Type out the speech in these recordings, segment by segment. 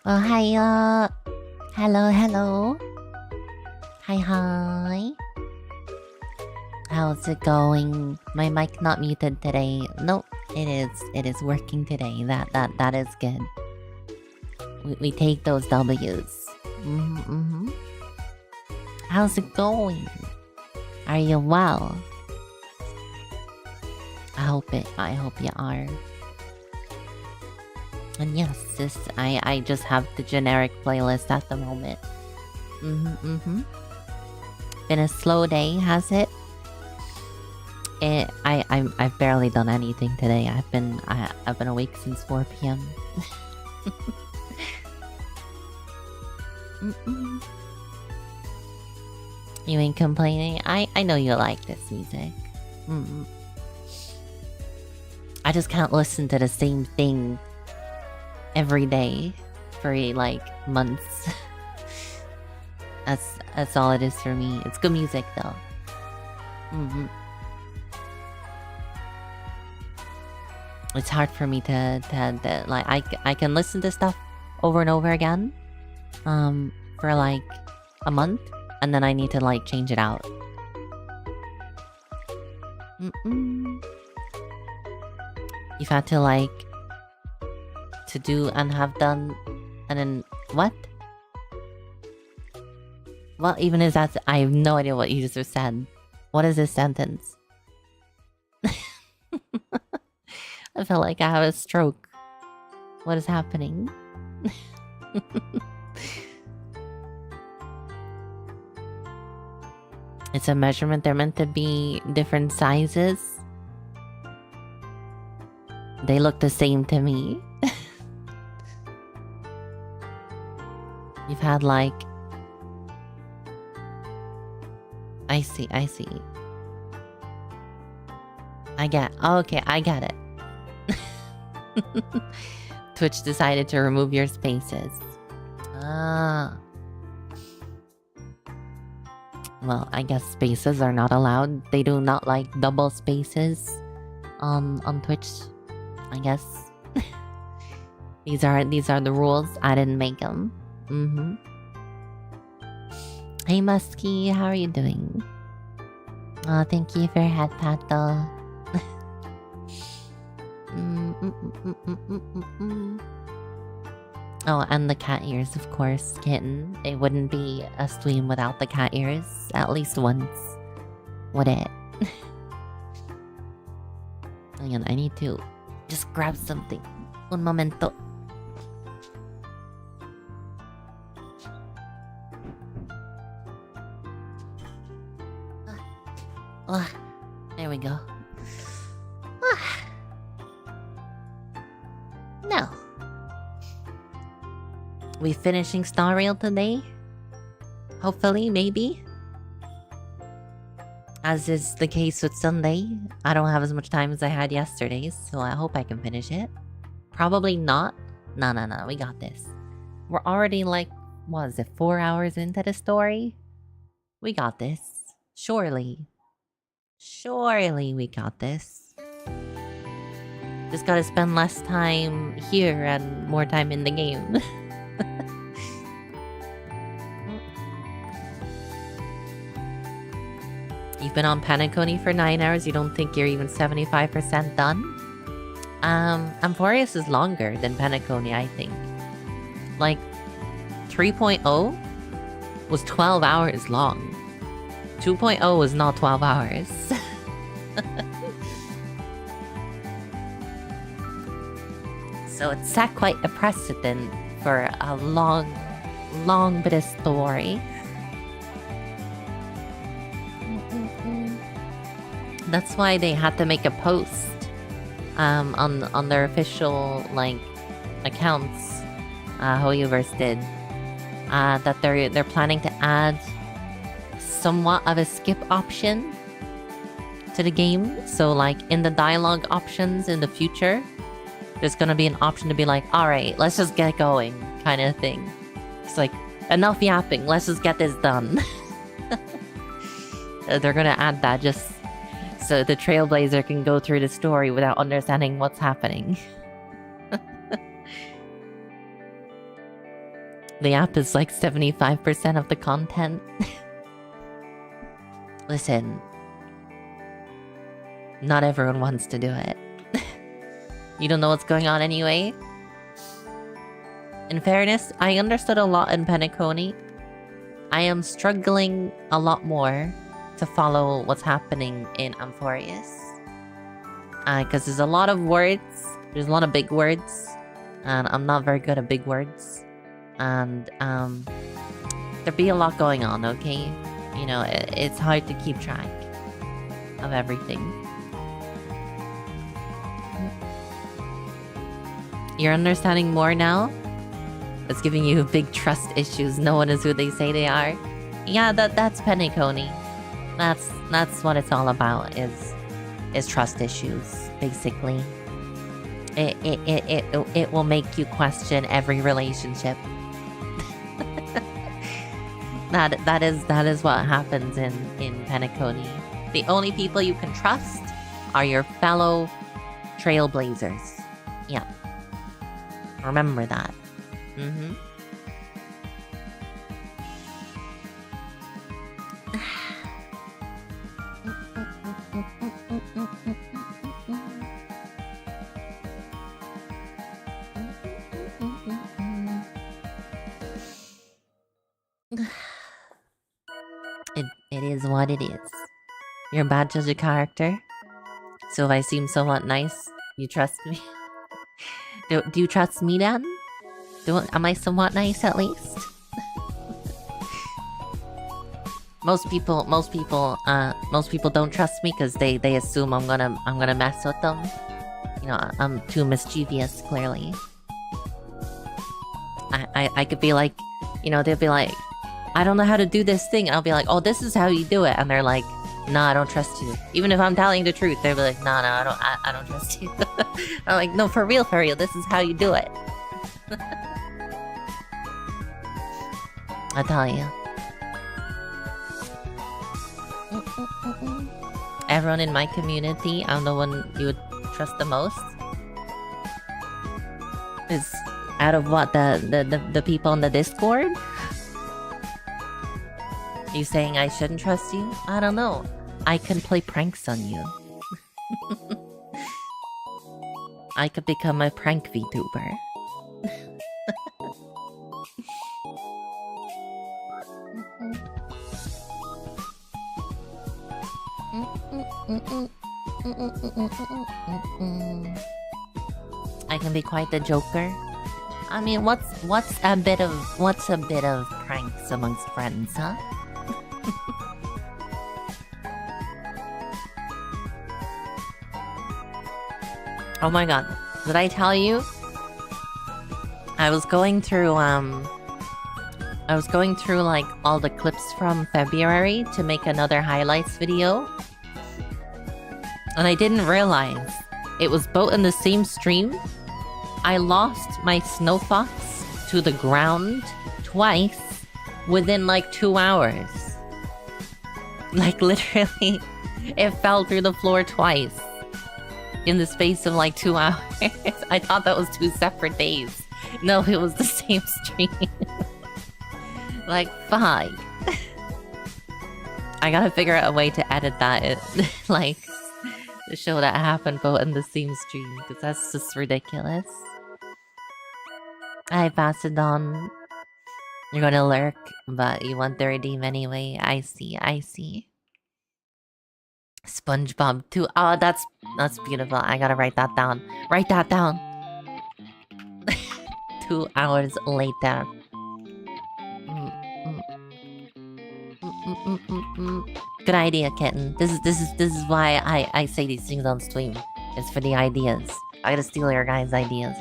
Oh, hi, hello, hello. Hi, hi. How's it going? My mic not muted today. Nope, it is. It is working today. That is good. We take those W's. Mm-hmm. How's it going? Are you well? I hope you are. And yes, I just have the generic playlist at the moment. Been a slow day, has it? I've barely done anything today. I've been awake since 4 p.m. You ain't complaining. I know you like this music. I just can't listen to the same thing every day for like months. That's all it is for me. It's good music though. It's hard for me to like I can listen to stuff over and over again for like a month, and then I need to like change it out. You've had to like to do and have done, and then what? Well, even if that's, I have no idea what you just said. What is this sentence? I feel like I have a stroke. What is happening? It's a measurement. They're meant to be different sizes. They look the same to me. You've had like... I see. Okay, I get it. Twitch decided to remove your spaces. Ah. Well, I guess spaces are not allowed. They do not like double spaces on Twitch, I guess. These are the rules. I didn't make them. Hey Musky, how are you doing? Oh, thank you for your head pat though. Oh, and the cat ears, of course, kitten. It wouldn't be a stream without the cat ears, at least once. Would it? Hang on, I need to just grab something. Un momento. There we go. No. We finishing Star Rail today? Hopefully, maybe. As is the case with Sunday, I don't have as much time as I had yesterday, so I hope I can finish it. Probably not. No, we got this. We're already like, what is it, 4 hours into the story? We got this. Surely we got this. Just gotta spend less time here and more time in the game. You've been on Panaconi for 9 hours, you don't think you're even 75% done? Amphorius is longer than Panaconi, I think. Like, 3.0 was 12 hours long. 2.0 was not 12 hours. So it set quite a precedent for a long bit of story. That's why they had to make a post on their official like accounts. Hoyoverse did that they're planning to add somewhat of a skip option to the game. So like in the dialogue options in the future, there's gonna be an option to be like, alright, let's just get going, kind of thing. It's like, enough yapping, let's just get this done. They're gonna add that just so the Trailblazer can go through the story without understanding what's happening. The app is like 75% of the content. Listen, not everyone wants to do it. You don't know what's going on anyway. In fairness, I understood a lot in Penacony. I am struggling a lot more to follow what's happening in Amphorius. Because there's a lot of words. There's a lot of big words. And I'm not very good at big words. And there be a lot going on, okay? You know, it's hard to keep track of everything. You're understanding more now? It's giving you big trust issues. No one is who they say they are. Yeah, that's Penacony. That's what it's all about. Is trust issues, basically. It will make you question every relationship. That is what happens in Penacony. The only people you can trust are your fellow trailblazers. Yeah. Remember that. Mm-hmm. It is what it is. You're a bad judge of character. So if I seem somewhat nice, you trust me? Do you trust me then? Am I somewhat nice at least? Most people don't trust me because they assume I'm gonna mess with them. You know, I'm too mischievous, clearly. I could be like, you know, they'll be like, I don't know how to do this thing. I'll be like, oh, this is how you do it. And they're like, nah, I don't trust you. Even if I'm telling the truth, they'll be like, nah, I don't trust you. I'm like, no, for real, this is how you do it. I tell you. Everyone in my community, I'm the one you would trust the most. Is out of what, the people on the Discord? You saying I shouldn't trust you? I don't know. I can play pranks on you. I could become a prank VTuber. I can be quite the joker. I mean, what's a bit of pranks amongst friends, huh? Oh my god, did I tell you? I was going through like all the clips from February to make another highlights video. And I didn't realize it was both in the same stream. I lost my snow fox to the ground twice within like 2 hours. Like literally, it fell through the floor twice in the space of like 2 hours. I thought that was 2 separate days. No, it was the same stream. Like, fuck. I gotta figure out a way to edit that, like, to show that happened both in the same stream, because that's just ridiculous. Hi, Bassadon. You're gonna lurk, but you want the redeem anyway. I see. SpongeBob 2. Oh, that's beautiful. I gotta write that down. Write that down. 2 hours later. Good idea, kitten. This is why I say these things on stream. It's for the ideas. I gotta steal your guys' ideas.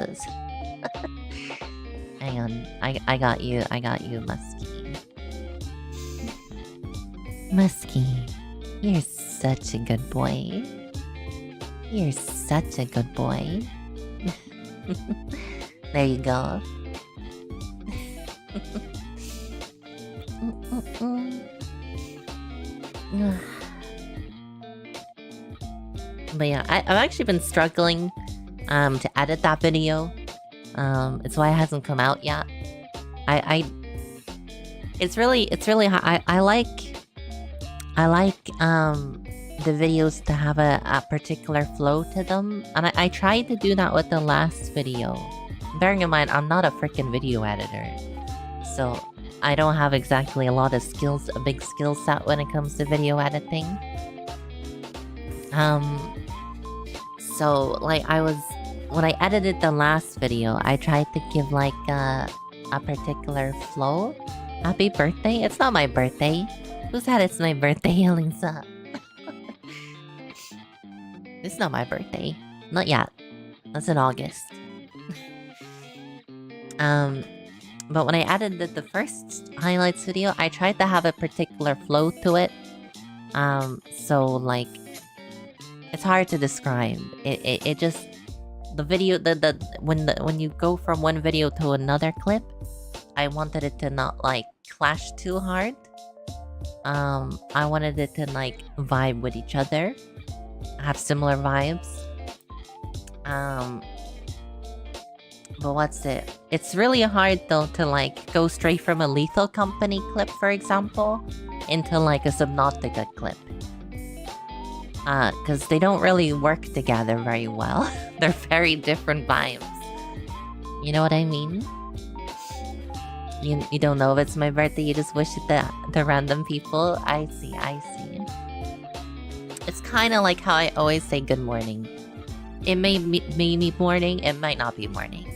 Hang on. I got you, Muskie. Muskie. You're such a good boy. You're such a good boy. There you go. But yeah, I've actually been struggling to edit that video. It's why it hasn't come out yet. I it's really I like the videos to have a particular flow to them, and I tried to do that with the last video. Bearing in mind, I'm not a freaking video editor, so I don't have exactly a lot of skills, a big skill set when it comes to video editing. So like when I edited the last video, I tried to give like a particular flow. Happy birthday! It's not my birthday. Who said it's my birthday, Elisa? It's not my birthday. Not yet. That's in August. But when I added the first highlights video, I tried to have a particular flow to it. So like, it's hard to describe. It just the video when you go from one video to another clip, I wanted it to not like clash too hard. I wanted it to like vibe with each other, have similar vibes. But what's it? It's really hard though to like go straight from a Lethal Company clip, for example, into like a Subnautica clip. Because they don't really work together very well. They're very different vibes. You know what I mean? You don't know if it's my birthday, you just wish it to random people. I see. It's kind of like how I always say good morning. It may be morning, it might not be morning.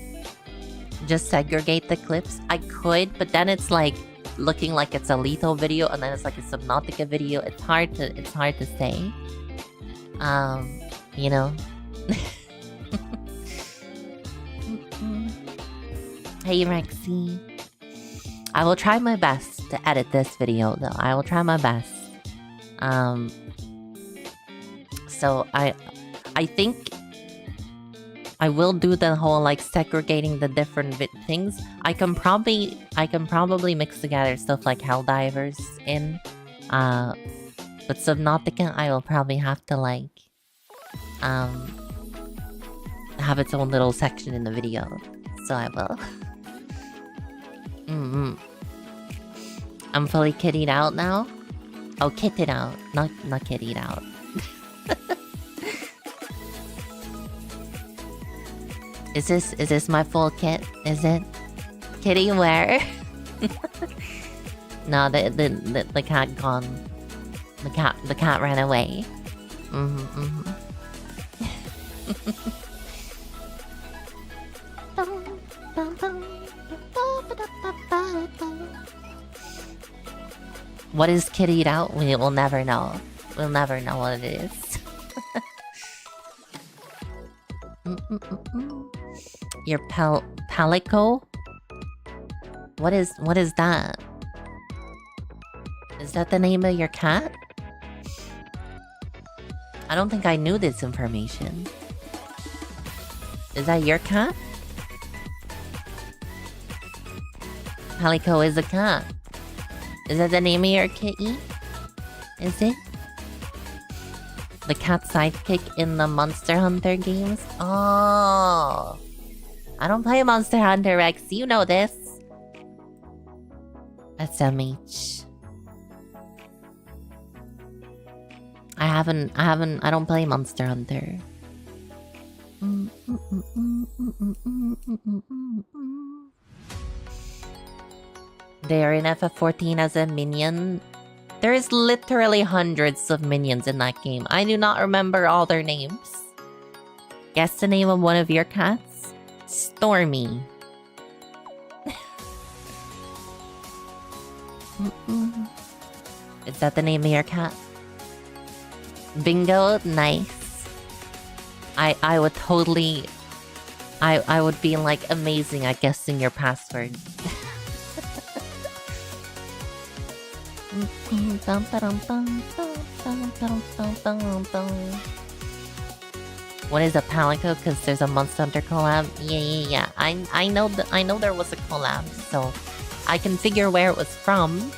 Just segregate the clips. I could, but then it's like looking like it's a Lethal video and then it's like a Subnautica video. It's hard to say. You know. Hey Rexy. I will try my best to edit this video though. I will try my best. So I think I will do the whole like segregating the different things. I can probably mix together stuff like Helldivers in. But Subnautica I will probably have to like have its own little section in the video. So I will. I'm fully kittied out now. Oh, kitted out, not kittied out. Is this my full kit? Is it? Kitty where? No, the cat gone. The cat ran away. What is kittied out? We'll never know. We'll never know what it is. Your palico? What is that? Is that the name of your cat? I don't think I knew this information. Is that your cat? Palico is a cat. Is that the name of your kitty? Is it? The cat sidekick in the Monster Hunter games? Oh. I don't play Monster Hunter, Rex. You know this. SMH. I don't play Monster Hunter. They are in FF14 as a minion. There is literally hundreds of minions in that game. I do not remember all their names. Guess the name of one of your cats? Stormy. Is that the name of your cat? Bingo? Nice. I would totally... I would be like amazing at guessing your password. What is a palico? Because there's a Monster Hunter collab. Yeah. I know there was a collab, so I can figure where it was from,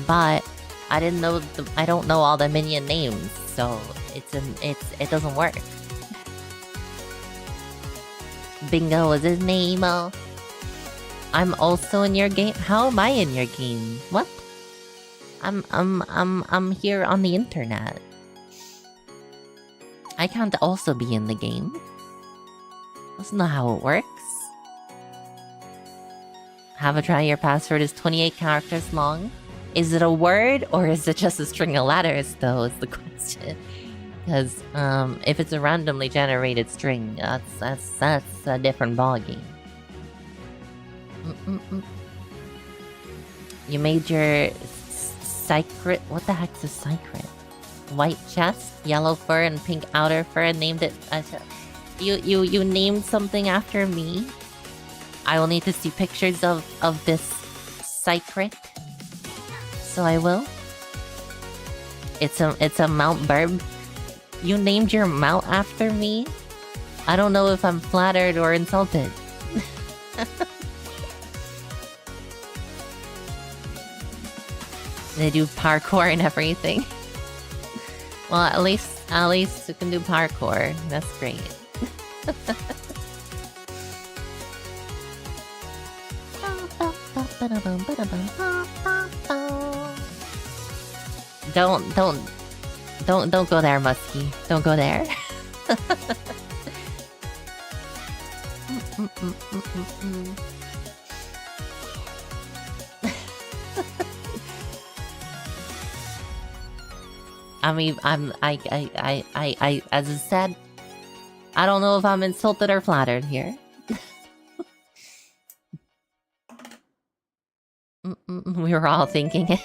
but I didn't know. I don't know all the minion names, so it doesn't work. Bingo was his name. I'm also in your game? How am I in your game? What? I'm here on the internet. I can't also be in the game. That's not how it works. Have a try. Your password is 28 characters long. Is it a word or is it just a string of letters, though, is the question. Because, if it's a randomly generated string, that's a different ballgame. You made your secret. What the heck's a secret? White chest, yellow fur, and pink outer fur, and named it. You named something after me. I will need to see pictures of this secret. So I will. It's a Mount Burb. You named your mount after me? I don't know if I'm flattered or insulted. They do parkour and everything. Well, at least you can do parkour. That's great. Don't go there, Muskie. Don't go there. I mean, I, as I said, I don't know if I'm insulted or flattered here. We were all thinking it.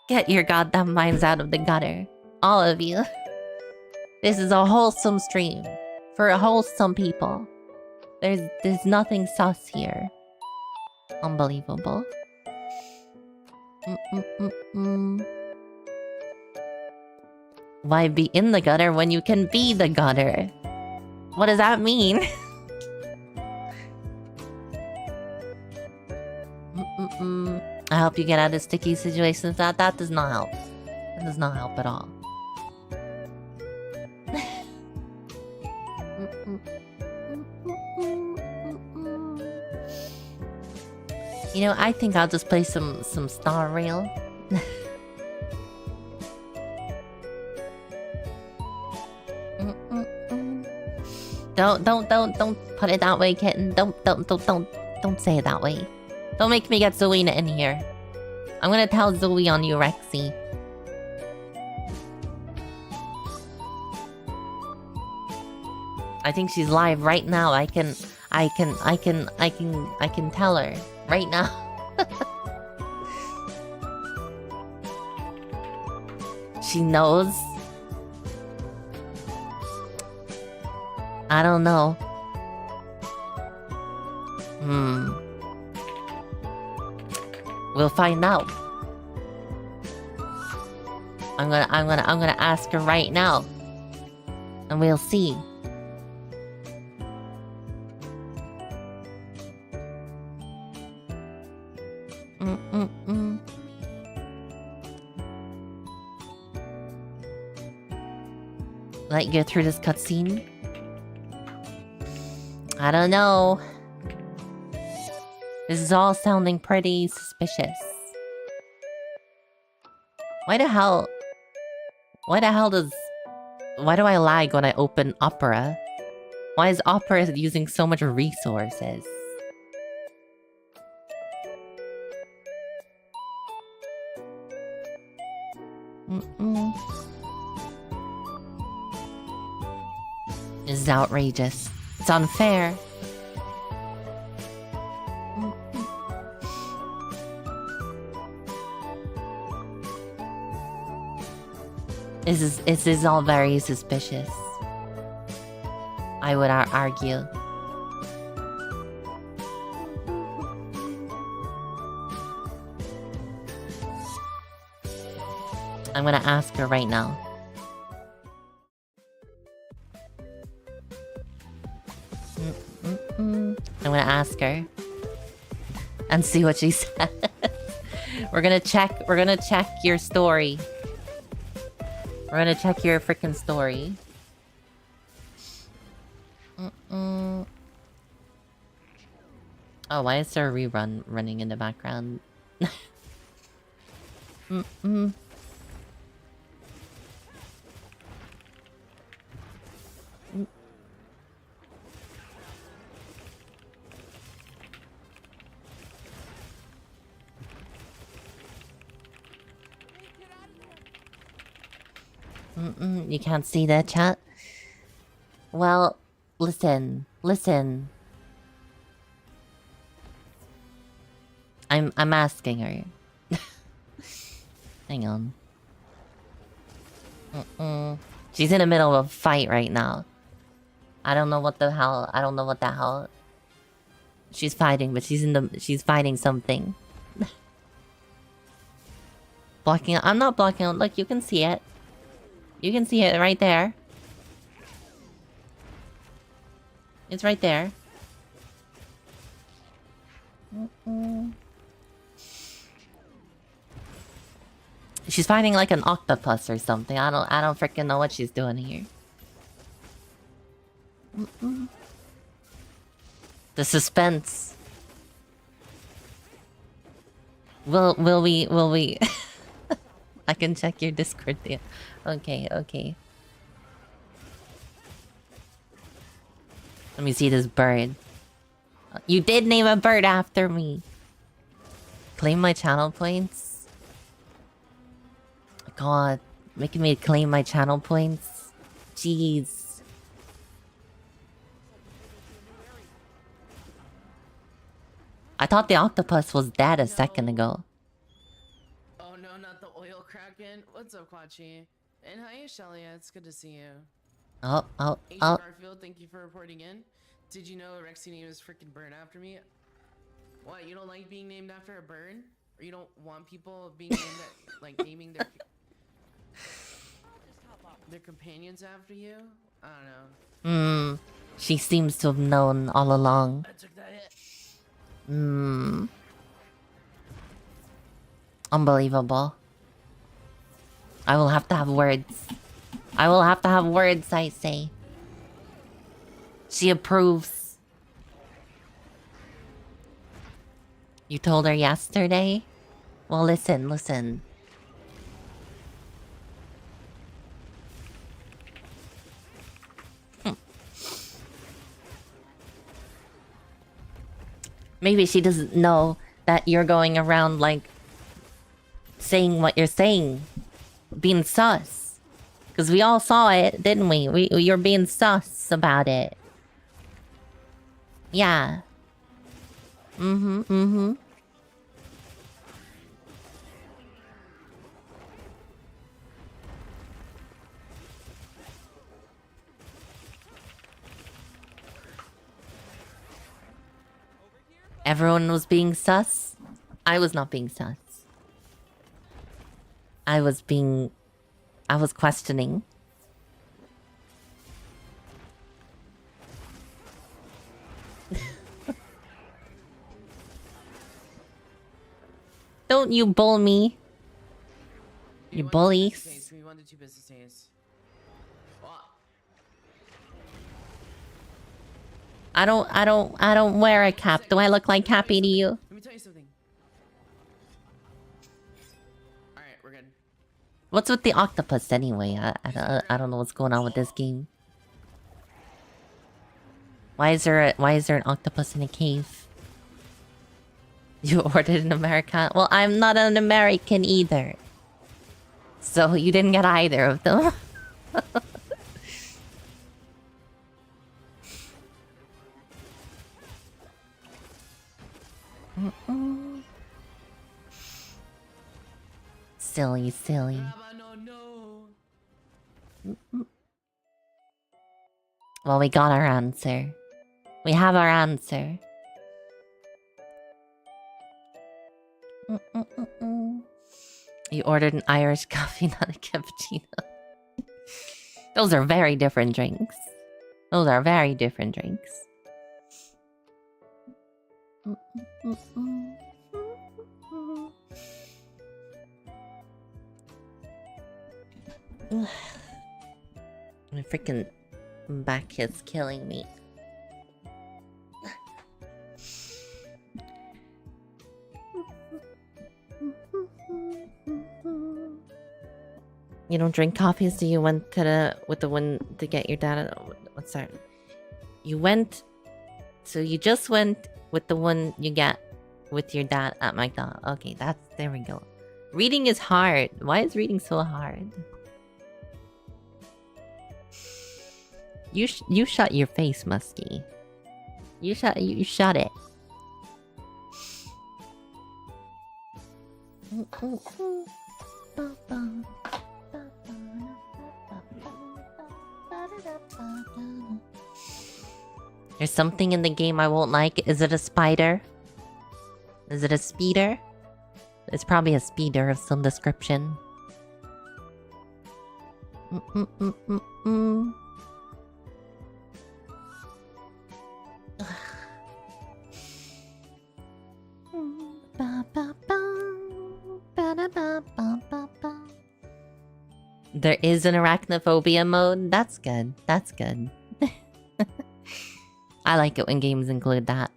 Get your goddamn minds out of the gutter. All of you. This is a wholesome stream. For wholesome people. There's nothing sus here. Unbelievable. Why be in the gutter when you can be the gutter? What does that mean? I hope you get out of sticky situations. That does not help. That does not help at all. You know, I think I'll just play some Star Rail. Don't put it that way, kitten. Don't say it that way. Don't make me get Zoe in here. I'm gonna tell Zoe on you, Rexy. I think she's live right now. I can tell her right now. She knows. I don't know. We'll find out. I'm gonna ask her right now. And we'll see. Let you get through this cutscene? I don't know. This is all sounding pretty suspicious. Why do I lag when I open Opera? Why is Opera using so much resources? This is outrageous. It's unfair. This is all very suspicious. I would argue. I'm gonna ask her right now. I'm gonna ask her and see what she says. We're gonna check your story. We're gonna check your freaking story. Oh, why is there a rerun running in the background? You can't see that, chat? Well, listen. I'm asking her. Hang on. She's in the middle of a fight right now. I don't know what the hell. She's fighting, but she's fighting something. Blocking. I'm not blocking. Look, you can see it. You can see it right there. It's right there. She's fighting like an octopus or something. I don't freaking know what she's doing here. The suspense. Will we I can check your Discord there. Okay. Let me see this bird. You did name a bird after me. Claim my channel points? God, making me claim my channel points? Jeez. I thought the octopus was dead a second ago. Oh no, not the oil kraken. What's up, Quachi? And hi, Ashelia. It's good to see you. Agent Garfield, thank you for reporting in. Did you know Rexy name is freaking bird after me? What, you don't like being named after a bird? Or you don't want people being named like naming their companions after you? I don't know. She seems to have known all along. I took that hit. Unbelievable. I will have to have words. I say. She approves. You told her yesterday? Well, listen. Maybe she doesn't know that you're going around, like, saying what you're saying. Being sus. Because we all saw it, didn't we? You're being sus about it. Yeah. Everyone was being sus. I was not being sus. I was questioning. Don't you bull me. You bullies. I don't wear a cap. Do I look like Cappy to you? Let me tell you something. Alright, we're good. What's with the octopus anyway? I don't know what's going on with this game. Why is there an octopus in a cave? You ordered an American? Well, I'm not an American either. So you didn't get either of them. Silly. Well, we got our answer. We have our answer. You ordered an Irish coffee, not a cappuccino. Those are very different drinks. My freaking back is killing me. You don't drink coffee, so you went to with the one to get your dad. What's that? You went, so you just went with the one you get with your dad at McDonald's. Okay, there we go. Reading is hard. Why is reading so hard? You shut your face, Muskie. You shut it. There's something in the game I won't like. Is it a spider? Is it a speeder? It's probably a speeder of some description. There is an arachnophobia mode. That's good. That's good. I like it when games include that.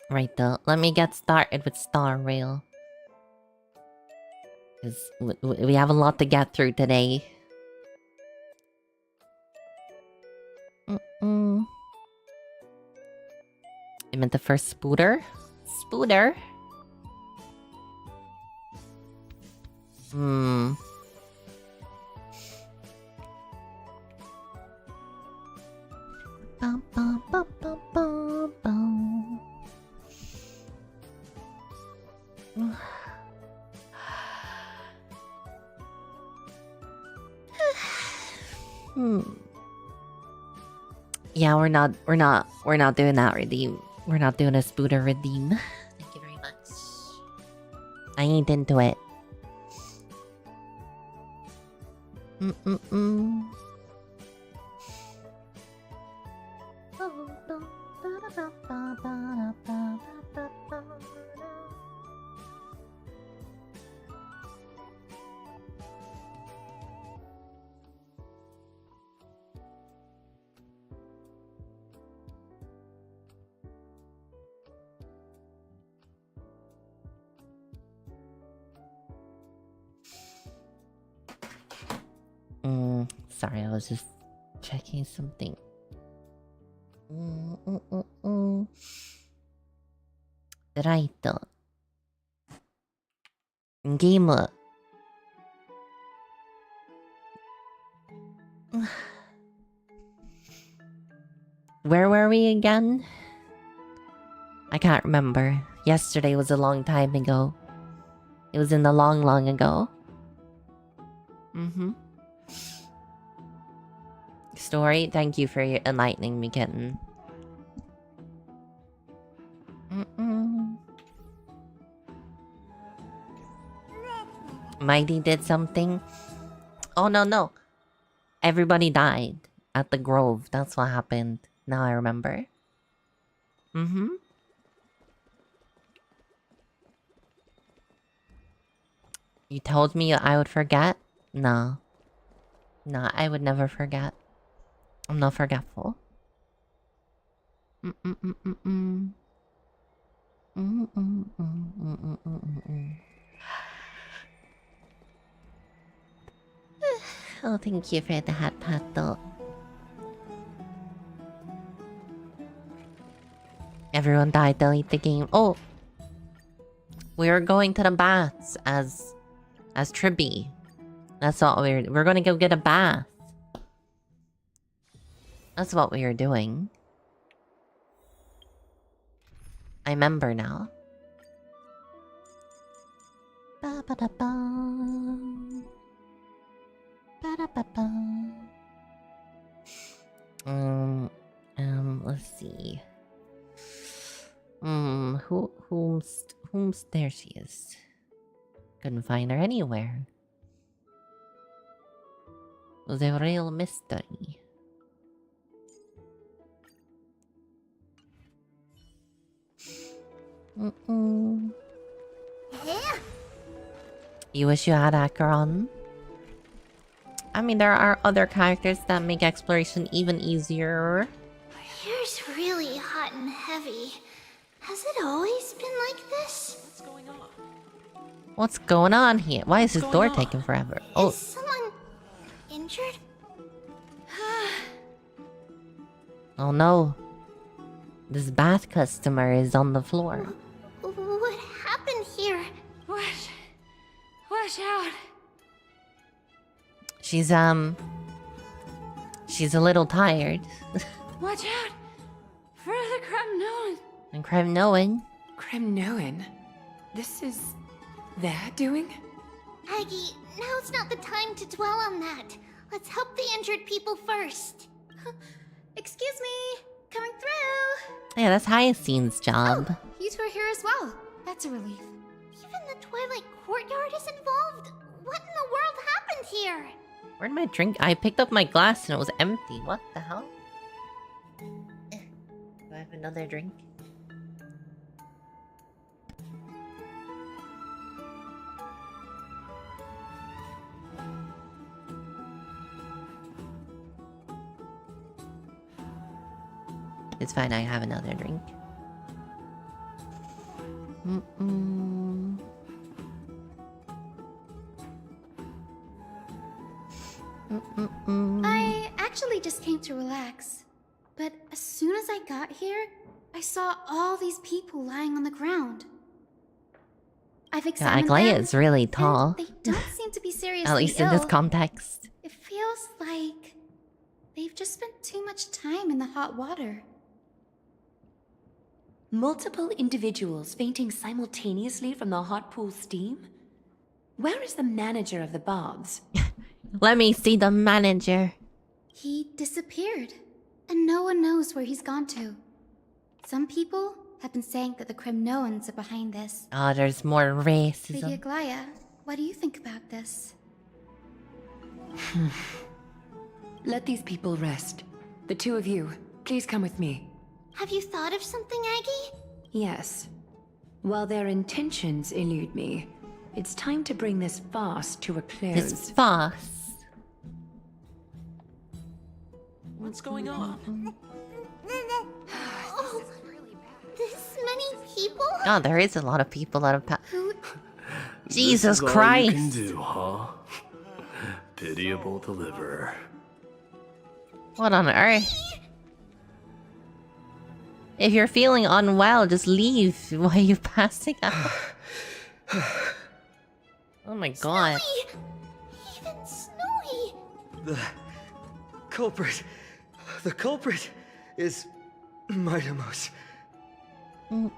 Right though, let me get started with Star Rail. Because we have a lot to get through today. I meant the first spooter? Spooter? Yeah, we're not doing that redeem. We're not doing a spooter redeem. Thank you very much. I ain't into it. Sorry, I was just checking something. Right. Game. Where were we again? I can't remember. Yesterday was a long time ago. It was in the long, long ago. Story, thank you for enlightening me, kitten. Mighty did something. Oh no. Everybody died at the Grove. That's what happened. Now I remember. You told me I would forget? No. No, I would never forget. I'm not forgetful. Oh, thank you for the hot pot though. Everyone died, delete the game. Oh! We were going to the baths as Tribby. That's what we're gonna go get a bath. That's what we were doing. I remember now. Let's see. Whom's there she is. Couldn't find her anywhere. It was a real mystery. You wish you had Acheron? I mean, there are other characters that make exploration even easier. Here's really hot and heavy. Has it always been like this? What's going on? What's going on here? Why is this door taking forever? Oh, Is someone injured? oh no. This bath customer is on the floor. What happened here? Watch out. She's a little tired. Watch out for the Kremnoan. And Kremnoan. Kremnoan? This is their doing? Aggie, now's not the time to dwell on that. Let's help the injured people first. Excuse me, coming through. Yeah, that's Hyacine's job. Oh, you two are here as well. That's a relief. Even the Twilight Courtyard is involved. What in the world happened here? Where'd my drink? I picked up my glass and it was empty. What the hell? Do I have another drink? It's fine, I have another drink. I actually just came to relax. But as soon as I got here, I saw all these people lying on the ground. I've Yeah, examined Aglaia them, is really and tall. they don't seem to be seriously At least ill. in this context. It feels like they've just spent too much time in the hot water. Multiple individuals fainting simultaneously from the hot pool steam? Where is the manager of the Bobs? Let me see the manager. He disappeared, and no one knows where he's gone to. Some people have been saying that the Kremnoans are behind this. Oh, there's more Lady racism. Aglaia, what do you think about this? Let these people rest. The two of you, please come with me. Have you thought of something, Aggie? Yes. While their intentions elude me, it's time to bring this farce to a close. This farce. What's going on? Oh, this many people? God, there is a lot of people out of Who? Jesus This is all Christ. you can do, huh? Pitiable deliverer. What on earth? If you're feeling unwell, just leave. Why are you passing out? Oh my god. Snowy! Even Snowy! The culprit is Mightimos. Oh,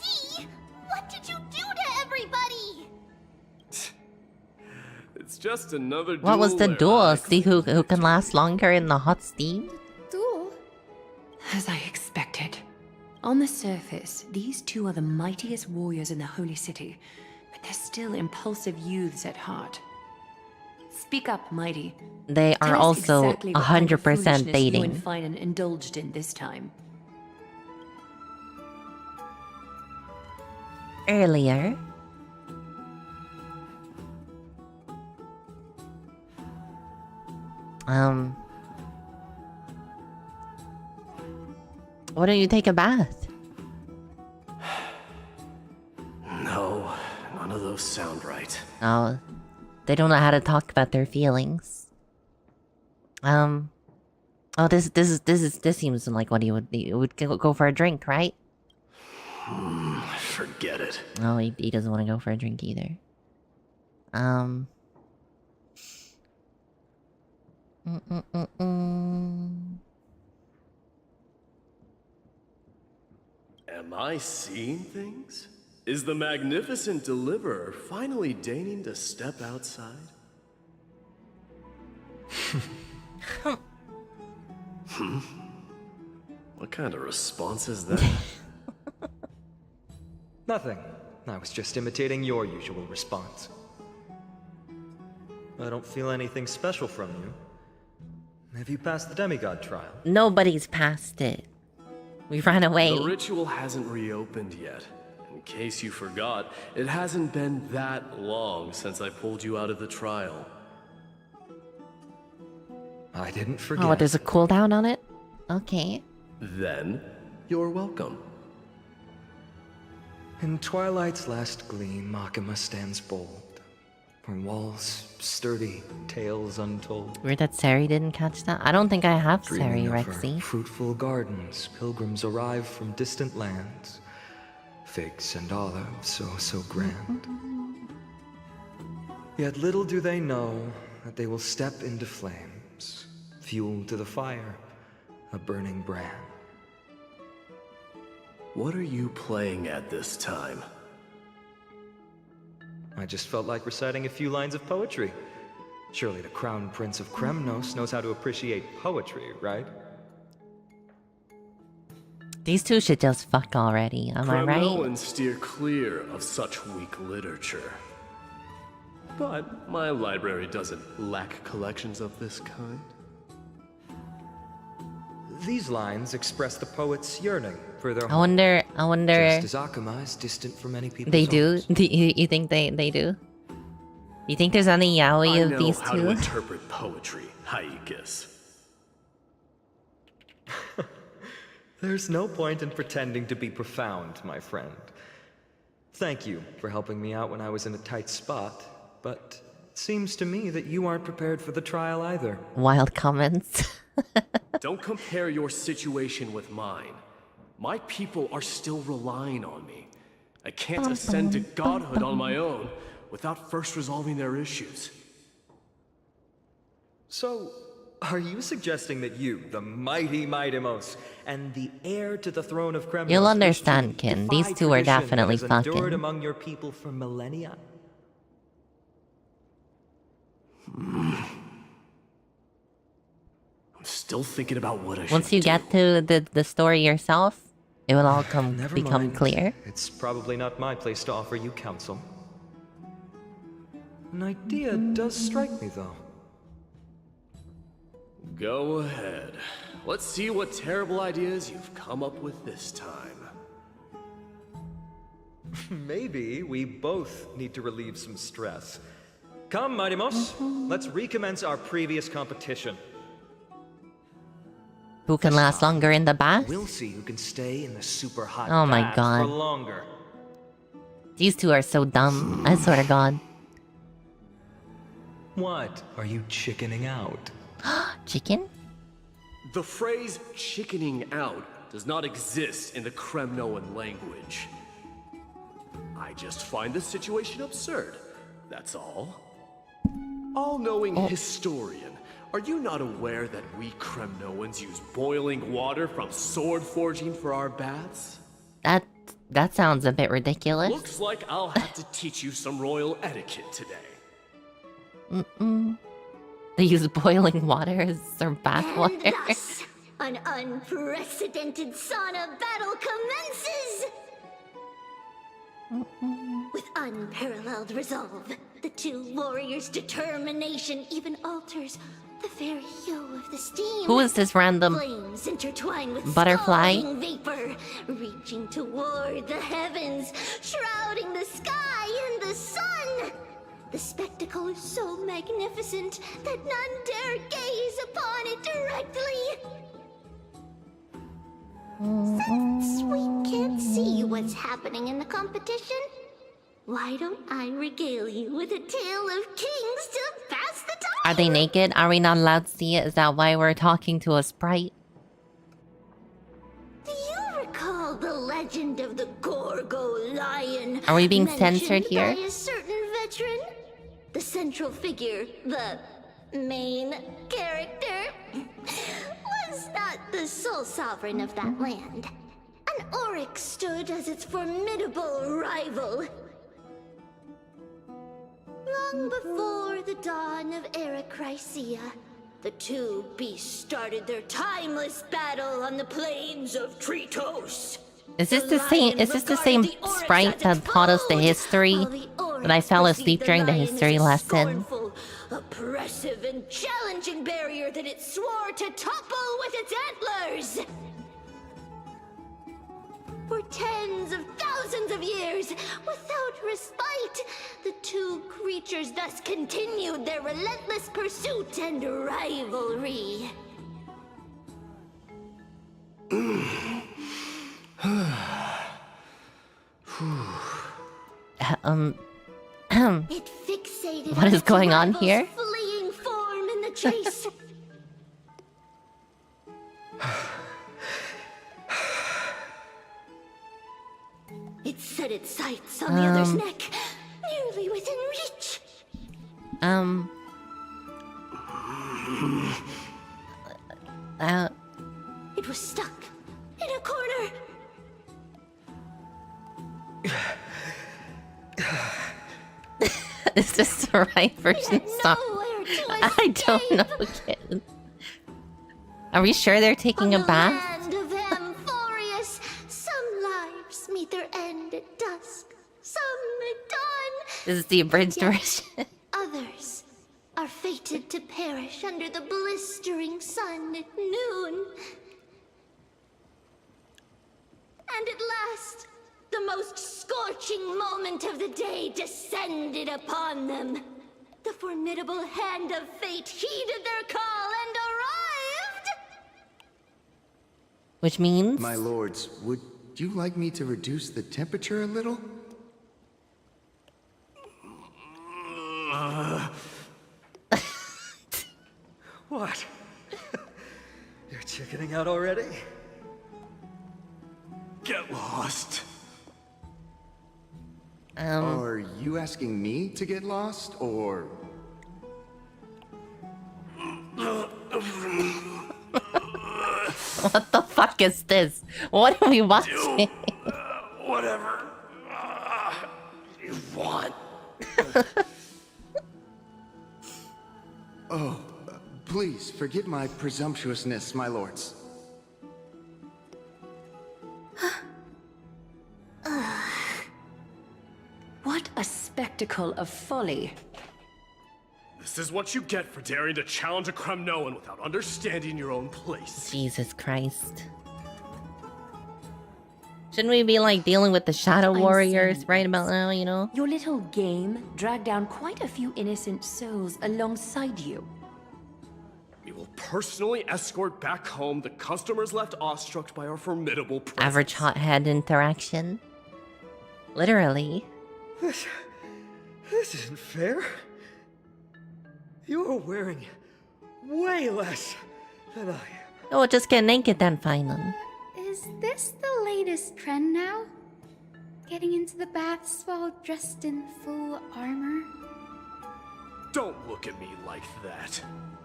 Dee, what did you do to everybody? It's just another What was the there, duel? Alex. See who can last longer in the hot steam? Duel? As I expected. On the surface, these two are the mightiest warriors in the Holy City, but they're still impulsive youths at heart. Speak up, Mighty. They are Tell us also exactly what kind of 100% foolishness you dating. and Finan indulged in this time. Earlier. Why don't you take a bath? No, none of those sound right. Oh, they don't know how to talk about their feelings. Oh, this seems like what he would go for a drink, right? Forget it. No, he doesn't want to go for a drink either. Mm. Am I seeing things? Is the magnificent deliverer finally deigning to step outside? What kind of response is that? nothing. I was just imitating your usual response. I don't feel anything special from you. Have you passed the demigod trial? Nobody's passed it. We ran away. The ritual hasn't reopened yet, and case you forgot, it hasn't been that long since I pulled you out of the trial. I didn't forget. Oh, there's a cooldown on it? Okay. Then, you're welcome. In twilight's last gleam, Makima stands bold. Her walls sturdy, tales untold. Weird that Sari didn't catch that. I don't think I have Sari, Dreaming of her Rexy. fruitful gardens, pilgrims arrive from distant lands. Figs and olives, so grand. Yet little do they know that they will step into flames, fuel to the fire, a burning brand. What are you playing at this time? I just felt like reciting a few lines of poetry. Surely the Crown Prince of Kremnos knows how to appreciate poetry, right? These two should just fuck already, am I right? Kremnoans steer clear of such weak literature. But my library doesn't lack collections of this kind. These lines express the poet's yearning for their I wonder. Just as Akuma is distant from many people. They do? You think they do? You think there's any yaoi of these I know how to two? interpret poetry, Haikis. There's no point in pretending to be profound, my friend. Thank you for helping me out when I was in a tight spot, but it seems to me that you aren't prepared for the trial either. Wild comments. Don't compare your situation with mine. My people are still relying on me. I can't ascend to godhood on my own without first resolving their issues. So, are you suggesting that you, the mighty Mightimos, and the heir to the throne of Kremnos, You'll wish understand, to Kin. defy These two are tradition that definitely has endured fucking. among your people for millennia? I'm still thinking about what I should Once you do. get to the story yourself, it will all Never become mind. clear. It's probably not my place to offer you counsel. An idea does strike me, though. Go ahead. Let's see what terrible ideas you've come up with this time. Maybe we both need to relieve some stress. Come, Mightimos, let's recommence our previous competition. Who can last longer in the bath? We'll see who can stay in the super hot Oh my bath God. for longer. These two are so dumb. I swear to God. What? Are you chickening out? Chicken? The phrase chickening out does not exist in the Kremnoan language. I just find this situation absurd. That's all. All-knowing historian, are you not aware that we Kremnoans use boiling water from sword forging for our baths? That sounds a bit ridiculous. Looks like I'll have to teach you some royal etiquette today. They use boiling water as their bath water. And thus, an unprecedented sauna battle commences! With unparalleled resolve, the two warriors' determination even alters the very hue of the steam. Who is this random Flames intertwine with butterfly? scalding vapor, reaching toward the heavens, shrouding the sky and the sun. The spectacle is so magnificent that none dare gaze upon it directly. Since we can't see what's happening in the competition, why don't I regale you with a tale of kings to pass the time? Are they naked? Are we not allowed to see it? Is that why we're talking to a sprite? Do you recall the legend of the Gorgo lion? Are we being mentioned censored here? by a certain veteran? The central figure, the main character, was not the sole sovereign of that land. An Oryx stood as its formidable rival. Long before the dawn of Era Chrysia, the two beasts started their timeless battle on the plains of Tritos. Is this the same? Is this the same sprite that taught us the history? But I fell asleep during the history lesson. Oppressive and challenging barrier that it swore to topple with its antlers. For tens of thousands thousands of years without respite. The two creatures thus continued their relentless pursuit and rivalry. It fixated What on is its going on rival's here? fleeing form in the chase. It set its sights on the other's neck, nearly within reach. It was stuck in a corner. Is this the right version? Stop. Nowhere to I don't know. Kid. Are we sure they're taking a bath? Land of Amphorius, some lives meet their end at dusk, some at dawn. This is the abridged Yet version. others are fated to perish under the blistering sun at noon. And at last, the most scorching moment of the day descended upon them. The formidable hand of fate heeded their call and arrived! Which means? My lords, would you like me to reduce the temperature a little? What? You're chickening out already? Get lost. Are you asking me to get lost, or... What the fuck is this? What are we watching? Whatever you want. Oh, please forgive my presumptuousness, my lords. What a spectacle of folly. This is what you get for daring to challenge a Kremnoan without understanding your own place. Jesus Christ. Shouldn't we be like dealing with the Shadow Warriors right about now, you know? Your little game dragged down quite a few innocent souls alongside you. We will personally escort back home the customers left awestruck by our formidable presence. Average hothead interaction. Literally. This isn't fair. You are wearing way less than I am. Oh, just get naked then, finally. Is this the latest trend now? Getting into the baths while dressed in full armor? Don't look at me like that.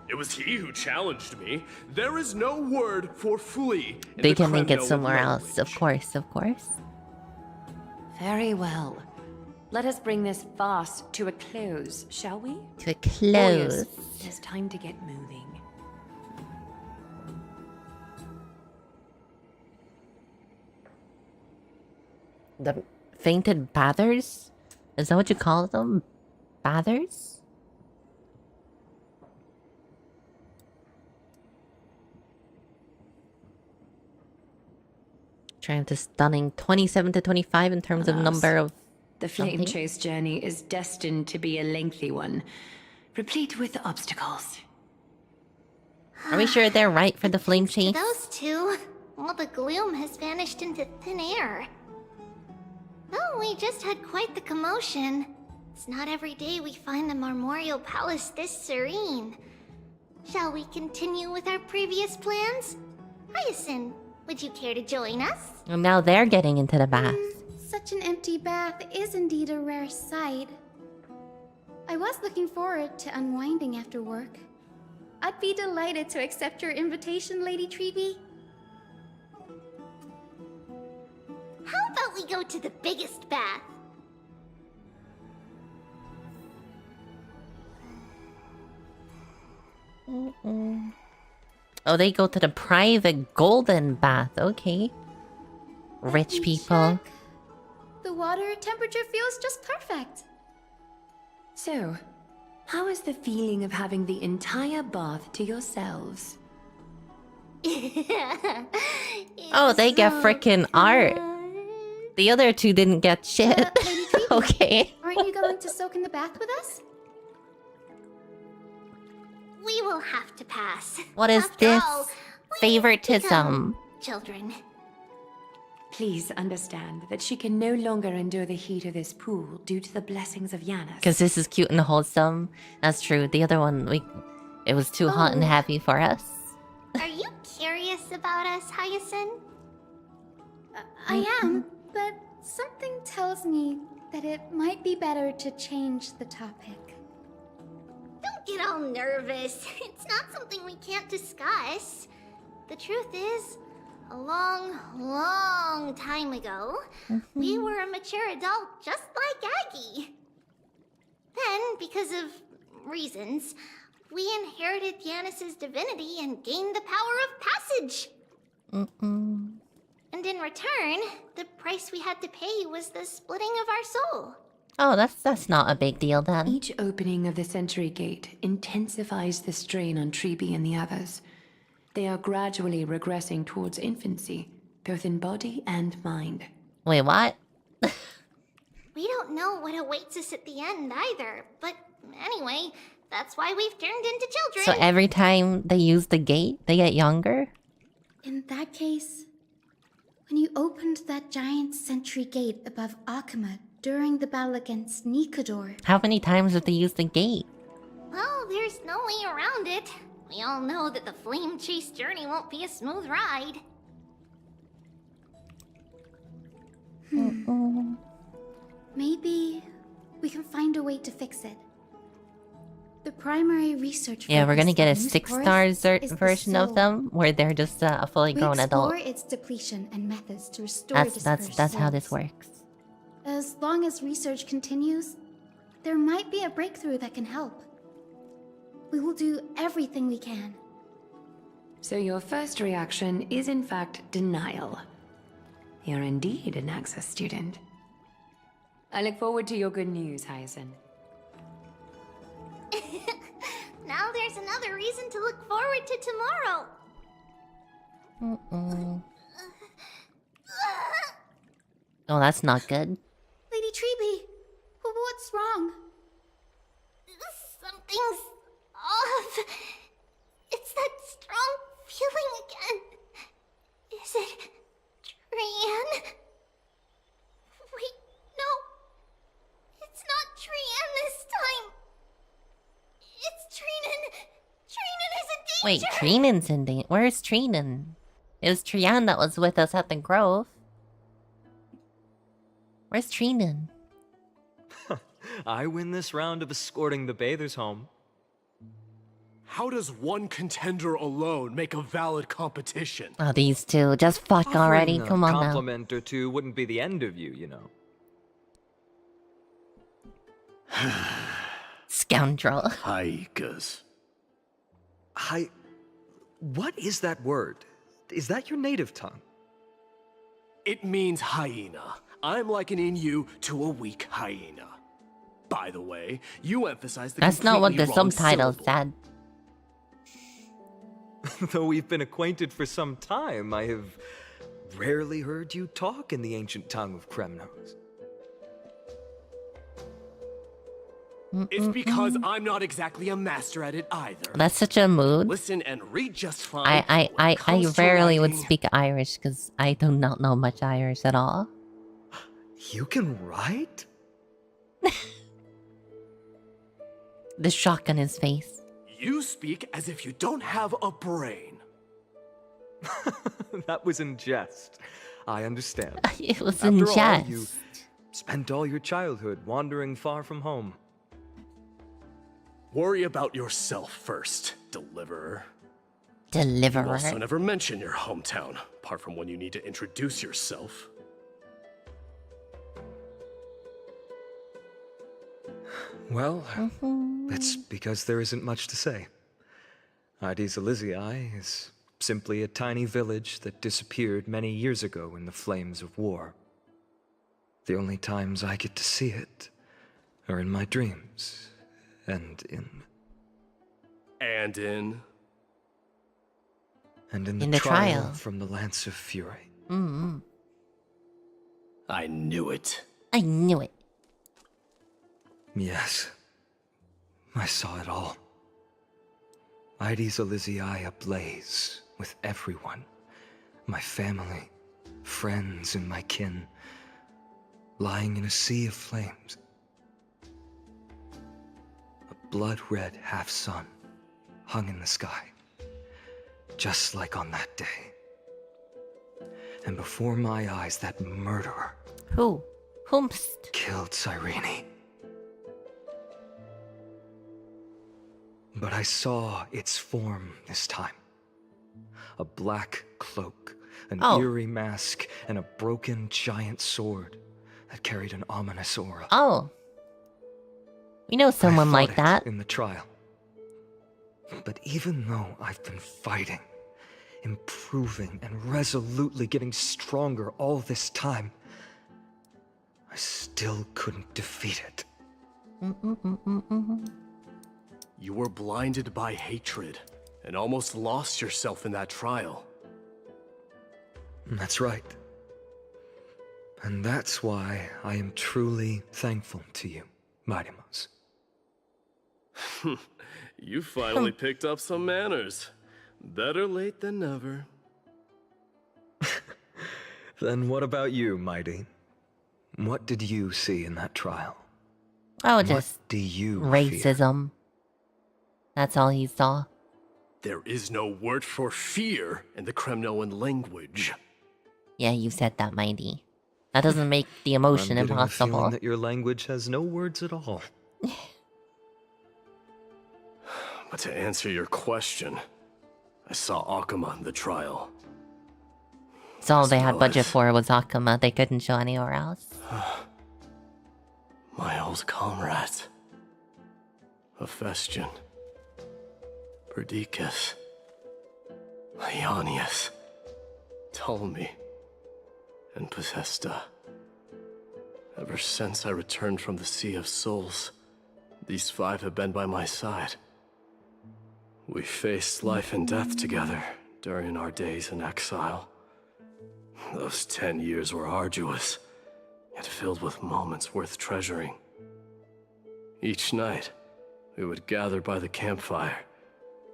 It was he who challenged me. There is no word for flee in They the can make it Kremnoan somewhere else, language. of course, of course. Very well. Let us bring this farce to a close, shall we? To a Warriors, close. it's time to get moving. The fainted bathers? Is that what you call them? Bathers? Trying to stunning 27 to 25 in terms of Alas, number of The flame something. chase journey is destined to be a lengthy one, replete with obstacles. Are we sure they're right for the flame chase? Those two, all the gloom has vanished into thin air. Oh, we just had quite the commotion. It's not every day we find the Marmorial Palace this serene. Shall we continue with our previous plans? Hyacinth, would you care to join us? And now they're getting into the bath. Such an empty bath is indeed a rare sight. I was looking forward to unwinding after work. I'd be delighted to accept your invitation, Lady Treeby. How about we go to the biggest bath? Oh, they go to the private golden bath. Okay. Rich Let me people. check. The water temperature feels just perfect. So, how is the feeling of having the entire bath to yourselves? Oh, they get So freaking art. The other two didn't get shit. Lady Treeby, Okay. aren't you going to soak in the bath with us? We will have to pass. What is After this? all, we Favoritism. become children. Please understand that she can no longer endure the heat of this pool due to the blessings of Yanis. Because this is cute and wholesome. That's true. The other one, it was too hot and heavy for us. Are you curious about us, Hyacinth? I am, but something tells me that it might be better to change the topic. Don't get all nervous. It's not something we can't discuss. The truth is, a long, long time ago, we were a mature adult just like Aggie. Then, because of reasons, we inherited Yanis's divinity and gained the power of passage. And in return, the price we had to pay was the splitting of our soul. Oh, that's not a big deal then. Each opening of the Century Gate intensifies the strain on Treeby and the others. They are gradually regressing towards infancy, both in body and mind. Wait, what? We don't know what awaits us at the end either, but anyway, that's why we've turned into children. So every time they use the gate, they get younger? In that case, when you opened that giant sentry gate above Akuma during the battle against Nikador, How many times have they used the gate? Well, there's no way around it. We all know that the flame chase journey won't be a smooth ride. maybe we can find a way to fix it. The primary research Yeah, we're gonna focus get a of this 6-star forest is the version of soul. them, where they're just a fully We grown explore adult. its depletion and methods to restore dispersed That's how this souls. works. As long as research continues, there might be a breakthrough that can help. We will do everything we can. So your first reaction is in fact denial. You're indeed an Access student. I look forward to your good news, Hyacinth. Now there's another reason to look forward to tomorrow. Oh, that's not good. Lady Treeby, what's wrong? Something's off. It's that strong feeling again. Is it Trian? Wait, no. It's not Trian this time. It's Trinan. Trinan is in Wait, danger. Trinan's in danger. Where's Trinan? It was Trian that was with us at the Grove. Where's Trinan? I win this round of escorting the bathers home. How does one contender alone make a valid competition? Oh, these two. Just fuck already. Offering a Come on now. compliment or two wouldn't be the end of you, you know. Scoundrel. Haikas. What is that word? Is that your native tongue? It means hyena. I'm likening you to a weak hyena. By the way, you emphasize the That's not what the completely wrong subtitles syllable. said. Though we've been acquainted for some time, I have rarely heard you talk in the ancient tongue of Kremnos. It's because I'm not exactly a master at it either. That's such a mood. Listen and read just fine. I When it comes to rarely would writing, speak Irish because I do not know much Irish at all. You can write? The shock on his face. You speak as if you don't have a brain. That was in jest. I understand. It was After in all, jest. you spent all your childhood wandering far from home. Worry about yourself first, deliverer. You Deliverer. also never mention your hometown, apart from when you need to introduce yourself. Well, it's because there isn't much to say. Ides Elysiae is simply a tiny village that disappeared many years ago in the flames of war. The only times I get to see it are in my dreams, and in And in... the the trial trial. from the Lance of Fury. I knew it. I knew it. Yes. I saw it all. Ides Elysiae ablaze with everyone. My family, friends, and my kin, lying in a sea of flames. A blood-red half-sun hung in the sky, just like on that day. And before my eyes, that murderer... Who? Whomst? Killed Cyrene. But I saw its form this time. A black cloak, an eerie mask, and a broken giant sword that carried an ominous aura. Oh. We know someone like that. In the trial. But even though I've been fighting, improving, and resolutely getting stronger all this time, I still couldn't defeat it. You were blinded by hatred and almost lost yourself in that trial. That's right. And that's why I am truly thankful to you, Mightymouse. You finally picked up some manners. Better late than never. Then what about you, Mighty? What did you see in that trial? Oh, just what do you racism. Fear? That's all he saw. There is no word for fear in the Kremnoan language. Yeah, you said that, Mighty. That doesn't make the emotion I'm getting impossible. The feeling that your language has no words at all. But to answer your question, I saw Akuma in the trial. So all they had budget for was Akuma. They couldn't show anywhere else. My old comrades. Hephaestion. Perdiccas. Ionius. Ptolemy. And Possesta. Ever since I returned from the Sea of Souls, these five have been by my side. We faced life and death together during our days in exile. Those 10 years were arduous, yet filled with moments worth treasuring. Each night, we would gather by the campfire,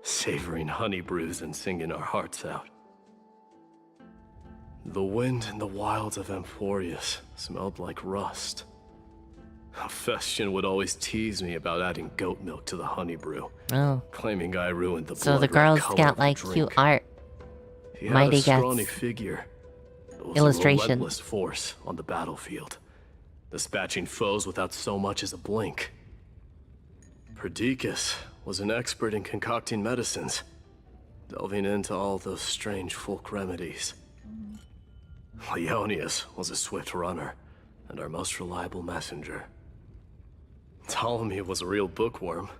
savoring honey brews and singing our hearts out. The wind in the wilds of Amphorius smelled like rust. Hephaestion would always tease me about adding goat milk to the honey brew, claiming I ruined the so the girls got like cute art. He had a scrawny figure, but was illustration. A relentless force on the battlefield, dispatching foes without so much as a blink. Perdiccas was an expert in concocting medicines, delving into all those strange folk remedies. Leonius was a swift runner and our most reliable messenger. Ptolemy was a real bookworm,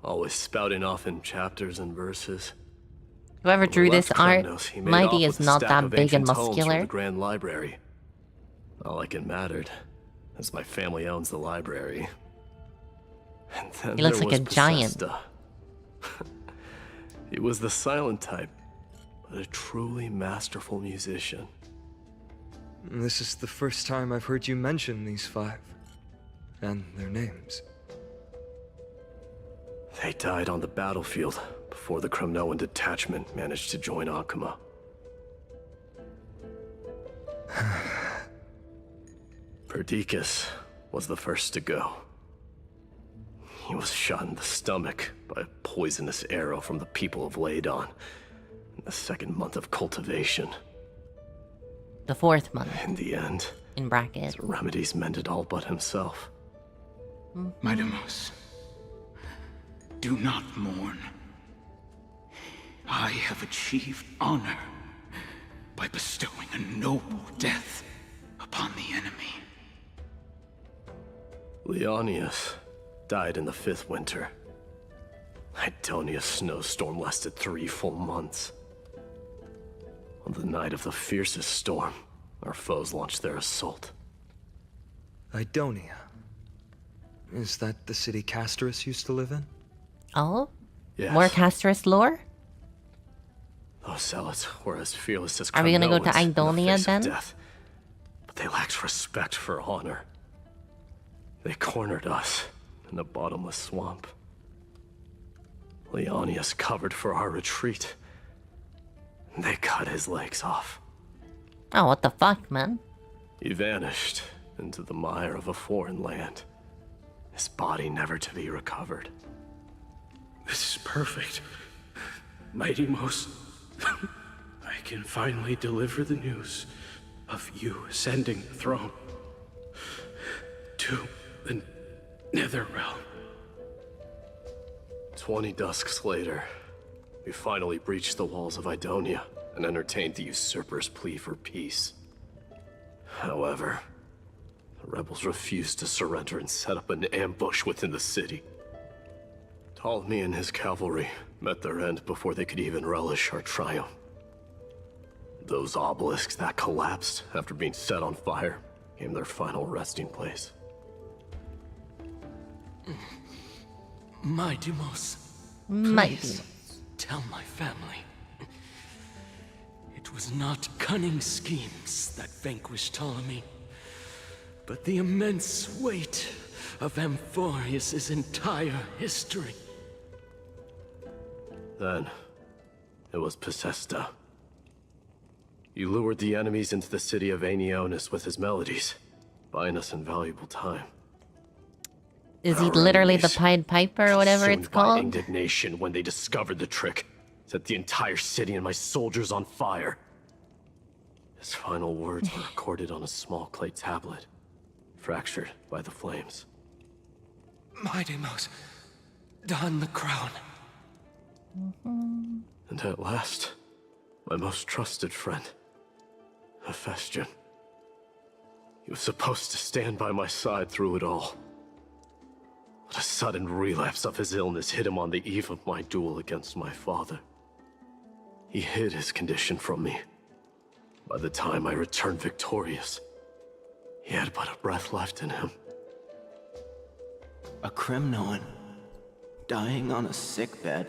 always spouting off in chapters and verses. Whoever drew this art, Mighty is not that big and muscular. From the Grand Library. Not like it mattered, as my family owns the library. And then He looks like a giant. He was the silent type, but a truly masterful musician. This is the first time I've heard you mention these five, and their names. They died on the battlefield before the Kremnoan detachment managed to join Akuma. Perdiccas was the first to go. He was shot in the stomach by a poisonous arrow from the people of Ladon in the second month of cultivation. The fourth month. In the end, in brackets, his remedies mended all but himself. Mightymouse, do not mourn. I have achieved honor by bestowing a noble death upon the enemy. Leonius died in the 5th winter. Idonia's snowstorm lasted 3 full months. On the night of the fiercest storm, our foes launched their assault. Idonia. Is that the city Castorus used to live in? Oh? Yes. More Castorus lore? Those zealots were as fearless as Are we gonna go to Kremnoans in the Idonia face of then? Death. but they lacked respect for honor. They cornered us in a bottomless swamp. Leonius covered for our retreat. They cut his legs off. Oh, what the fuck, man? He vanished into the mire of a foreign land, his body never to be recovered. This is perfect. Mighty Mos, I can finally deliver the news of you ascending the throne to the Nether Realm. 20 dusks later, we finally breached the walls of Idonia and entertained the usurper's plea for peace. However, the rebels refused to surrender and set up an ambush within the city. Ptolemy and his cavalry met their end before they could even relish our triumph. Those obelisks that collapsed after being set on fire became their final resting place. Mighty Mos, Mighty please tell my family. It was not cunning schemes that vanquished Ptolemy, but the immense weight of Amphorius' entire history. Then, it was Pacesta. He lured the enemies into the city of Aeneonis with his melodies, buying us invaluable time. Is he Our literally the enemies, Pied Piper or whatever it's consumed by called? indignation when they discovered the trick, set the entire city and my soldiers on fire. His final words were recorded on a small clay tablet, fractured by the flames. Mighty Mos, don the crown. And at last, my most trusted friend, Hephaestion. He was supposed to stand by my side through it all. But a sudden relapse of his illness hit him on the eve of my duel against my father. He hid his condition from me. By the time I returned victorious, he had but a breath left in him. A Kremnoan dying on a sickbed.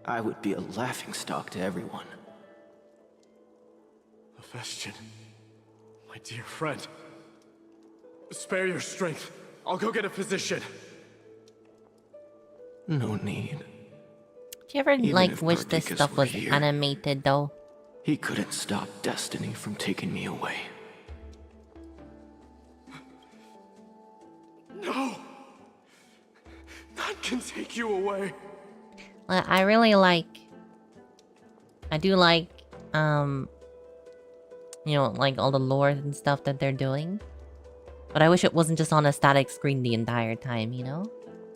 I would be a laughingstock to everyone. Hephaestion, my dear friend, spare your strength. I'll go get a physician. No need. Do you ever, Even like, if wish this Perdiccas stuff were was here, animated, though? He couldn't stop destiny from taking me away. No! None can take you away. I really like... I do like, you know, like all the lore and stuff that they're doing. But I wish it wasn't just on a static screen the entire time, you know?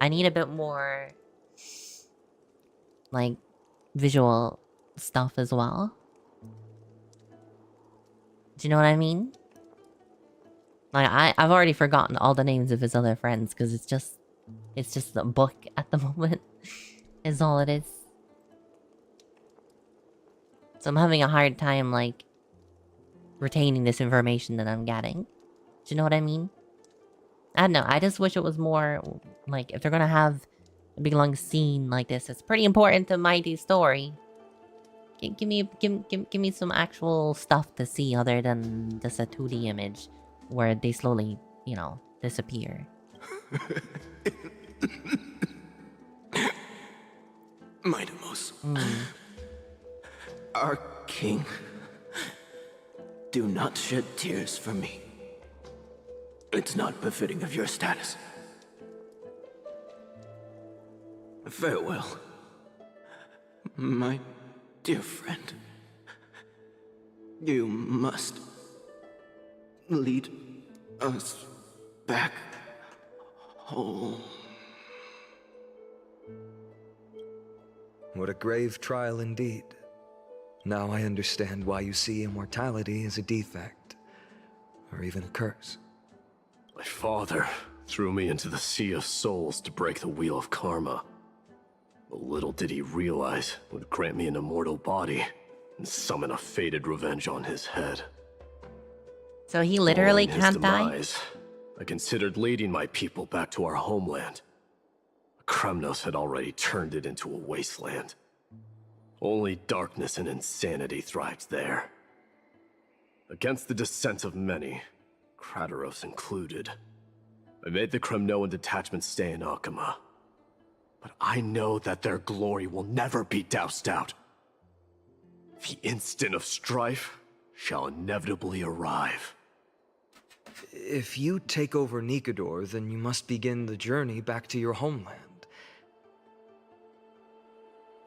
I need a bit more... like, visual stuff as well. Do you know what I mean? Like, I've already forgotten all the names of his other friends, because it's just a book at the moment. Is all it is. So I'm having a hard time, like, retaining this information that I'm getting. Do you know what I mean? I don't know, I just wish it was more, like, if they're gonna have a big long scene like this, it's pretty important to Mighty's story. Give me some actual stuff to see other than just a 2D image where they slowly, you know, disappear. Mighty Mos, our king, do not shed tears for me. It's not befitting of your status. Farewell, my dear friend. You must lead us back home. What a grave trial indeed. Now I understand why you see immortality as a defect, or even a curse. My father threw me into the sea of souls to break the wheel of karma. But little did he realize it would grant me an immortal body and summon a fated revenge on his head. So he literally Following his can't die? demise, I considered leading my people back to our homeland. Kremnos had already turned it into a wasteland. Only darkness and insanity thrived there. Against the dissent of many, Kratos included, I made the Kremnoan detachment stay in Akama. But I know that their glory will never be doused out. The instant of strife shall inevitably arrive. If you take over Nikador, then you must begin the journey back to your homeland.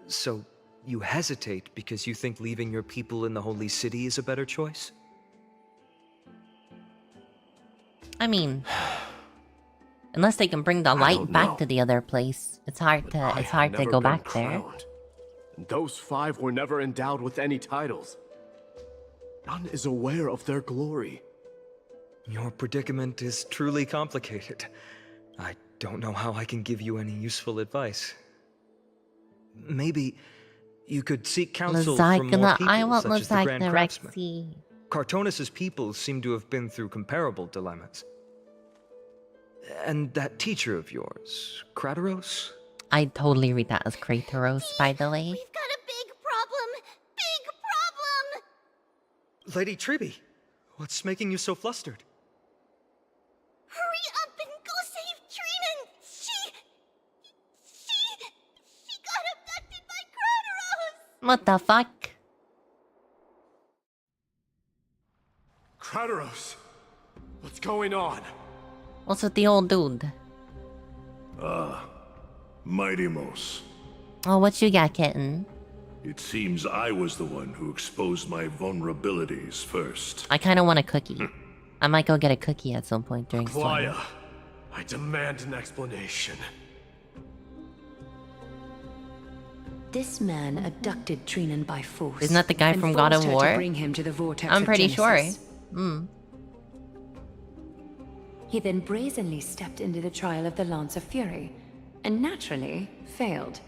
So, you hesitate because you think leaving your people in the Holy City is a better choice? I mean, unless they can bring the light back to the other place, it's hard to go back there. And those 5 were never endowed with any titles. None is aware of their glory. Your predicament is truly complicated. I don't know how I can give you any useful advice. Maybe you could seek counsel from more people, such as the Grand Craftsman. Cartonis' people seem to have been through comparable dilemmas. And that teacher of yours, Kratos? I totally read that as Kratos, by the way. We've got a big problem! Big problem! Lady Triby, what's making you so flustered? Hurry up and go save Trinan! She got abducted by Kratos! What the fuck? Kratos! What's going on? What's with the old dude? Mighty Mos. Oh, what you got, kitten? It seems I was the one who exposed my vulnerabilities first. I kind of want a cookie. I might go get a cookie at some point during story. Klaya, I demand an explanation. This man abducted Trinan by force. Isn't that the guy from God of War? To bring him to the vortex I'm pretty of Genesis. sure. He then brazenly stepped into the trial of the Lance of Fury, and naturally failed.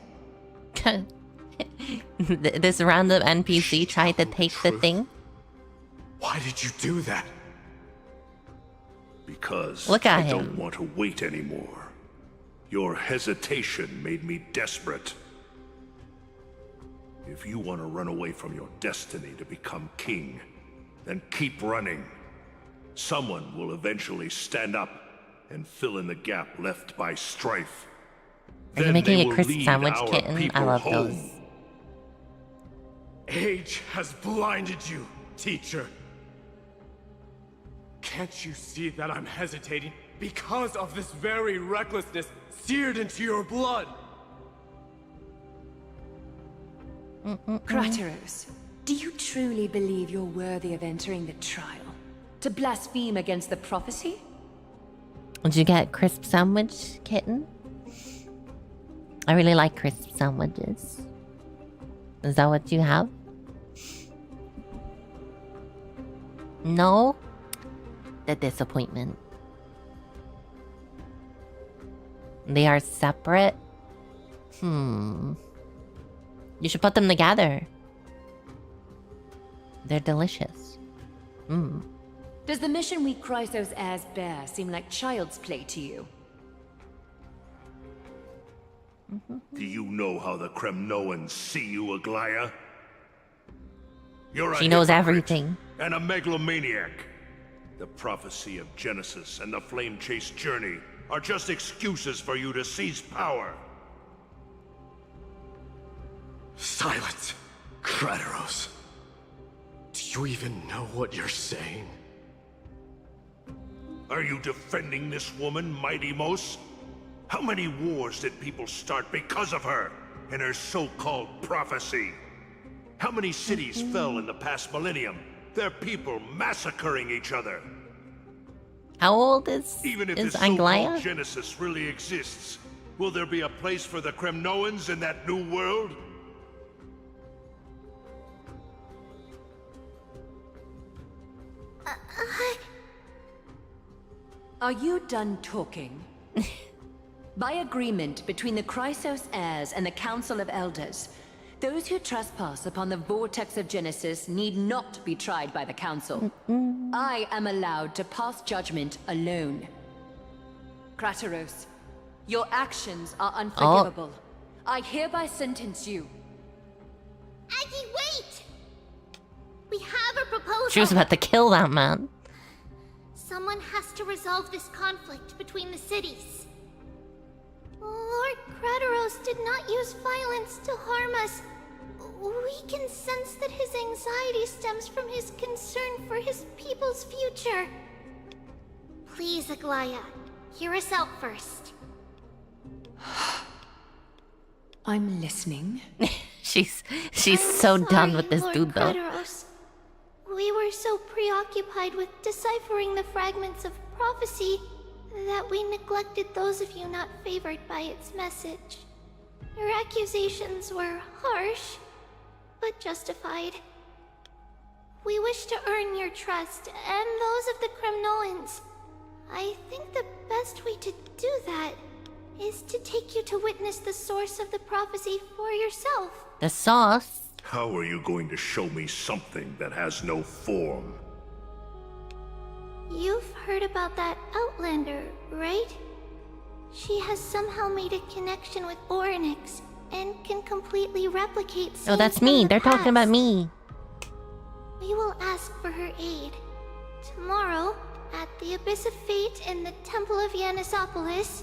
This random NPC tried to take the thing. Why did you do that? Because Look at I him. don't want to wait anymore. Your hesitation made me desperate. If you want to run away from your destiny to become king, then keep running. Someone will eventually stand up and fill in the gap left by strife. Are you making a crisp sandwich, kitten? I love those. Age has blinded you, teacher. Can't you see that I'm hesitating because of this very recklessness seared into your blood? Kratos, do you truly believe you're worthy of entering the trial? To blaspheme against the prophecy? Did you get crisp sandwich, kitten? I really like crisp sandwiches. Is that what you have? No? The disappointment. They are separate? You should put them together. They're delicious. Does the mission we Chrysos as bear seem like child's play to you? Do you know how the Kremnoans see you, Aglaya? You're a She knows hypocrite everything. and a megalomaniac. The prophecy of Genesis and the flame chase journey are just excuses for you to seize power. Silence, Kratos. Do you even know what you're saying? Are you defending this woman, Mighty Mos? How many wars did people start because of her and her so-called prophecy? How many cities fell in the past millennium? Their people massacring each other. How old is Even if is this so-called Anglaya? Genesis really exists, will there be a place for the Kremnoans in that new world? Are you done talking? By agreement between the Chrysos heirs and the Council of Elders, those who trespass upon the vortex of Genesis need not be tried by the Council. I am allowed to pass judgment alone. Kratos, your actions are unforgivable. I hereby sentence you. Aggie, wait! We have a proposal! She was about to kill that man. Someone has to resolve this conflict between the cities. Lord Krateros did not use violence to harm us. We can sense that his anxiety stems from his concern for his people's future. Please, Aglaya, hear us out first. I'm listening. she's so done with this Lord dude though. Krateros. We were so preoccupied with deciphering the fragments of prophecy that we neglected those of you not favored by its message. Your accusations were harsh, but justified. We wish to earn your trust and those of the Kremnoans. I think the best way to do that is to take you to witness the source of the prophecy for yourself. The sauce? How are you going to show me something that has no form? You've heard about that Outlander, right? She has somehow made a connection with Orynyx and can completely replicate scenes Oh, that's from me. the They're talking about past. me. We will ask for her aid. Tomorrow, at the Abyss of Fate in the Temple of Yanisopolis,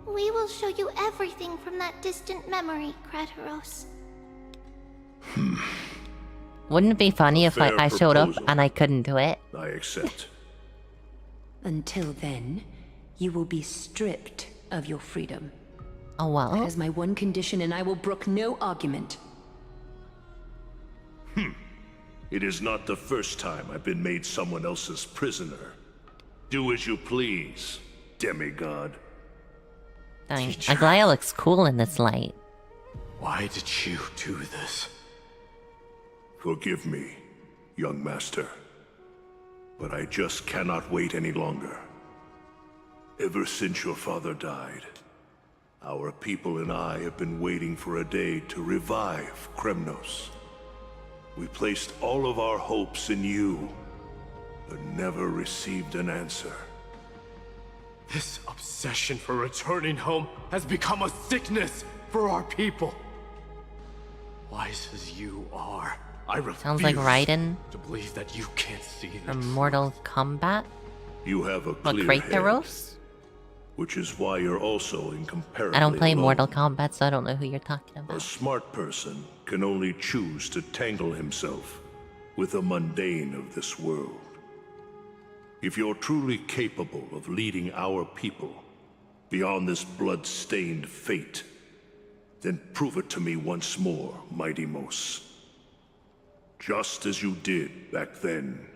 we will show you everything from that distant memory, Krateros. Wouldn't it be funny if Fair I showed up proposal. and I couldn't do it? I accept. Until then, you will be stripped of your freedom. Oh well. That is my one condition, and I will brook no argument. It is not the first time I've been made someone else's prisoner. Do as you please, demigod. Dang, Teacher. Aglaya looks cool in this light. Why did you do this? Forgive me, young master. But I just cannot wait any longer. Ever since your father died, our people and I have been waiting for a day to revive Kremnos. We placed all of our hopes in you, but never received an answer. This obsession for returning home has become a sickness for our people. Wise as you are, I refuse Sounds like Raiden to believe that you can't see the from Mortal Kombat. You have a What, clear head, Kratos? which is why you're also incomparably I don't play alone. Mortal Kombat, so I don't know who you're talking A about. smart person can only choose to tangle himself with the mundane of this world. If you're truly capable of leading our people beyond this blood-stained fate, then prove it to me once more, Mighty Mos. Just as you did back then.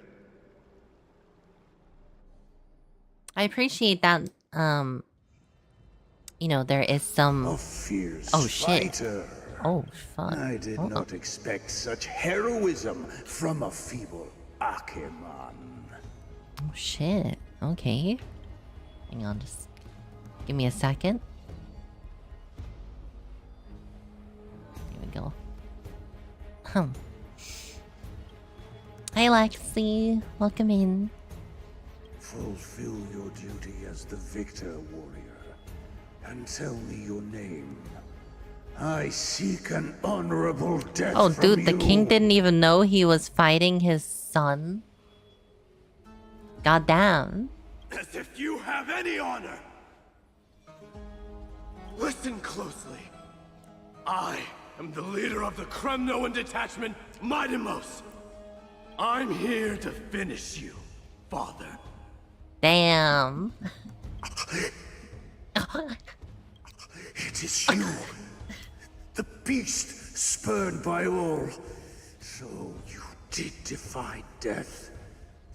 I appreciate that, you know, there is some... A fierce Oh, shit. fighter. Oh, fuck. I did Hold not on. expect such heroism from a feeble Akeman. Oh, shit. Okay. Hang on, just give me a second. Here we go. Hi, Lexi. Welcome in. Fulfill your duty as the victor, warrior, and tell me your name. I seek an honorable death. Oh, from dude, the you. king didn't even know he was fighting his son. Goddamn. As if you have any honor! Listen closely. I am the leader of the Kremnoan detachment, Mighty Mos. I'm here to finish you, father. Damn. It is you, the beast spurned by all. So you did defy death.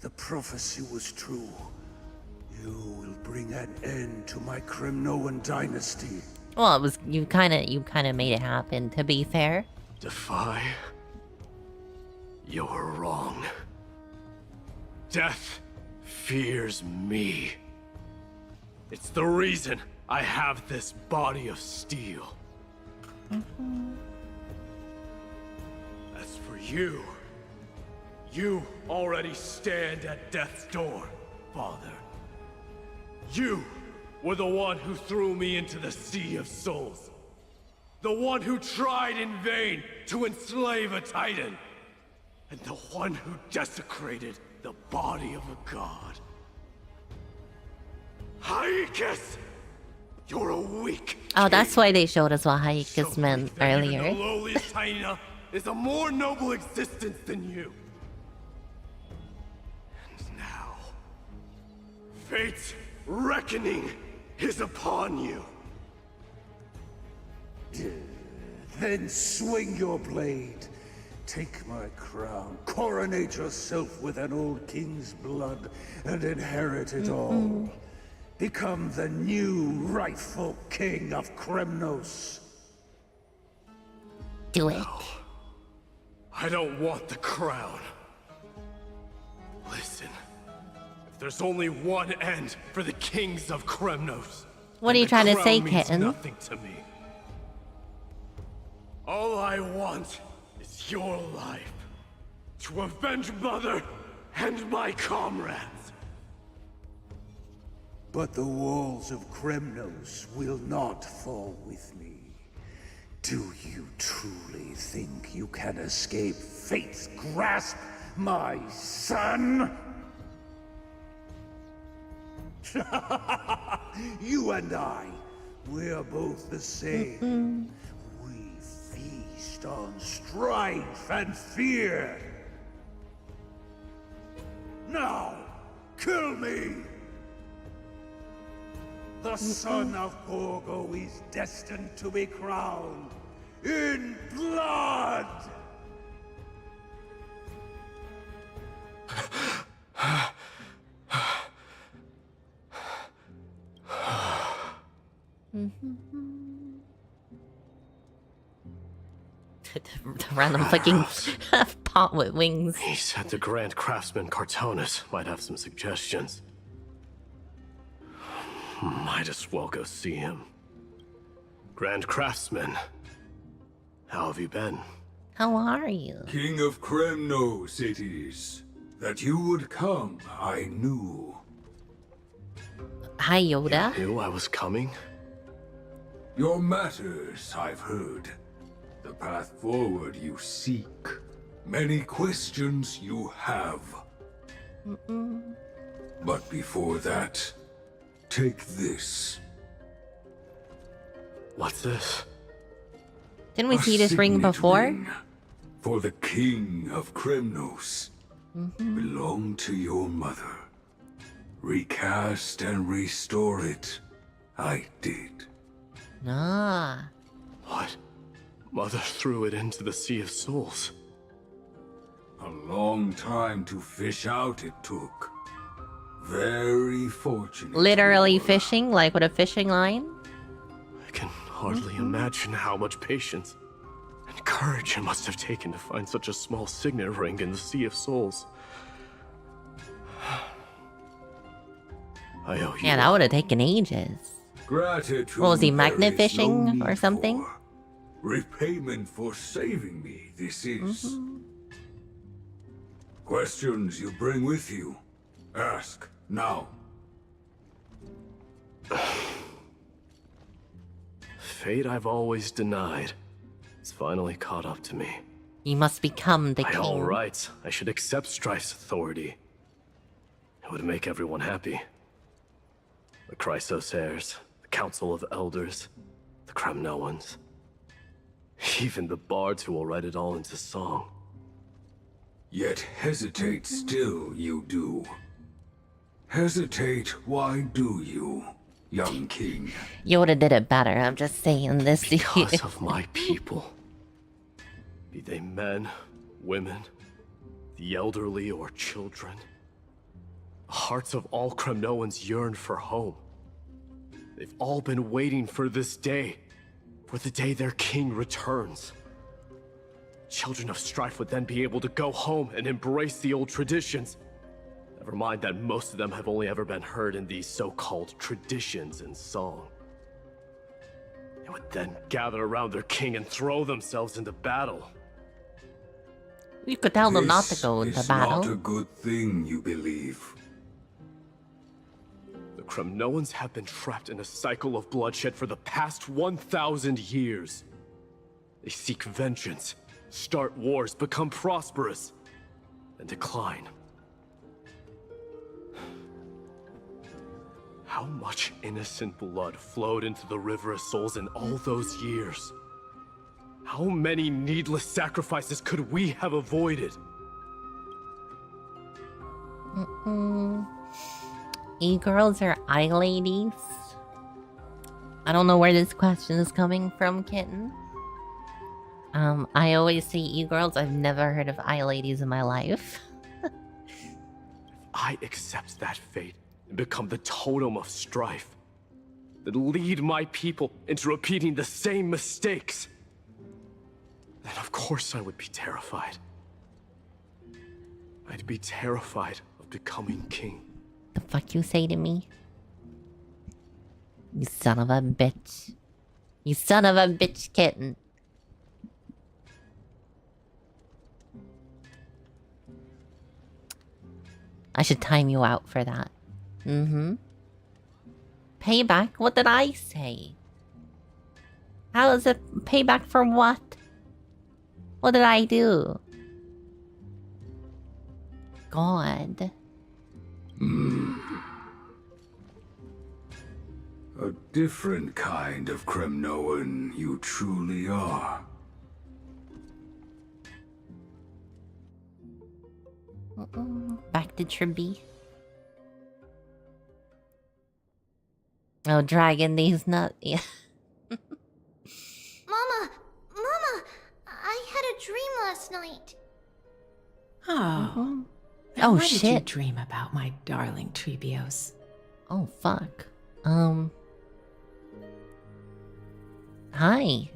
The prophecy was true. You will bring an end to my Kremnoan dynasty. Well, it was you kind of made it happen. To be fair. Defy? You're wrong. Death fears me. It's the reason I have this body of steel. As for you, you already stand at death's door, father. You were the one who threw me into the Sea of Souls. The one who tried in vain to enslave a Titan. and the one who desecrated the body of a god. Haikus! You're a weak Oh, that's why they showed us what Haikus meant Even earlier. the lowliest hyena is a more noble existence than you. And now, fate's reckoning is upon you. Then swing your blade. Take my crown. Coronate yourself with an old king's blood and inherit it all. Become the new rightful king of Kremnos. Do it. No, I don't want the crown. Listen, if there's only one end for the kings of Kremnos, What are you trying to say, crown means kitten? nothing to me. All I want is your life to avenge Mother and my comrades. But the walls of Kremnos will not fall with me. Do you truly think you can escape fate's grasp, my son? You and I, we're both the same. We feast on strife and fear. Now, kill me! The son of Borgo is destined to be crowned in blood! Random fucking pot with wings. He said the Grand Craftsman Cartonus might have some suggestions. Might as well go see him. Grand Craftsman, how have you been? How are you? King of Kremnos it is. That you would come, I knew. Hi, Yoda. You knew I was coming? Your matters, I've heard. The path forward you seek. Many questions you have. But before that, take this. What's this? Didn't we A see this ring signet before? ring for the King of Kremnos. Belonged to your mother. Recast and restore it. I did. Ah. What? Mother threw it into the Sea of Souls. A long time to fish out it took. Very fortunate. Literally fishing, like with a fishing line? I can hardly imagine how much patience and courage it must have taken to find such a small signet ring in the Sea of Souls. I owe you. Yeah, that would have taken ages. Gratitude. What was he, there magnet is no fishing or need something? for. Repayment for saving me, this is. Questions you bring with you? Ask now. Fate I've always denied. It's finally caught up to me. You must become the By king. all rights, I should accept Strife's authority. It would make everyone happy. The Chrysos heirs, the Council of Elders, the Kremnoans. Even the bards who will write it all into song. Yet hesitate still you do. Hesitate, why do you, young king? Yoda did it better, I'm just saying this. Because of my people. Be they men, women, the elderly or children. The hearts of all Kremnoans yearn for home. They've all been waiting for this day. For the day their king returns. Children of Strife would then be able to go home and embrace the old traditions. Never mind that most of them have only ever been heard in these so-called traditions in song. They would then gather around their king and throw themselves into battle. You could tell them not to go This into is battle. not a good thing, you believe. The Kremnoans have been trapped in a cycle of bloodshed for the past 1,000 years. They seek vengeance, start wars, become prosperous. and decline. How much innocent blood flowed into the River of Souls in all those years? How many needless sacrifices could we have avoided? E-girls are eye ladies? I don't know where this question is coming from, kitten. I always say e-girls. I've never heard of eye ladies in my life. If I accept that fate and become the totem of strife, then lead my people into repeating the same mistakes, then of course I would be terrified. I'd be terrified of becoming king. The fuck you say to me? You son of a bitch. You son of a bitch, kitten. I should time you out for that. Payback? What did I say? How is it payback for what? What did I do? God. A different kind of Kremnoan you truly are. Back to Tribby. Oh, dragging these nuts. Yeah. Mama! I had a dream last night. Oh. Oh, what shit. did you dream about, my darling Trebios? Oh, fuck. Hi.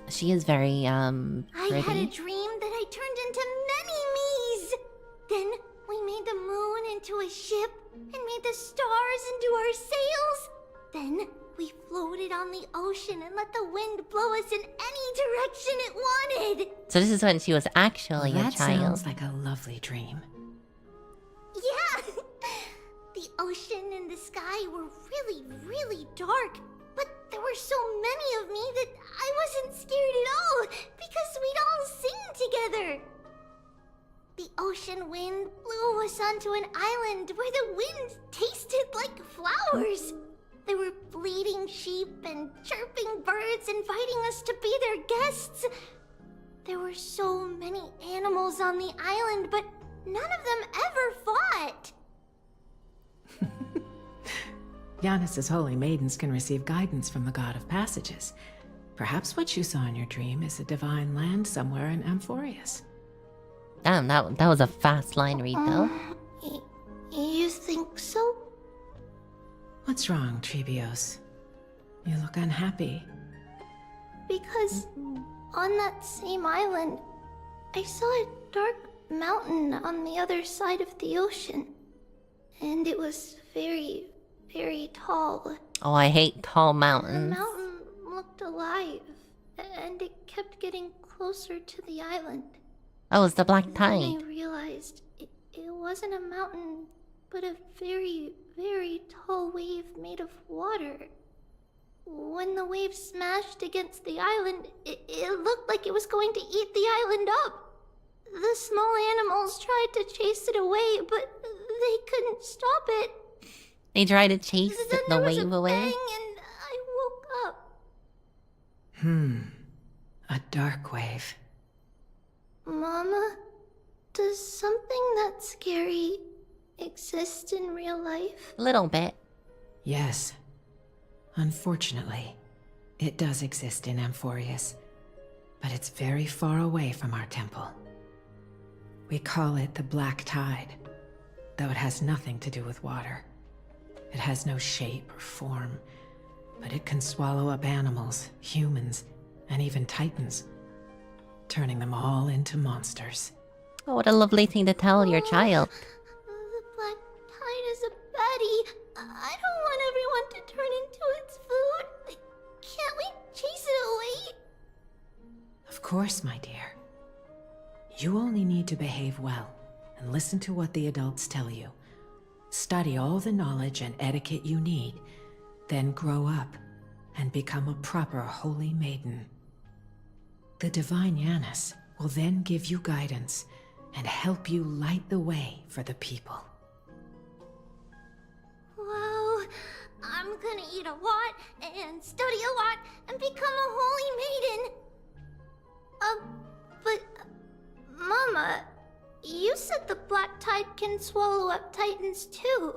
She is very, I pretty. had a dream that I turned into many me's. Then we made the moon into a ship and made the stars into our sails. Then we floated on the ocean and let the wind blow us in any direction it wanted. So this is when she was actually a That child. sounds like a lovely dream. Yeah! The ocean and the sky were really, really dark. But there were so many of me that I wasn't scared at all because we'd all sing together. The ocean wind blew us onto an island where the wind tasted like flowers. There were bleating sheep and chirping birds inviting us to be their guests. There were so many animals on the island, but none of them ever fought. Giannis's holy maidens can receive guidance from the god of passages. Perhaps what you saw in your dream is a divine land somewhere in Amphorius. Damn, that was a fast line read, though. You think so? What's wrong, Trebios? You look unhappy. Because on that same island, I saw a dark mountain on the other side of the ocean. And it was very, very tall. Oh, I hate tall The mountains. mountain looked alive, and it kept getting closer to the island. Oh, it's the black Then tide. I realized it wasn't a mountain, but a very, very tall wave made of water. When the wave smashed against the island, it looked like it was going to eat the island up. The small animals tried to chase it away, but they couldn't stop it. They try to chase Then the there was wave a away. bang and I woke up. A dark wave. Mama, does something that scary exist in real life? A little bit. Yes. Unfortunately, it does exist in Amphorius, but it's very far away from our temple. We call it the Black Tide, though it has nothing to do with water. It has no shape or form, but it can swallow up animals, humans, and even titans, turning them all into monsters. Oh, what a lovely thing to tell your child. The Black Tide is a baddie. I don't want everyone to turn into its food. Can't we chase it away? Of course, my dear. You only need to behave well and listen to what the adults tell you. study all the knowledge and etiquette you need, then grow up and become a proper holy maiden. The divine Yanis will then give you guidance and help you light the way for the people. Wow, I'm gonna eat a lot and study a lot and become a holy maiden. But Mama, you said the black tide can swallow up titans too.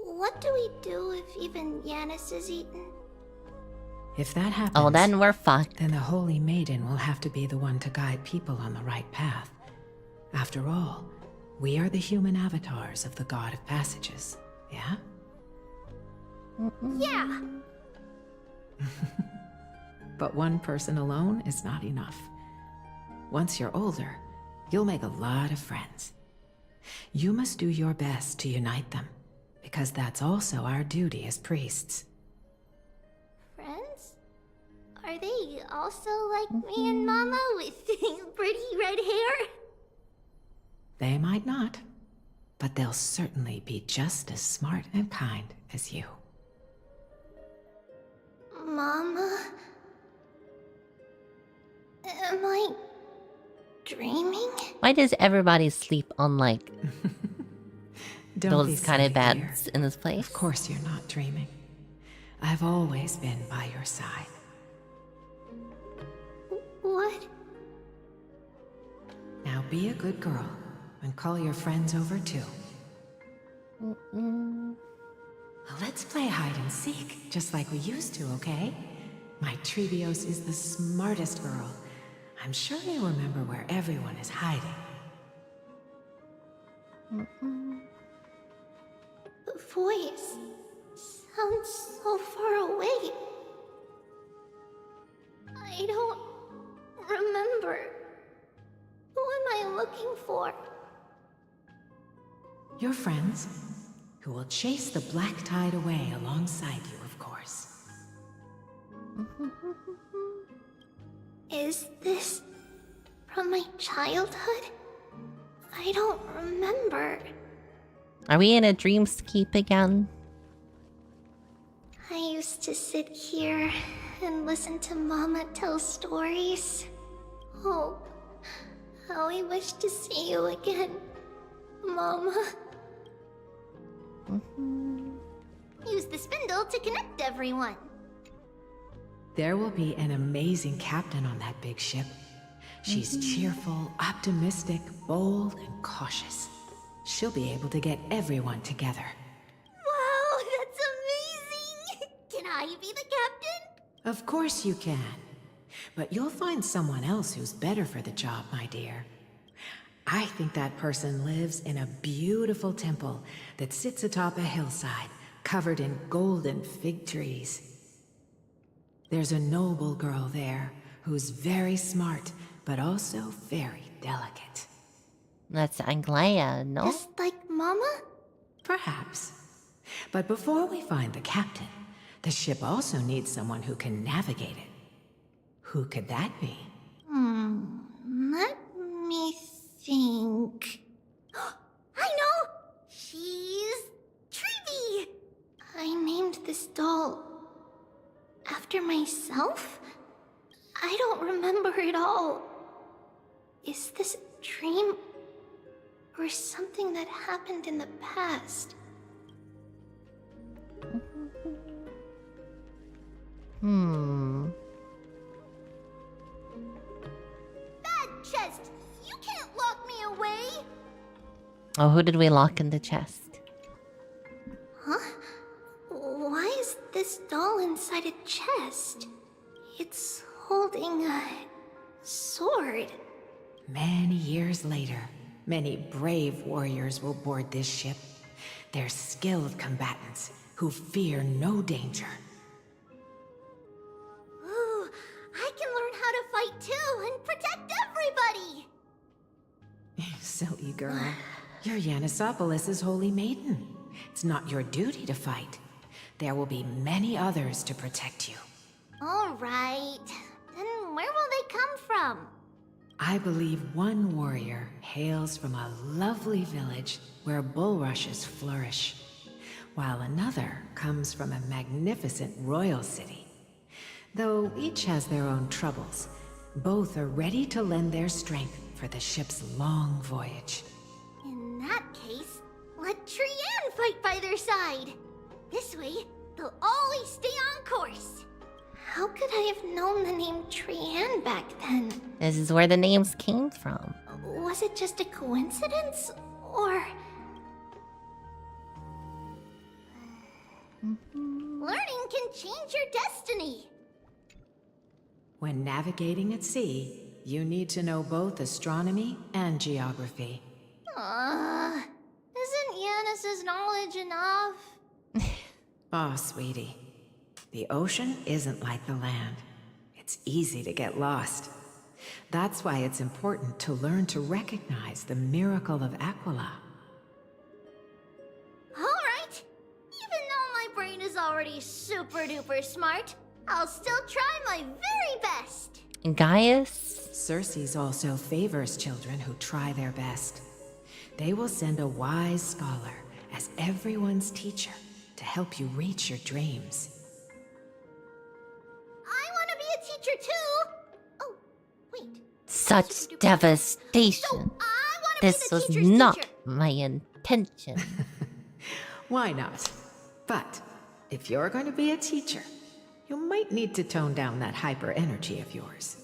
What do we do if even Yanis is eaten? If that happens, Oh, then we're fucked. Then the holy maiden will have to be the one to guide people on the right path. After all, we are the human avatars of the God of Passages, yeah? Yeah. But one person alone is not enough. Once you're older, you'll make a lot of friends. You must do your best to unite them, because that's also our duty as priests. Friends? Are they also like me and Mama with pretty red hair? They might not, but they'll certainly be just as smart and kind as you. Mama? Am I dreaming? Why does everybody sleep on like Don't be those kind of silly, beds dear. in this place? Of course you're not dreaming. I've always been by your side. What? Now be a good girl and call your friends over too. Let's play hide and seek, just like we used to, okay? My Trebios is the smartest girl. I'm sure they remember where everyone is hiding. The voice sounds so far away. I don't remember. Who am I looking for? Your friends, who will chase the black tide away alongside you, of course. Is this from my childhood? I don't remember. Are we in a dreamscape again? I used to sit here and listen to Mama tell stories. Oh, how I wish to see you again, Mama. Use the spindle to connect everyone. There will be an amazing captain on that big ship. She's cheerful, optimistic, bold, and cautious. She'll be able to get everyone together. Wow, that's amazing! Can I be the captain? Of course you can. But you'll find someone else who's better for the job, my dear. I think that person lives in a beautiful temple that sits atop a hillside, covered in golden fig trees. There's a noble girl there who's very smart, but also very delicate. That's Anglaya, no? Just like Mama? Perhaps. But before we find the captain, the ship also needs someone who can navigate it. Who could that be? Let me think. I know! She's Treeby! I named this doll after myself? I don't remember it all. Is this a dream? Or something that happened in the past? Bad chest! You can't lock me away! Oh, who did we lock in the chest? Huh? Why is this doll inside a chest? It's holding a sword. Many years later, many brave warriors will board this ship. They're skilled combatants who fear no danger. Ooh, I can learn how to fight too and protect everybody! Silly girl. You're Yanisopoulos' holy maiden. It's not your duty to fight. There will be many others to protect you. Alright. Then where will they come from? I believe one warrior hails from a lovely village where bulrushes flourish, while another comes from a magnificent royal city. Though each has their own troubles, both are ready to lend their strength for the ship's long voyage. In that case, let Trian fight by their side. This way, they'll always stay on course. How could I have known the name Trian back then? This is where the names came from. Was it just a coincidence? Or... Learning can change your destiny. When navigating at sea, you need to know both astronomy and geography. Isn't Yanis's knowledge enough? Oh, sweetie. The ocean isn't like the land. It's easy to get lost. That's why it's important to learn to recognize the miracle of Aquila. Alright. Even though my brain is already super duper smart, I'll still try my very best. Gaius? Circe also favors children who try their best. They will send a wise scholar as everyone's teacher to help you reach your dreams. I want to be a teacher too! Oh, wait. Such devastation. So, This was not my intention. Why not? But if you're going to be a teacher, you might need to tone down that hyper energy of yours.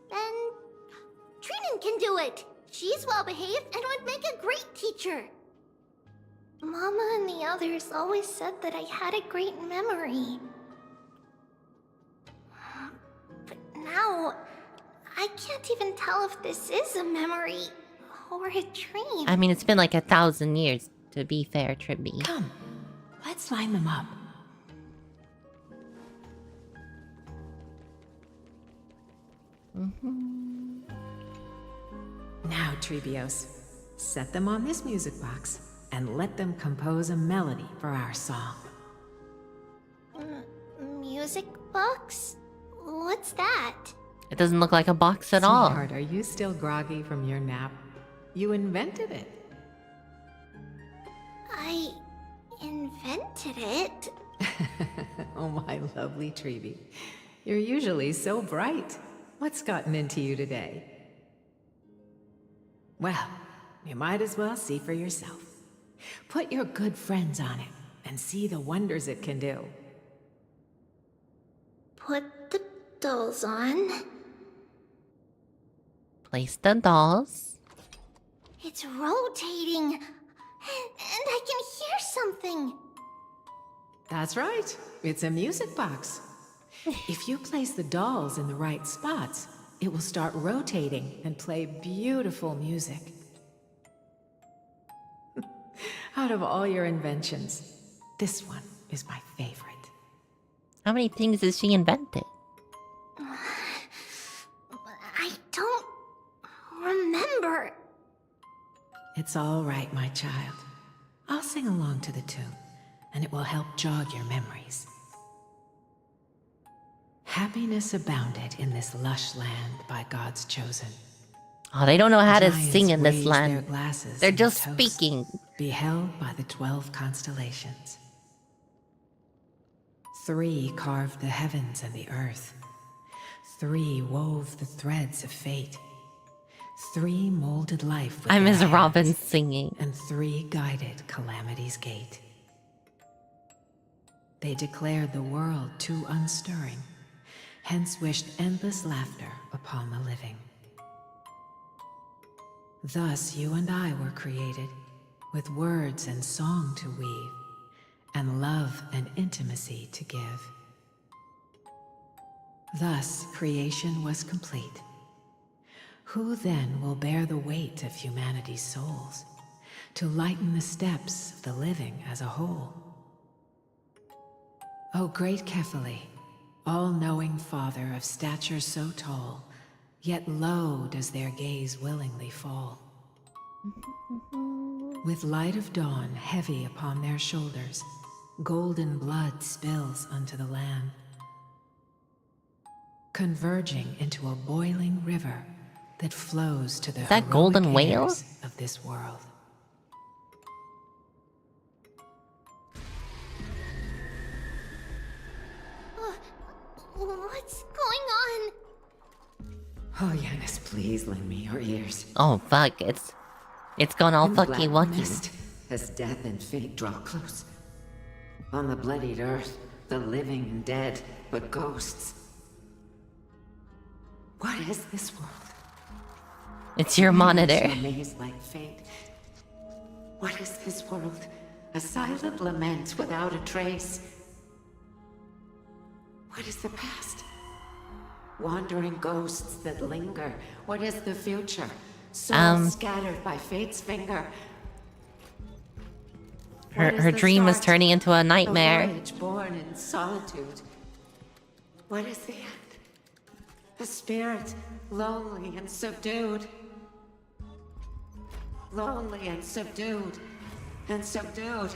Then Trinan can do it. She's well behaved and would make a great teacher. Mama and the others always said that I had a great memory. But now, I can't even tell if this is a memory or a dream. I mean, it's been like 1,000 years, to be fair, Tribby. Come, let's line them up. Now, Trebios, set them on this music box and let them compose a melody for our song. Music box? What's that? It doesn't look like a box at all. Sweetheart, are you still groggy from your nap? You invented it. I invented it? Oh, my lovely Treeby. You're usually so bright. What's gotten into you today? Well, you might as well see for yourself. Put your good friends on it and see the wonders it can do. Put the dolls on. Place the dolls. It's rotating. And I can hear something. That's right. It's a music box. If you place the dolls in the right spots, it will start rotating and play beautiful music. Out of all your inventions, this one is my favorite. How many things has she invented? I don't remember. It's all right, my child. I'll sing along to the tune, and it will help jog your memories. Happiness abounded in this lush land by God's chosen. Oh, they don't know how to Giants sing in this raised land. their glasses They're in just toast, speaking. Beheld by the 12 constellations. 3 carved the heavens and the earth. 3 wove the threads of fate. 3 molded life with I miss their Robin hands, singing. and 3 guided calamity's gate. They declared the world too unstirring, hence wished endless laughter upon the living. Thus you and I were created, with words and song to weave, and love and intimacy to give. Thus creation was complete. Who then will bear the weight of humanity's souls, to lighten the steps of the living as a whole? O great Kephale, all-knowing Father of stature so tall, yet low does their gaze willingly fall. With light of dawn heavy upon their shoulders, golden blood spills unto the land, converging into a boiling river, that flows to the Is that golden heroic whale? heirs of this world. What's going on? Oh, Yanis, please lend me your ears. Oh fuck, it's gone all In the fucky black wucky. mist, as death and fate draw close. On the bloodied earth, the living and dead, but ghosts. What is this world? It's your monitor. A maze like fate. What is this world? A silent lament without a trace. What is the past? Wandering ghosts that linger. What is the future? Souls scattered by fate's finger. Her dream is turning into a nightmare. A voyage born in solitude. What is the end? A spirit, lonely and subdued. Lonely and subdued. And subdued.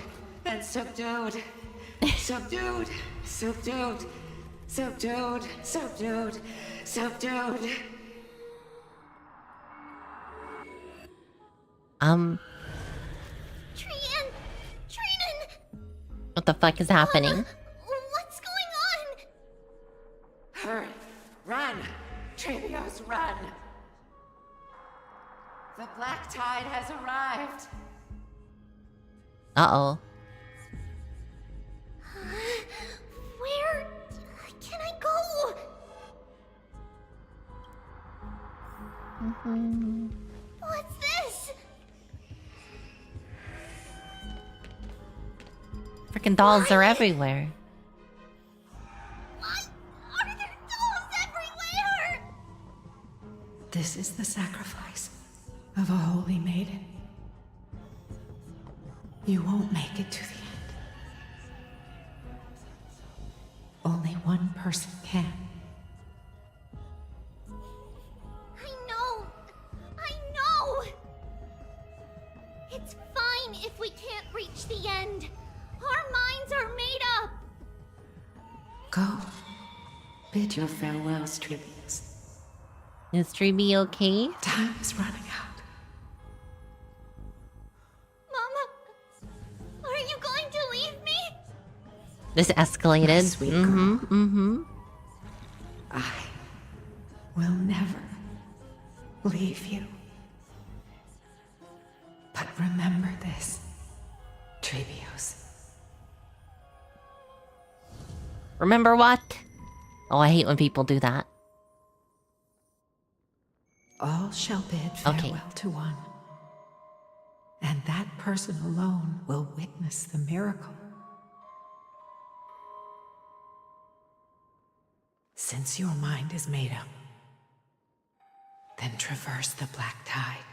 And subdued. Subdued. Subdued. Subdued. Subdued. Subdued. Trinan! What the fuck is happening? What's going on? Hurry! Run! Trebios, run! The black tide has arrived! Uh-oh. Where can I go? What's this? Freaking dolls are everywhere. Why are there dolls everywhere? This is the sacrifice of a holy maiden. You won't make it to the end. Only one person can. I know! It's fine if we can't reach the end. Our minds are made up. Go. Bid your farewells, Trebios. Is Treeby okay? Time is running out. Mama, are you going to leave me? This escalated. Sweet girl. I will never leave you. But remember this, Trebios. Remember what? Oh, I hate when people do that. All shall bid farewell to one. And that person alone will witness the miracle. Since your mind is made up, then traverse the black tide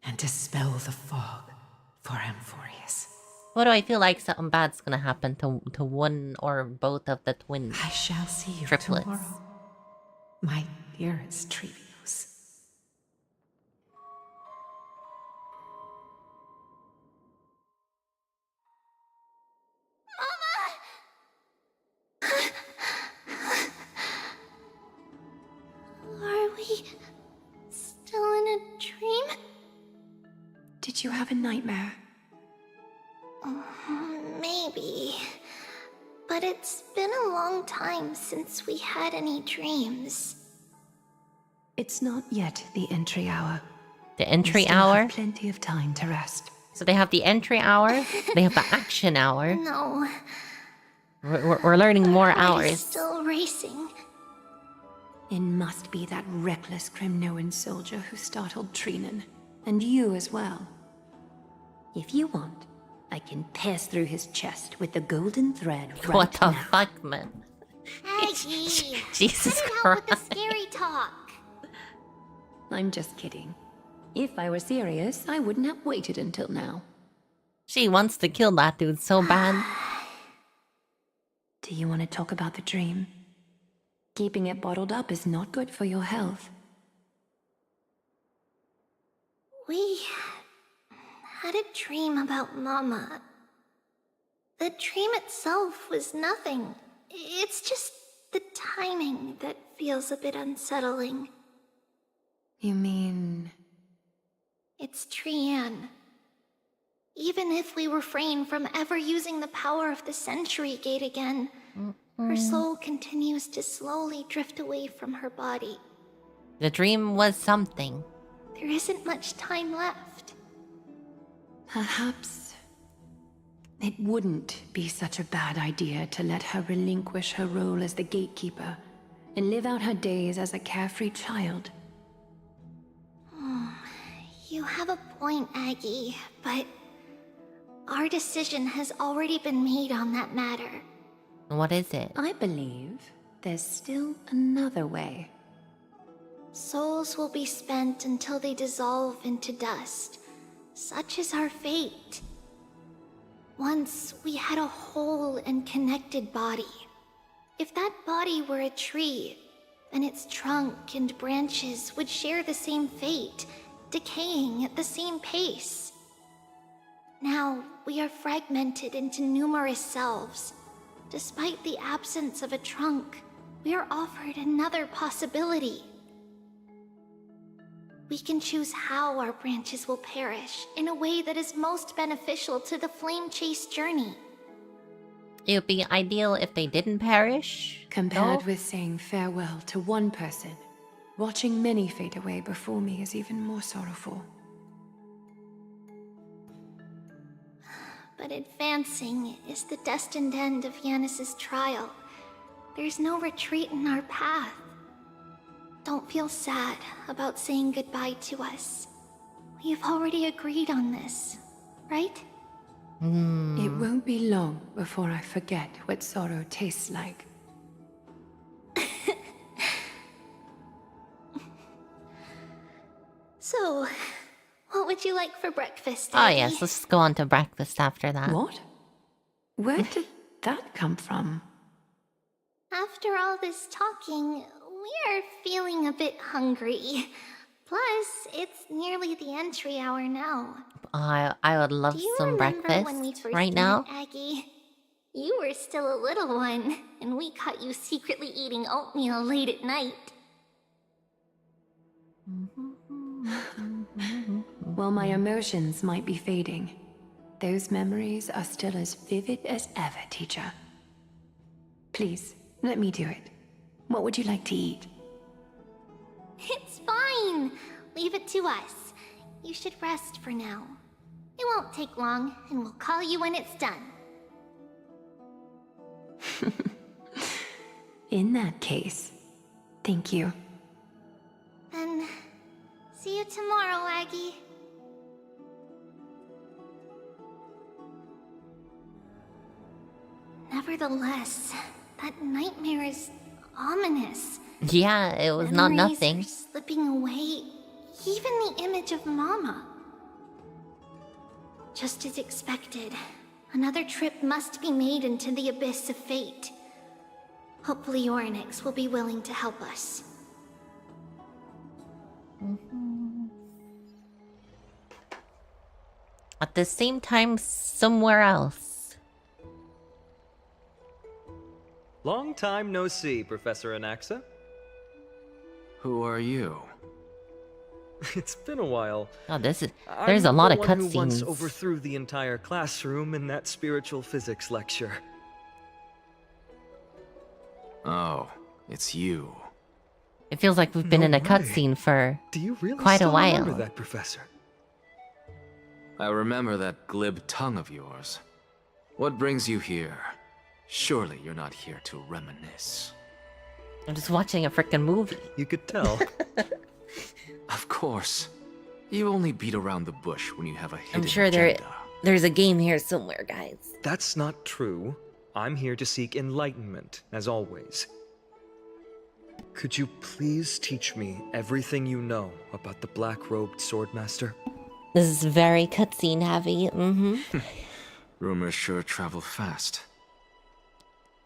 and dispel the fog for Amphorius. What do I feel like something bad's gonna happen to one or both of the twins? I shall see you triplets. tomorrow, my dearest Trebios. Are we still in a dream? Did you have a nightmare? Maybe. But it's been a long time since we had any dreams. It's not yet the entry hour. The entry We still hour? have plenty of time to rest. So they have the entry hour, they have the action hour. No. We're learning more Heart is hours. still racing. It must be that reckless Kremnoan soldier who startled Trinan. And you as well. If you want, I can pass through his chest with the golden thread right What the now. fuck, man? Aggie! Jesus Cut it out Christ. with the scary talk. I'm just kidding. If I were serious, I wouldn't have waited until now. She wants to kill that dude so bad. Do you want to talk about the dream? Keeping it bottled up is not good for your health. We had a dream about Mama. The dream itself was nothing. It's just the timing that feels a bit unsettling. You mean... It's Trian. Even if we refrain from ever using the power of the Century Gate again, Her soul continues to slowly drift away from her body. The dream was something. There isn't much time left. Perhaps it wouldn't be such a bad idea to let her relinquish her role as the gatekeeper and live out her days as a carefree child. You have a point, Aggie, but our decision has already been made on that matter. What is it? I believe there's still another way. Souls will be spent until they dissolve into dust. Such is our fate. Once we had a whole and connected body. If that body were a tree, then its trunk and branches would share the same fate, decaying at the same pace. Now, we are fragmented into numerous selves. Despite the absence of a trunk, we are offered another possibility. We can choose how our branches will perish in a way that is most beneficial to the flame chase journey. It would be ideal if they didn't perish. Compared with saying farewell to one person, watching many fade away before me is even more sorrowful. But advancing is the destined end of Yanis's trial. There's no retreat in our path. Don't feel sad about saying goodbye to us. We've already agreed on this, right? It won't be long before I forget what sorrow tastes like. So, what would you like for breakfast, Oh Daddy? yes, let's go on to breakfast after that. What? Where did that come from? After all this talking, we are feeling a bit hungry. Plus, it's nearly the entry hour now. I would love Do you some remember breakfast when we first right met, now. Aggie? You were still a little one, and we caught you secretly eating oatmeal late at night. While my emotions might be fading, those memories are still as vivid as ever, teacher. Please, let me do it. What would you like to eat? It's fine. Leave it to us. You should rest for now. It won't take long, and we'll call you when it's done. In that case, thank you. Then, see you tomorrow, Aggie. Nevertheless, that nightmare is ominous. Yeah, it was not Memories nothing. are slipping away, even the image of Mama. Just as expected, another trip must be made into the abyss of fate. Hopefully Orynyx will be willing to help us. At the same time, somewhere else. Long time no see, Professor Anaxa. Who are you? It's been a while. Oh, there's a lot of I'm the one who once cutscenes. overthrew the entire classroom in that spiritual physics lecture. Oh, it's you. It feels like we've been in a cutscene for Do you really quite a still while. remember that, Professor? I remember that glib tongue of yours. What brings you here? Surely you're not here to reminisce. I'm just watching a freaking movie. You could tell. Of course. You only beat around the bush when you have a hidden I'm sure agenda. there's a game here somewhere, guys. That's not true. I'm here to seek enlightenment, as always. Could you please teach me everything you know about the black-robed swordmaster? This is very cutscene heavy. Rumors sure travel fast.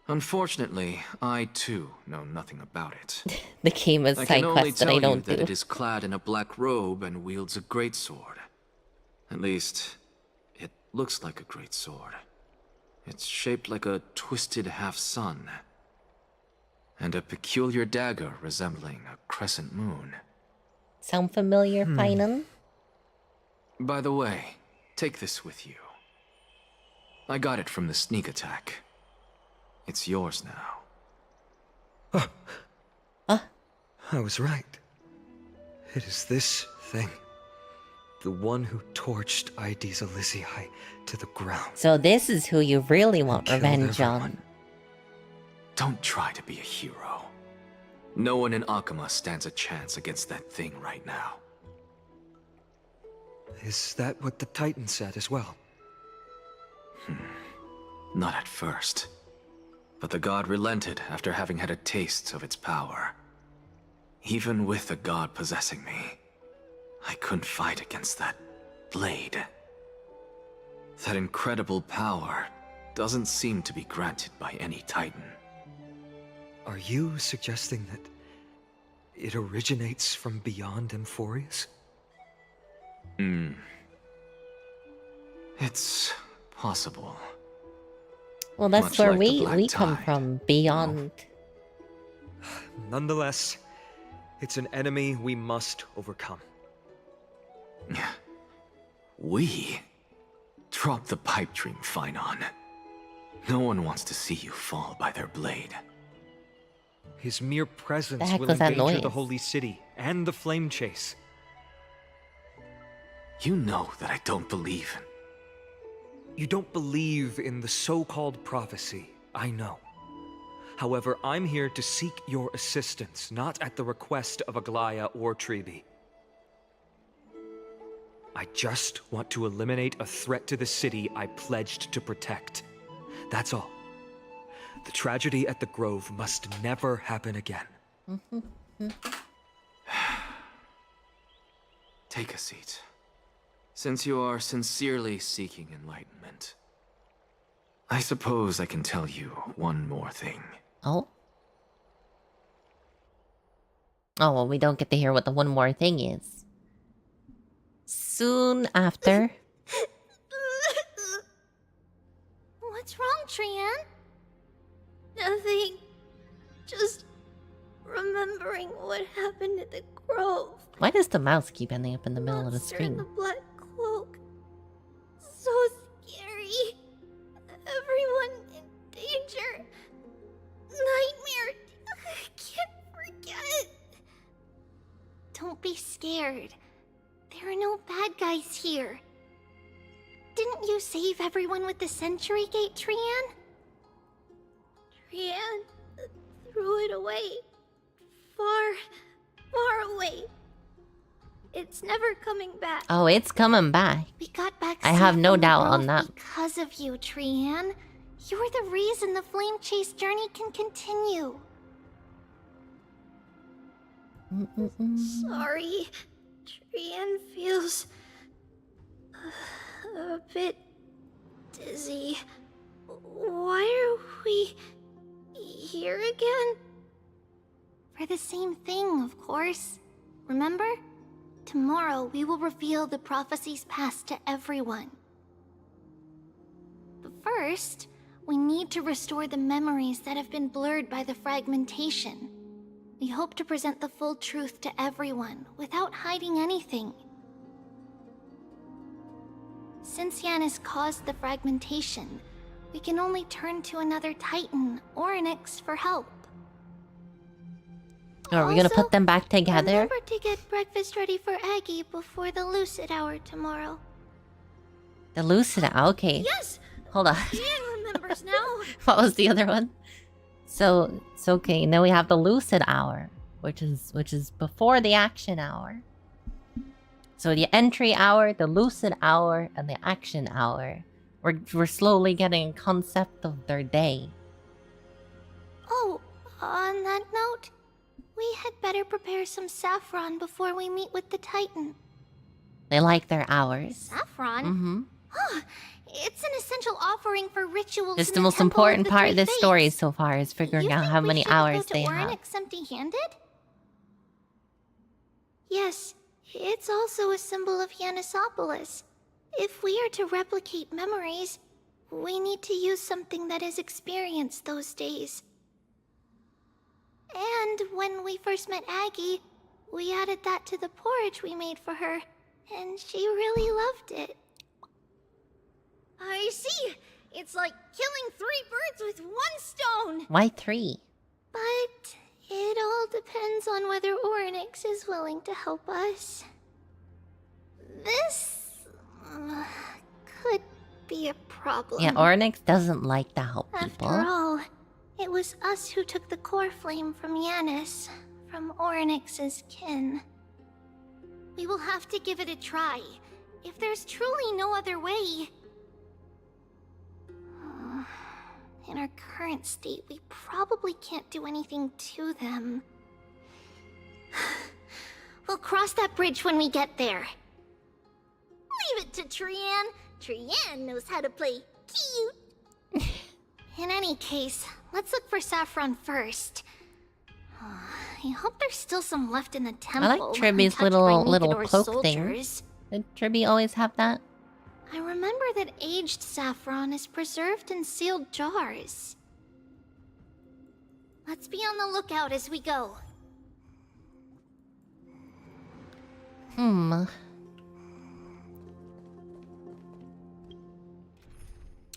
Unfortunately, I too know nothing about it. The game is I side can only quests that tell I don't you that do. it is clad in a black robe and wields a greatsword. At least, it looks like a greatsword. It's shaped like a twisted half-sun, and a peculiar dagger resembling a crescent moon. Sound familiar, Finan? By the way, take this with you. I got it from the sneak attack. It's yours now. I was right. It is this thing. The one who torched Ides Elysiae to the ground. So this is who you really want revenge everyone. on. Don't try to be a hero. No one in Akama stands a chance against that thing right now. Is that what the Titan said as well? Not at first. But the god relented after having had a taste of its power. Even with the god possessing me, I couldn't fight against that blade. That incredible power doesn't seem to be granted by any Titan. Are you suggesting that it originates from beyond Emphorius? It's possible. Well, that's Much where like the we Black come Tide. from, beyond. Nonetheless, it's an enemy we must overcome. We? Drop the pipe dream, Finon. No one wants to see you fall by their blade. His mere presence The heck will was that endanger the noise? Holy City and the Flame Chase. You know that I don't believe. You don't believe in the so-called prophecy, I know. However, I'm here to seek your assistance, not at the request of Aglaya or Tribi. I just want to eliminate a threat to the city I pledged to protect. That's all. The tragedy at the Grove must never happen again. Take a seat. Since you are sincerely seeking enlightenment, I suppose I can tell you one more thing. Oh? Oh, well, we don't get to hear what the one more thing is. Soon after. What's wrong, Trian? Nothing. Just remembering what happened at the Grove. Why does the mouse keep ending up in the middle of the Monster in screen? the black cloak. So scary. Everyone in danger. Nightmare. I can't forget. Don't be scared. There are no bad guys here. Didn't you save everyone with the Century Gate, Trian? Trian threw it away. Far away. It's never coming back. Oh, it's coming back. We got back I safe have no from the doubt Grove on that. because of you, Trian. You're the reason the Flame Chase journey can continue. Sorry. Trian feels a bit dizzy. Why are we here again? For the same thing, of course. Remember? Tomorrow we will reveal the prophecies past to everyone. But first, we need to restore the memories that have been blurred by the fragmentation. We hope to present the full truth to everyone without hiding anything. Since Yanis caused the fragmentation, we can only turn to another Titan or Nyx for help. Are we gonna put them back together? Remember to get breakfast ready for Aggie before the lucid hour tomorrow. The lucid. Okay. Yes! Hold on. Ian remembers now. What was the other one? So it's okay. Now we have the lucid hour, which is before the action hour. So the entry hour, the lucid hour, and the action hour. We're slowly getting a concept of their day. Oh, on that note, we had better prepare some saffron before we meet with the Titan. They like their hours. Saffron? Mm-hmm. It's an essential offering for rituals. It's in the most Temple important the part Three of this Fates. story so far is figuring out how many hours they have. Ornyx empty-handed? Yes, it's also a symbol of Yanisopolis. If we are to replicate memories, we need to use something that has experienced those days. And when we first met Aggie, we added that to the porridge we made for her, and she really loved it. I see! It's like killing 3 birds with 1 stone! Why 3? But depends on whether Orynyx is willing to help us. This could be a problem. Yeah, Orynyx doesn't like to help people. After all, it was us who took the core flame from Yanis, from Orynyx's kin. We will have to give it a try, if there's truly no other way. In our current state, we probably can't do anything to them. We'll cross that bridge when we get there. Leave it to Trian. Trian knows how to play cute. In any case, let's look for Saffron first. I hope there's still some left in the temple. I like Tribby's little cloak thing. Did Tribby always have that? I remember that aged saffron is preserved in sealed jars. Let's be on the lookout as we go.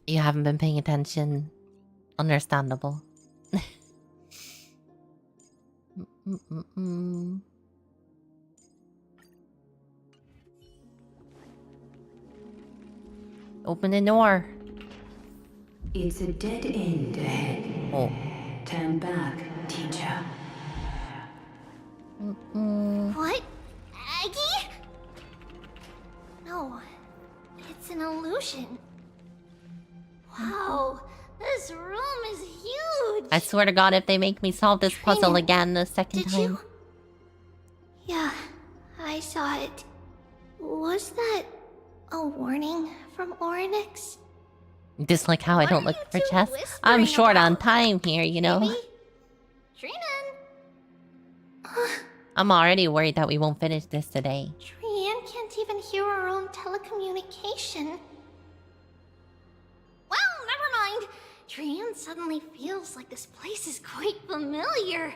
You haven't been paying attention. Understandable. Open the door. It's a dead end ahead. Oh. Turn back, teacher. What? Aggie? No, it's an illusion. Wow, this room is huge. I swear to God, if they make me solve this puzzle again the second time. Yeah, I saw it. Was that a warning from Orynyx? Just like how I don't look for chests. I'm short on time here, you know. Trian? I'm already worried that we won't finish this today. Trian can't even hear our own telecommunication. Well, never mind. Trian suddenly feels like this place is quite familiar.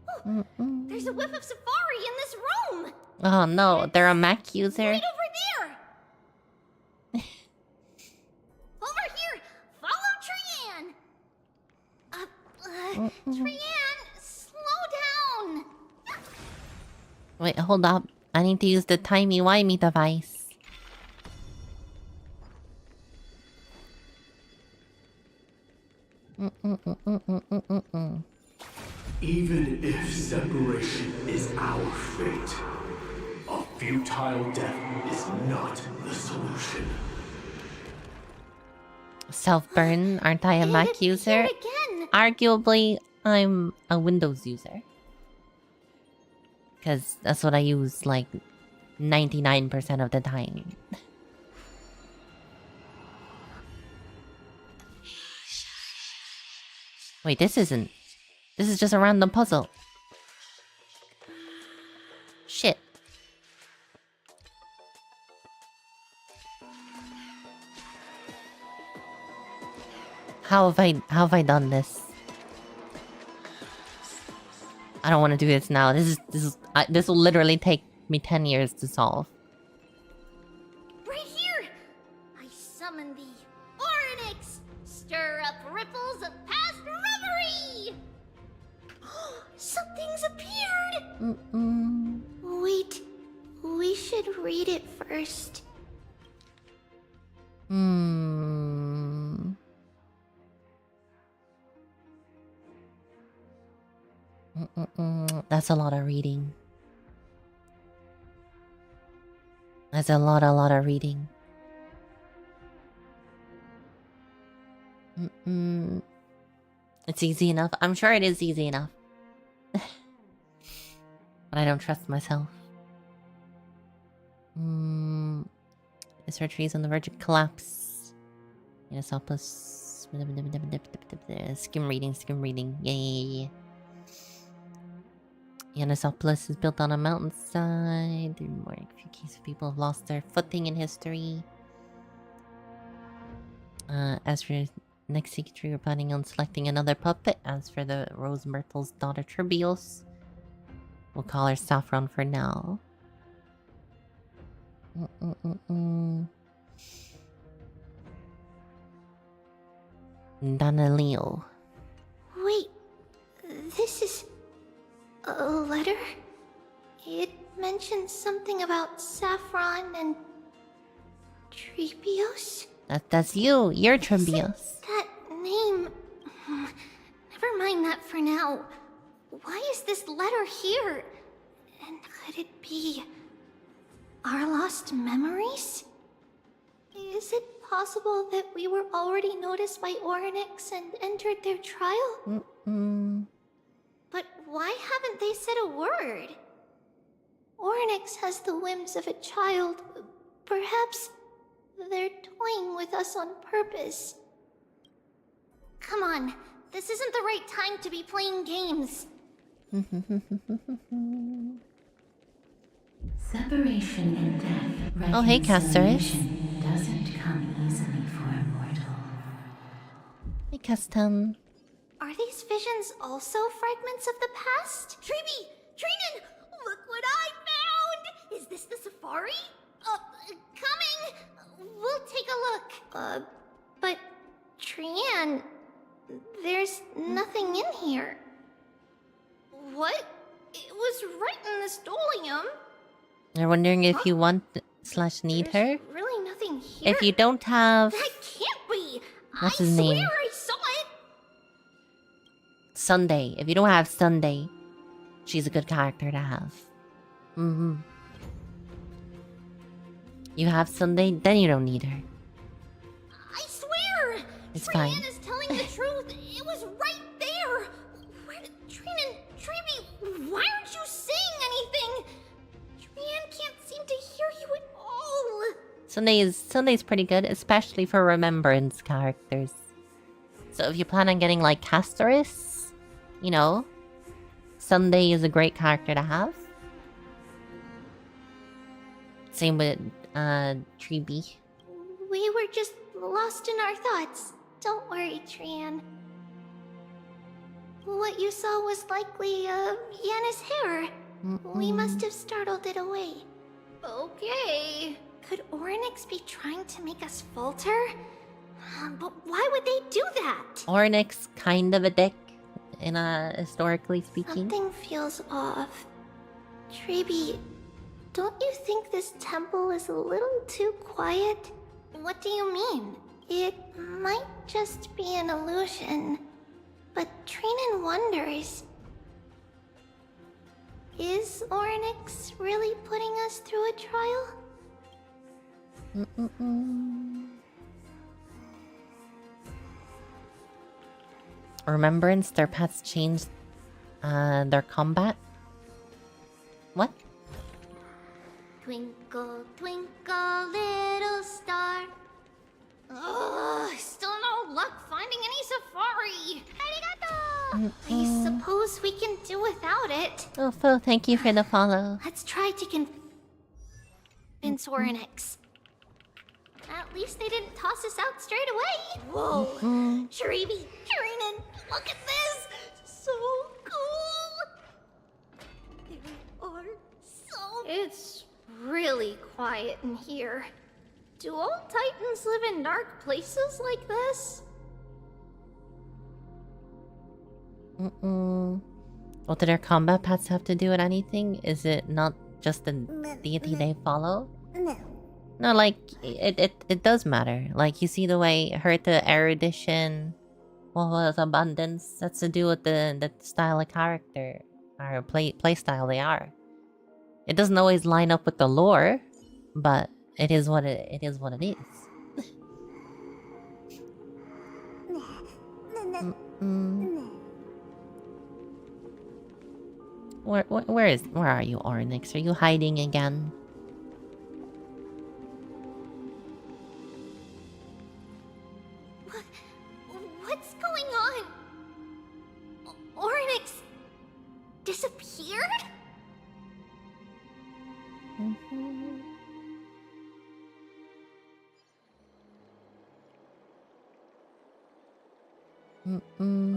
Oh, there's a whiff of safari in this room. Oh no, they're a Mac user. Right over there. Over here. Follow Trian. Trian, slow down. Wait, hold up. I need to use the timey-wimey device. Even if separation is our fate, a futile death is not the solution. Self-burn? Aren't I a Mac user? Arguably, I'm a Windows user. Because that's what I use, like, 99% of the time. Wait, this isn't... This is just a random puzzle. Shit. How have I done this? I don't want to do this now. This will literally take me 10 years to solve. Right here! I summon thee, Orynyx! Stir up ripples of past reverie! Something's appeared! Wait, we should read it first. That's a lot of reading. That's a lot of reading. It's easy enough. I'm sure it is easy enough. But I don't trust myself. Is her trees on the verge of collapse? Yes, help us. Skim reading. Yay. Yanisopolis is built on a mountainside. There are more a few cases of people have lost their footing in history. As for next secretary, we're planning on selecting another puppet. As for the Rose Myrtle's daughter Tribios, we'll call her Saffron for now. Wait, mentioned something about Saffron and Treebios? That's you. You're Treebios. That name... Never mind that for now. Why is this letter here? And could it be... our lost memories? Is it possible that we were already noticed by Oryx and entered their trial? But why haven't they said a word? Oryx has the whims of a child. Perhaps they're toying with us on purpose. Come on, this isn't the right time to be playing games. Separation and death. Oh, hey, Casterus. Doesn't come easily for a mortal. Hey, Custom. Are these visions also fragments of the past? Treeby! Trinin! Look what I found! Is this the safari? Coming! We'll take a look. But... Trian... There's nothing in here. What? It was right in the stolium. You're wondering if you want / need her? Really nothing here. If you don't have... That can't be! What's his name? I swear I saw it! Sunday. If you don't have Sunday, she's a good character to have. You have Sunday, then you don't need her. I swear! It's Trian fine. is telling the truth. It was right there. Where did Trinan, Treeby, why aren't you saying anything? Trian can't seem to hear you at all. Sunday's pretty good, especially for remembrance characters. So if you plan on getting like Casterus, you know, Sunday is a great character to have. Same with Treeby. We were just lost in our thoughts. Don't worry, Trian. What you saw was likely Yanna's hair. We must have startled it away. Okay. Could Oryx be trying to make us falter? But why would they do that? Oryx kind of a dick, in historically speaking. Something feels off. Treeby, don't you think this temple is a little too quiet? What do you mean? It might just be an illusion, but Trinan wonders... Is Oryx really putting us through a trial? Remembrance, their pets changed their combat? What? Twinkle, twinkle, little star. Ugh, still no luck finding any safari. Arigato! I suppose we can do without it. Oh, Phil, thank you for the follow. Let's try to convince Oryx. At least they didn't toss us out straight away. Whoa! Sharibi, Trinan, look at this! So cool! They are so... It's really quiet in here. Do all Titans live in dark places like this? What do their combat pets have to do with anything? Is it not just the deity they follow? No, like, it does matter. Like, you see the way Herta, Erudition, what was Abundance? That's to do with the style of character, or play style they are. It doesn't always line up with the lore, but it is what it is. Where are you, Oryx? Are you hiding again? What's going on? Oryx disappeared?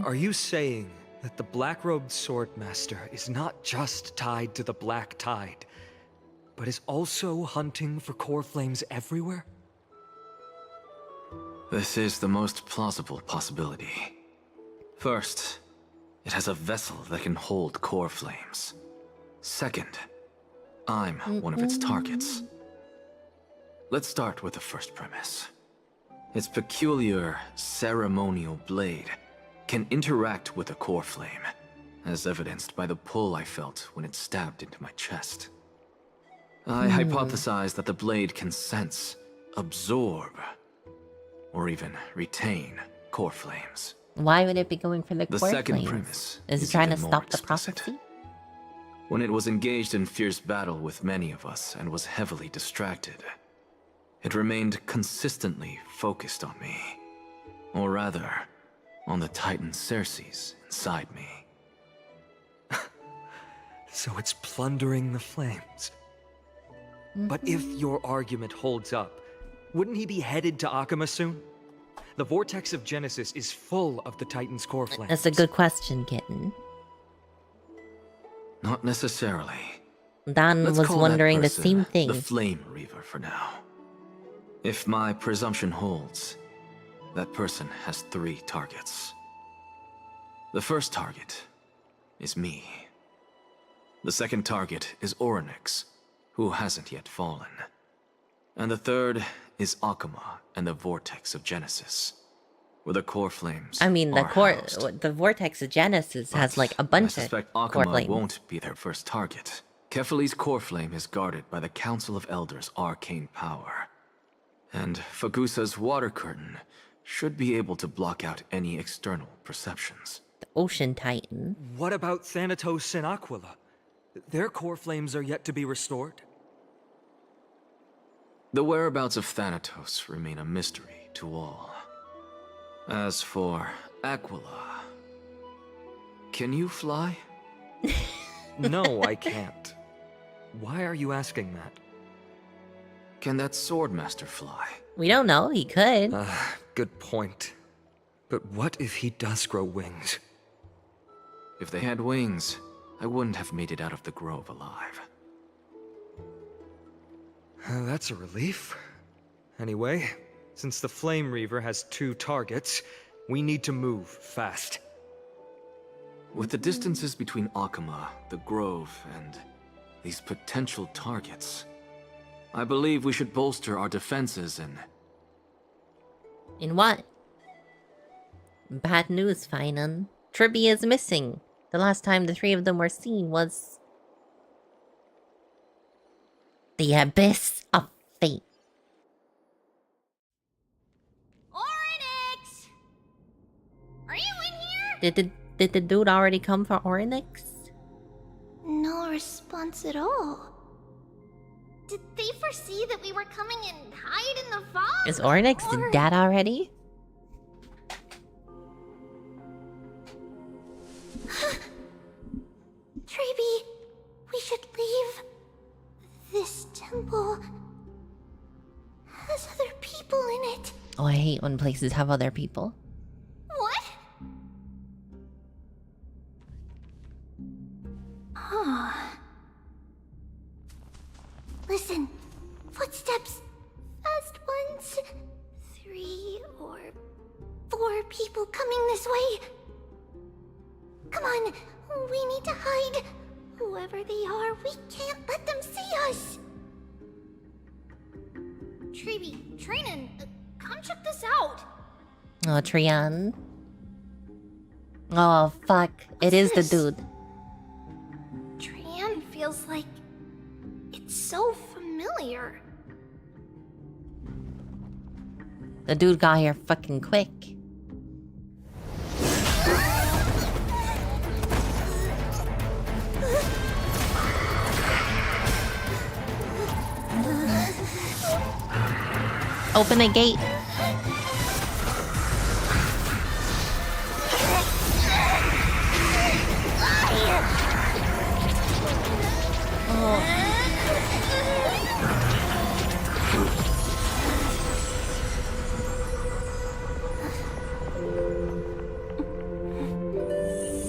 Are you saying that the black-robed swordmaster is not just tied to the Black Tide, but is also hunting for core flames everywhere? This is the most plausible possibility. First, it has a vessel that can hold core flames. Second, I'm one of its targets. Let's start with the first premise. Its peculiar ceremonial blade can interact with a core flame, as evidenced by the pull I felt when it stabbed into my chest. I hypothesized that the blade can sense, absorb, or even retain core flames. Why would it be going for the core flames? The second premise is it trying to stop the prophecy? When it was engaged in fierce battle with many of us and was heavily distracted, it remained consistently focused on me. Or rather, on the Titan Cersei's inside me. So it's plundering the flames. But if your argument holds up, wouldn't he be headed to Akama soon? The vortex of Genesis is full of the Titan's core flames. That's a good question, Kitten. Not necessarily. Dan Let's was call wondering that the person same thing. The Flame Reaver for now. If my presumption holds, that person has 3 targets. The first target is me. The second target is Orynyx, who hasn't yet fallen. And the third is Akama and the Vortex of Genesis, where the core flames I mean, housed. the vortex of Genesis has like a bunch I of suspect core Akama flames. won't be their first target. Kefali's core flame is guarded by the Council of Elders' arcane power. And Fagusa's water curtain should be able to block out any external perceptions. The Ocean Titan. What about Thanatos and Aquila? Their core flames are yet to be restored. The whereabouts of Thanatos remain a mystery to all. As for Aquila, can you fly? No, I can't. Why are you asking that? Can that Swordmaster fly? We don't know, he could. Good point. But what if he does grow wings? If they had wings, I wouldn't have made it out of the grove alive. That's a relief. Anyway, since the Flame Reaver has 2 targets, we need to move fast. With the distances between Akama, the grove, and these potential targets, I believe we should bolster our defenses and... In what? Bad news, Finan. Tribby is missing. The last time the 3 of them were seen was... the Abyss of Fate. Orynyx! Are you in here? Did the dude already come for Orynyx? No response at all. Did they foresee that we were coming and hide in the fog? Is Orynyx dead already? Treeby, we should leave. This temple has other people in it. Oh, I hate when places have other people. What? Oh. Listen, footsteps. Fast ones. 3 or 4 people coming this way. Come on, we need to hide. Whoever they are, we can't let them see us. Treeby, Trainin, come check this out. Oh, Trian. Oh, fuck. It is the dude. Trian feels like it's so familiar. The dude got here fucking quick. Open a gate.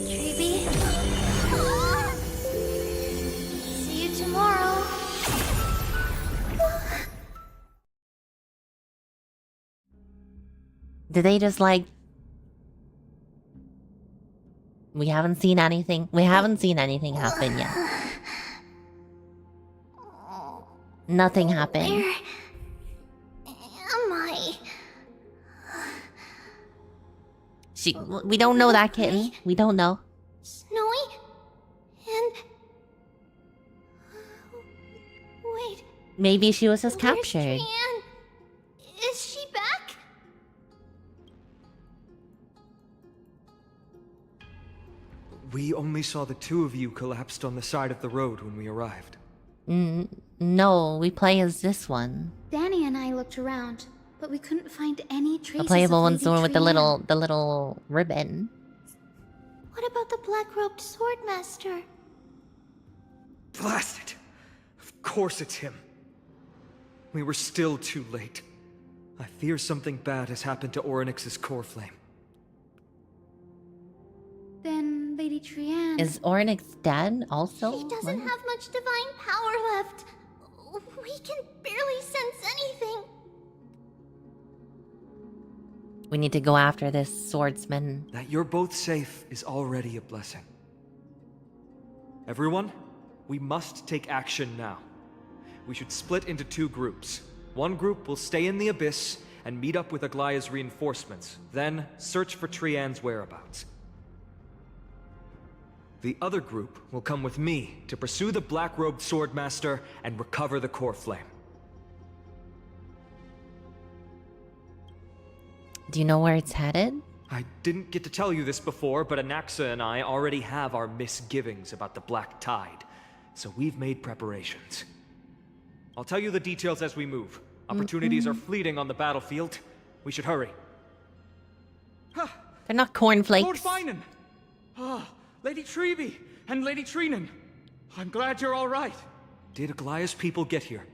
Treeby? See you tomorrow. Did they just like... We haven't seen anything. We haven't seen anything happen yet. Nothing happened. Where am I? We don't know that, kitten. We don't know. Snowy? And... Wait. Maybe she was just Where's captured. Trian? Is she back? We only saw the two of you collapsed on the side of the road when we arrived. No, we play as this one. Danny and I looked around, but we couldn't find any traces The playable of one's the Lady one with the Trian. little ribbon. What about the black-robed swordmaster? Blast it! Of course it's him. We were still too late. I fear something bad has happened to Orynyx's core flame. Then Lady Trian... Is Orynyx dead also? He doesn't have much divine power left. We can barely sense anything. We need to go after this swordsman. That you're both safe is already a blessing. Everyone, we must take action now. We should split into two groups. One group will stay in the Abyss and meet up with Aglaya's reinforcements, then search for Trian's whereabouts. The other group will come with me to pursue the black-robed swordmaster and recover the core flame. Do you know where it's headed? I didn't get to tell you this before, but Anaxa and I already have our misgivings about the Black Tide, so we've made preparations. I'll tell you the details as we move. Opportunities are fleeting on the battlefield. We should hurry. They're not cornflakes. Lord Finan! Ah, Lady Trevi and Lady Trinan. I'm glad you're all right. Did Aglaya's people get here?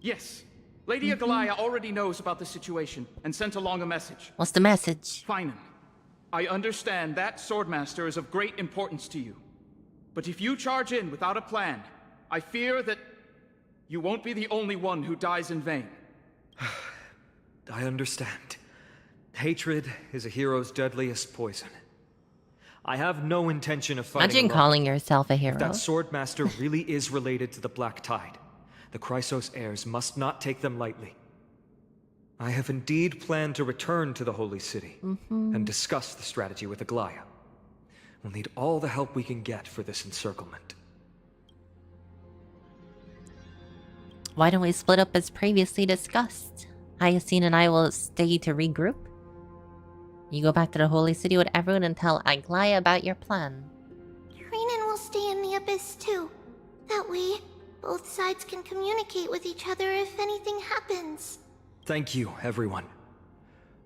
Yes. Lady Aglaya already knows about the situation and sent along a message. What's the message? Finan, I understand that Swordmaster is of great importance to you. But if you charge in without a plan, I fear that you won't be the only one who dies in vain. I understand. Hatred is a hero's deadliest poison. I have no intention of fighting Imagine alone. calling yourself a hero. If that Swordmaster really is related to the Black Tide, the Chrysos heirs must not take them lightly. I have indeed planned to return to the Holy City and discuss the strategy with Aglaya. We'll need all the help we can get for this encirclement. Why don't we split up as previously discussed? Hyacinth and I will stay to regroup. You go back to the Holy City with everyone and tell Aglaya about your plan. Trinan will stay in the Abyss too. That way, both sides can communicate with each other if anything happens. Thank you, everyone.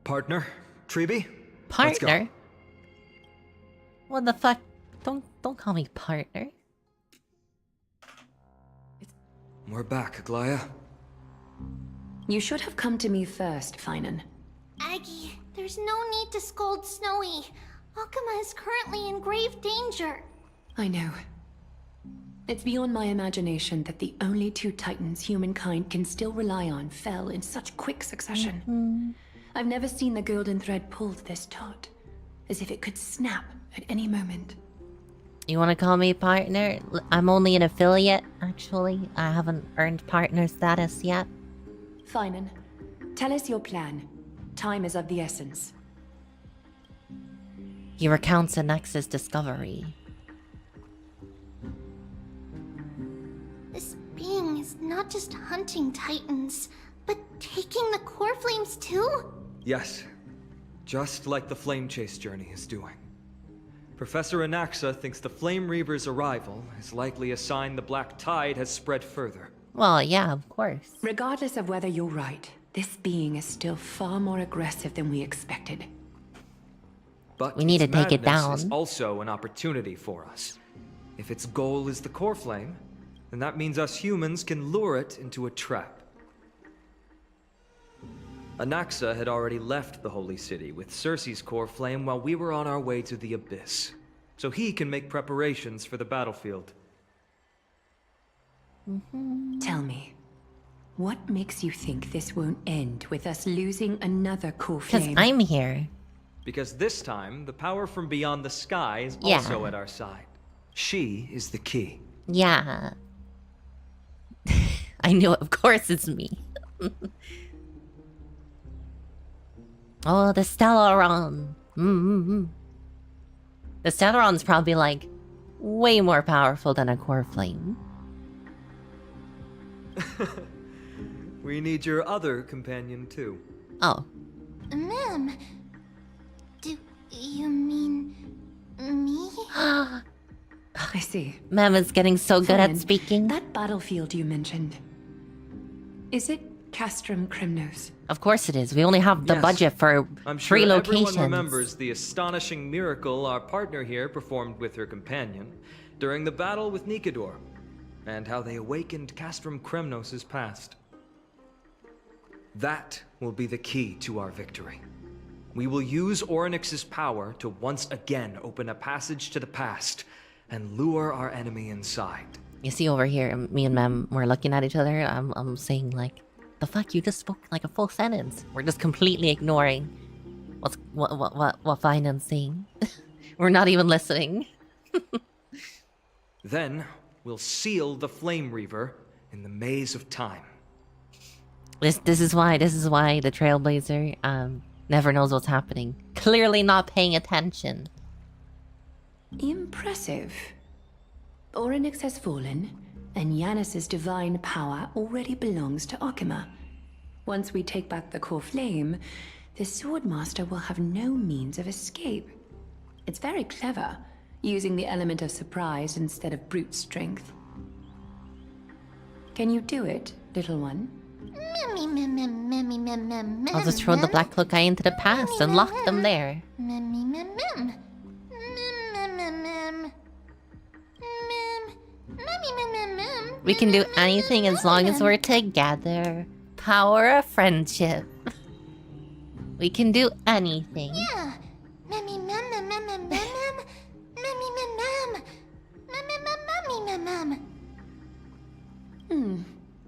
Partner, Trevi? Partner? What the fuck? Don't call me partner. We're back, Aglaya. You should have come to me first, Finan. Aggie, there's no need to scold Snowy. Akama is currently in grave danger. I know. It's beyond my imagination that the only two titans humankind can still rely on fell in such quick succession. I've never seen the golden thread pulled this taut, as if it could snap at any moment. You want to call me partner? I'm only an affiliate, actually. I haven't earned partner status yet. Finan, tell us your plan. Time is of the essence. He recounts Anaxa's discovery. This being is not just hunting titans, but taking the core flames too? Yes, just like the Flame Chase journey is doing. Professor Anaxa thinks the Flame Reaver's arrival is likely a sign the Black Tide has spread further. Well, yeah, of course. Regardless of whether you're right, this being is still far more aggressive than we expected. But we need to its take it madness down. is also an opportunity for us. If its goal is the core flame, then that means us humans can lure it into a trap. Anaxa had already left the Holy City with Circe's core flame while we were on our way to the Abyss, so he can make preparations for the battlefield. Tell me, what makes you think this won't end with us losing another core flame? Because I'm here. Because this time, the power from beyond the sky is Yeah. also at our side. She is the key. Yeah. I knew it. Of course it's me. Oh, the Stellaron. The Stellaron's probably like way more powerful than a core flame. We need your other companion too. Oh. Ma'am, do you mean me? I see. Mem is getting so good at Fine. speaking. That battlefield you mentioned. Is it Castrum Crymnos? Of course it is. We only have the Yes. budget for I'm sure 3 locations. everyone remembers the astonishing miracle our partner here performed with her companion during the battle with Nikador, and how they awakened Castrum Crymnos' past. That will be the key to our victory. We will use Orynyx's power to once again open a passage to the past and lure our enemy inside. You see over here, me and Mem, we're looking at each other. I'm saying like, the fuck, you just spoke like a full sentence. We're just completely ignoring what Finan's saying. We're not even listening. Then we'll seal the Flame Reaver in the maze of time. This is why the Trailblazer never knows what's happening. Clearly not paying attention. Impressive. Orynyx has fallen, and Yanis's divine power already belongs to Okima. Once we take back the core flame, the Swordmaster will have no means of escape. It's very clever, using the element of surprise instead of brute strength. Can you do it, little one? I'll just throw the Black Cloak Eye into the past and lock them there. We can do anything as long as we're together. Power of friendship. We can do anything.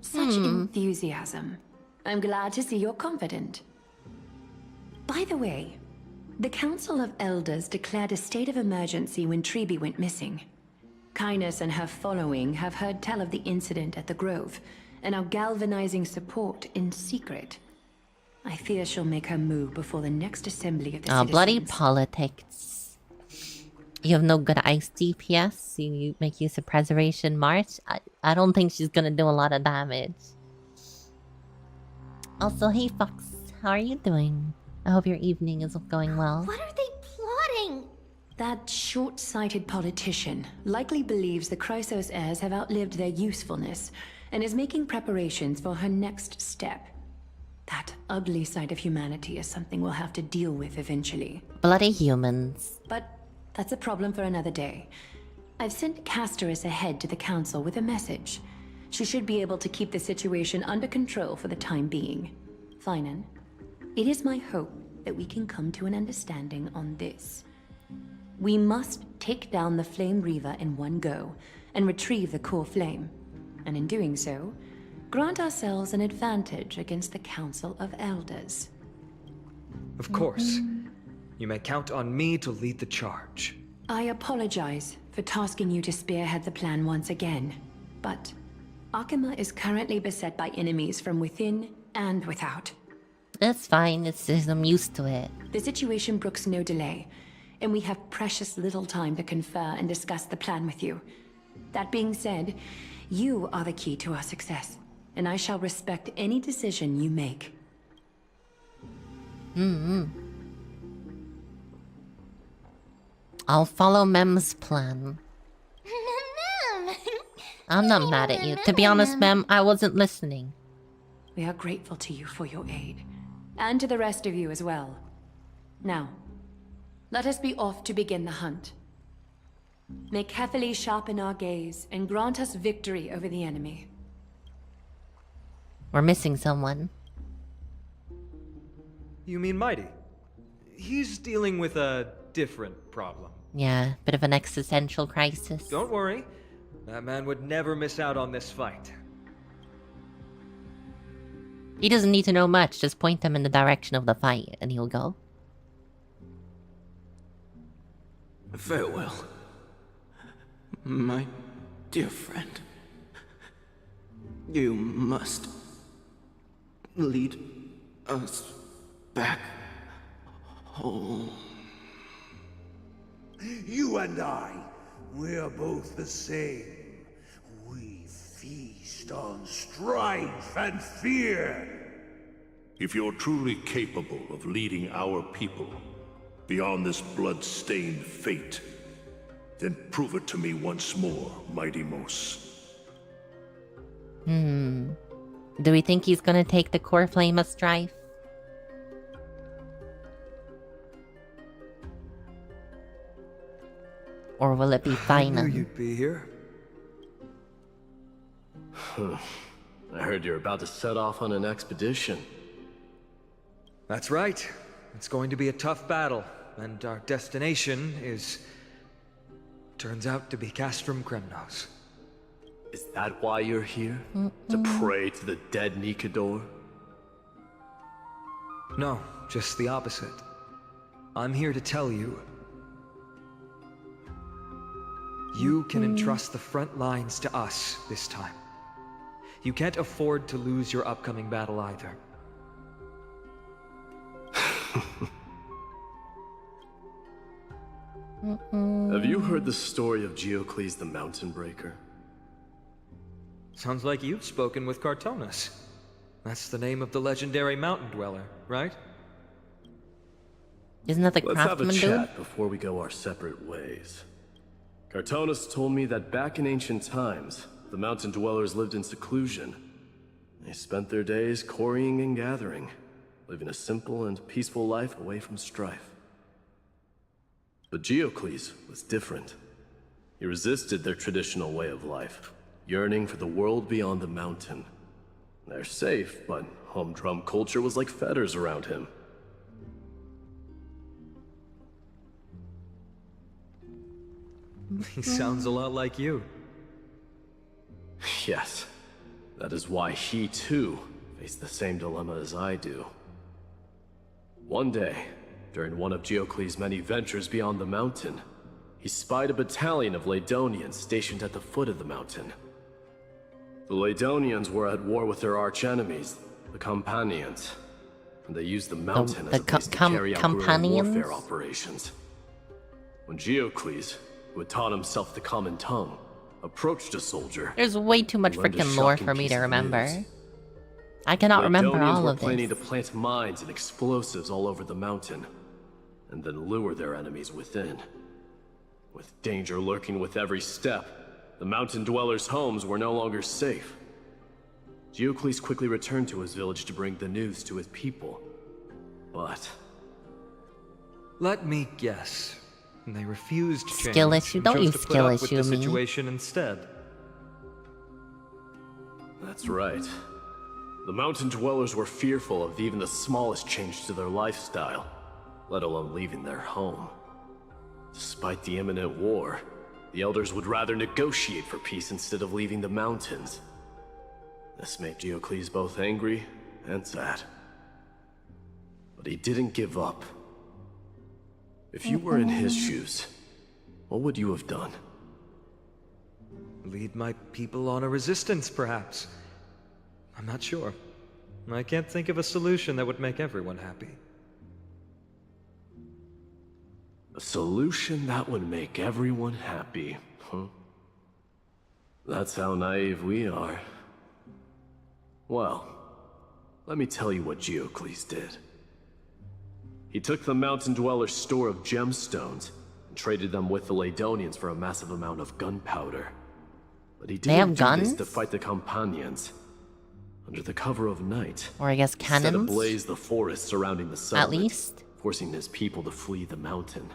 Such enthusiasm. I'm glad to see you're confident. By the way, the Council of Elders declared a state of emergency when Treeby went missing. Kynus and her following have heard tell of the incident at the Grove, and are galvanizing support in secret. I fear she'll make her move before the next assembly of the citizens. Bloody politics. You have no good ice DPS, you make use of Preservation March. I don't think she's gonna do a lot of damage. Also, hey Fox, how are you doing? I hope your evening is going well. What are they plotting? That short-sighted politician likely believes the Chrysos heirs have outlived their usefulness, and is making preparations for her next step. That ugly side of humanity is something we'll have to deal with eventually. Bloody humans. But that's a problem for another day. I've sent Casterus ahead to the council with a message. She should be able to keep the situation under control for the time being. Finan, it is my hope that we can come to an understanding on this. We must take down the Flame Reaver in one go, and retrieve the core flame. And in doing so, grant ourselves an advantage against the Council of Elders. Of course. You may count on me to lead the charge. I apologize for tasking you to spearhead the plan once again, but Okima is currently beset by enemies from within and without. That's fine, I'm used to it. The situation brooks no delay, and we have precious little time to confer and discuss the plan with you. That being said, you are the key to our success, and I shall respect any decision you make. I'll follow Mem's plan. I'm not mad at you. To be honest, Mem, I wasn't listening. We are grateful to you for your aid, and to the rest of you as well. Now, let us be off to begin the hunt. May Kethely sharpen our gaze and grant us victory over the enemy. We're missing someone. You mean Mighty? He's dealing with a different problem. Yeah, bit of an existential crisis. Don't worry. That man would never miss out on this fight. He doesn't need to know much, just point him in the direction of the fight and he'll go. Farewell, my dear friend. You must lead us back home. You and I, we're both the same. We feast on strife and fear. If you're truly capable of leading our people beyond this blood-stained fate, then prove it to me once more, Mighty Mos. Do we think he's gonna take the core flame of strife? Or will it be I knew final? you'd be here. I heard you're about to set off on an expedition. That's right. It's going to be a tough battle, and our destination is... turns out to be Castrum Kremnos. Is that why you're here? To pray to the dead Nikador? No, just the opposite. I'm here to tell you... you can entrust the front lines to us this time. You can't afford to lose your upcoming battle either. Have you heard the story of Geocles the Mountain Breaker? Sounds like you've spoken with Cartonus. That's the name of the legendary mountain dweller, right? Isn't that the Let's have a craftsman chat dude? before we go our separate ways. Cartonus told me that back in ancient times, the mountain dwellers lived in seclusion. They spent their days quarrying and gathering, living a simple and peaceful life away from strife. But Geocles was different. He resisted their traditional way of life, yearning for the world beyond the mountain. They're safe, but humdrum culture was like fetters around him. He sounds a lot like you. Yes, that is why he too faced the same dilemma as I do. One day, during one of Geocles' many ventures beyond the mountain, he spied a battalion of Ladonians stationed at the foot of the mountain. The Ladonians were at war with their arch-enemies, the Companions, and they used the mountain as a base to carry out guerrilla warfare operations. When Geocles, who had taught himself the common tongue, approached a soldier, There's way too much he learned a freaking lore shocking for me piece to of remember. news. I cannot remember Ladonians all were of planning this. to plant mines and explosives all over the mountain, and then lure their enemies within. With danger lurking with every step, the mountain dwellers' homes were no longer safe. Geocles quickly returned to his village to bring the news to his people. But... let me guess. They refused change. Skill issue? and Don't chose you to put skill up with issue the me. situation instead. that's right. The mountain dwellers were fearful of even the smallest change to their lifestyle, let alone leaving their home. Despite the imminent war, the elders would rather negotiate for peace instead of leaving the mountains. This made Geocles both angry and sad. But he didn't give up. If you were in his shoes, what would you have done? Lead my people on a resistance, perhaps. I'm not sure. I can't think of a solution that would make everyone happy. A solution that would make everyone happy, huh? That's how naive we are. Well, let me tell you what Geocles did. He took the mountain dwellers' store of gemstones and traded them with the Ladonians for a massive amount of gunpowder. But he didn't do this to fight the Companions. Under the cover of night, Or I guess he set cannons? ablaze the forest surrounding the settlement, least? forcing his people to flee the mountain.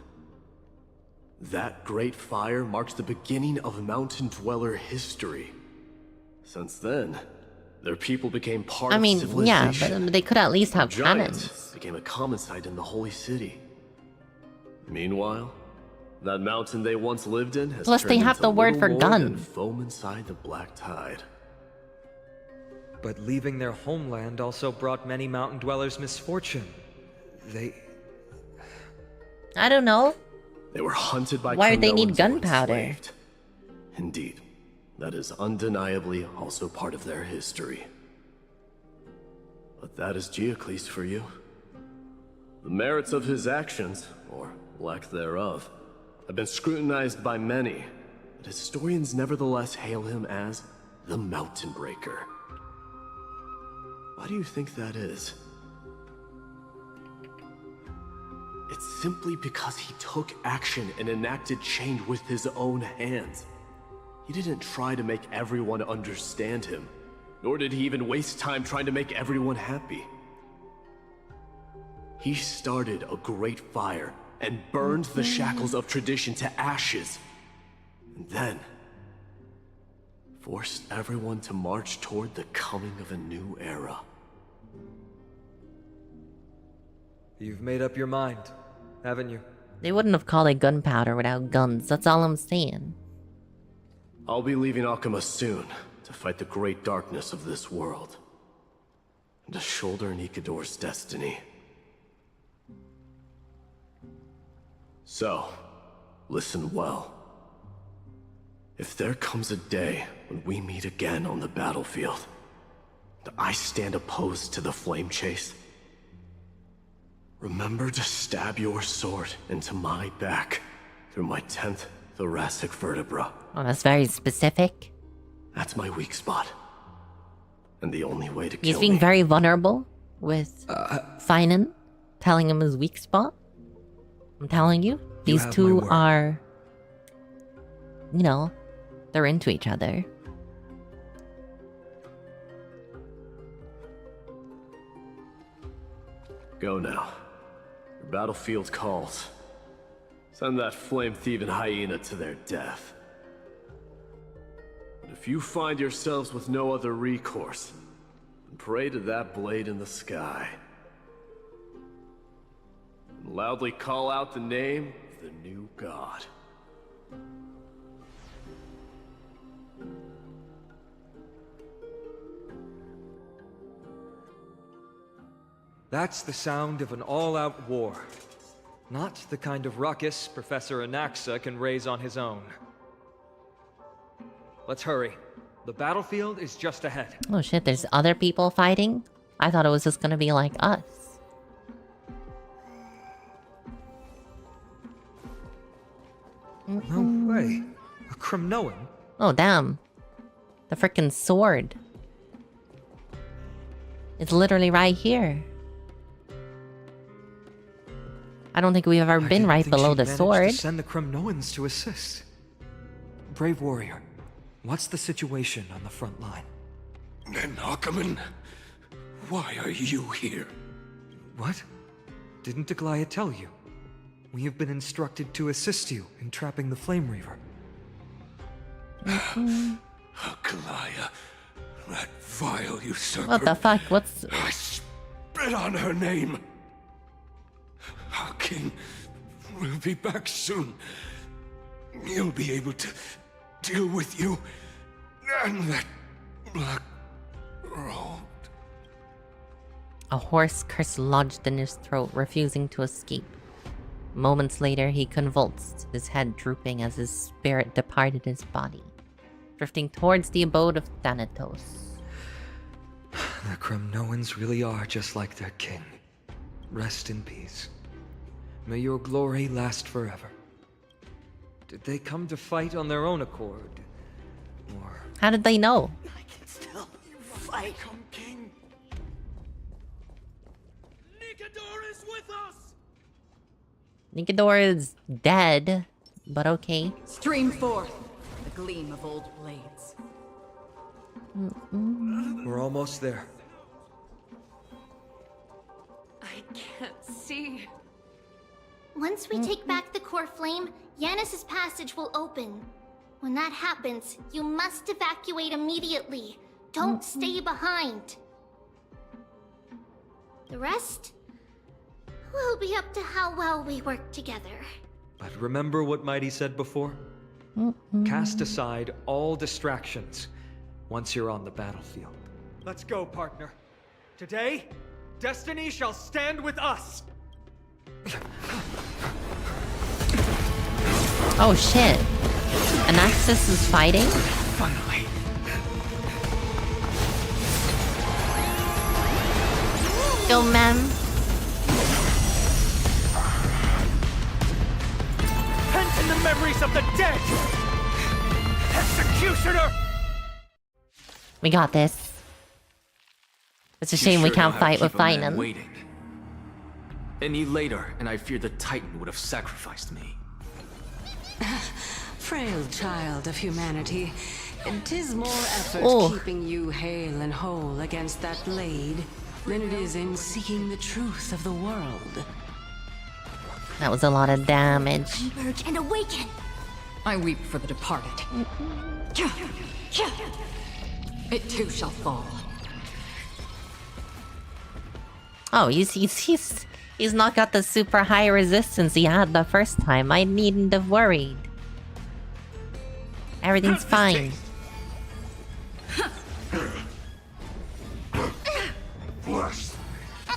That great fire marks the beginning of mountain dweller history. Since then, their people became part I of mean, yeah, civilization. but they could at least have Giant cannons. became a common sight in the holy city. Meanwhile, that mountain they once lived in has Plus, they turned have into the word little for more gun. than foam inside the black tide. But leaving their homeland also brought many mountain dwellers misfortune. I don't know. They were hunted by Why would they need criminals or gunpowder? enslaved. Indeed, That is undeniably also part of their history. But that is Geocles for you. The merits of his actions, or lack thereof, have been scrutinized by many, but historians nevertheless hail him as the Mountain Breaker. Why do you think that is? It's simply because he took action and enacted change with his own hands. He didn't try to make everyone understand him, nor did he even waste time trying to make everyone happy. He started a great fire and burned the shackles of tradition to ashes, and then forced everyone to march toward the coming of a new era. You've made up your mind, haven't you? They wouldn't have called it gunpowder without guns. That's all I'm saying. I'll be leaving Alchema soon to fight the great darkness of this world and to shoulder Nikador's destiny. So, listen well. If there comes a day when we meet again on the battlefield, and I stand opposed to the flame chase, remember to stab your sword into my back through my 10th thoracic vertebra. Oh, that's very specific. That's my weak spot. And the only way to kill He's being me. very vulnerable with Finan telling him his weak spot. I'm telling you, these have two my word. are, you know, they're into each other. Go now. Your battlefield calls. Send that flame-thieving hyena to their death. But if you find yourselves with no other recourse, then pray to that blade in the sky. And loudly call out the name of the new god. That's the sound of an all-out war. Not the kind of ruckus Professor Anaxa can raise on his own. Let's hurry. The battlefield is just ahead. Oh shit, there's other people fighting? I thought it was just gonna be like us. No way. A Kremnoan? Oh damn. The frickin' sword. It's literally right here. I don't think we've ever been right below the sword. To send the Kremnoans to assist. Brave warrior, what's the situation on the front line? Nakaman, why are you here? What? Didn't Deglaya tell you? We have been instructed to assist you in trapping the Flame Reaver. Akalaya, that vile usurper. What the fuck? What's... I spit on her name. Our king will be back soon. He'll be able to deal with you and that black robe. A hoarse curse lodged in his throat, refusing to escape. Moments later, he convulsed, his head drooping as his spirit departed his body, drifting towards the abode of Thanatos. The Kremnoans really are just like their king. Rest in peace. May your glory last forever. Did they come to fight on their own accord? Or... How did they know? I can still fight. Come, King. Nikador is with us! Nikador is dead, but okay. Stream forth the gleam of old blades. We're almost there. I can't see. Once we take back the core flame, Yanis's passage will open. When that happens, you must evacuate immediately. Don't stay behind. The rest will be up to how well we work together. But remember what Mighty said before? Cast aside all distractions once you're on the battlefield. Let's go, partner. Today, destiny shall stand with us! Oh shit. Anaxis is fighting? Finally. Go, man. Pent in the memories of the dead! Executioner! We got this. It's a shame we can't fight with Finan. Waiting. Any later, and I fear the Titan would have sacrificed me. Frail child of humanity, 'tis more effort keeping you hale and whole against that blade than it is in seeking the truth of the world. That was a lot of damage. Converge and awaken! I weep for the departed. It too shall fall. Oh, he's not got the super high resistance he had the first time. I needn't have worried. Everything's fine.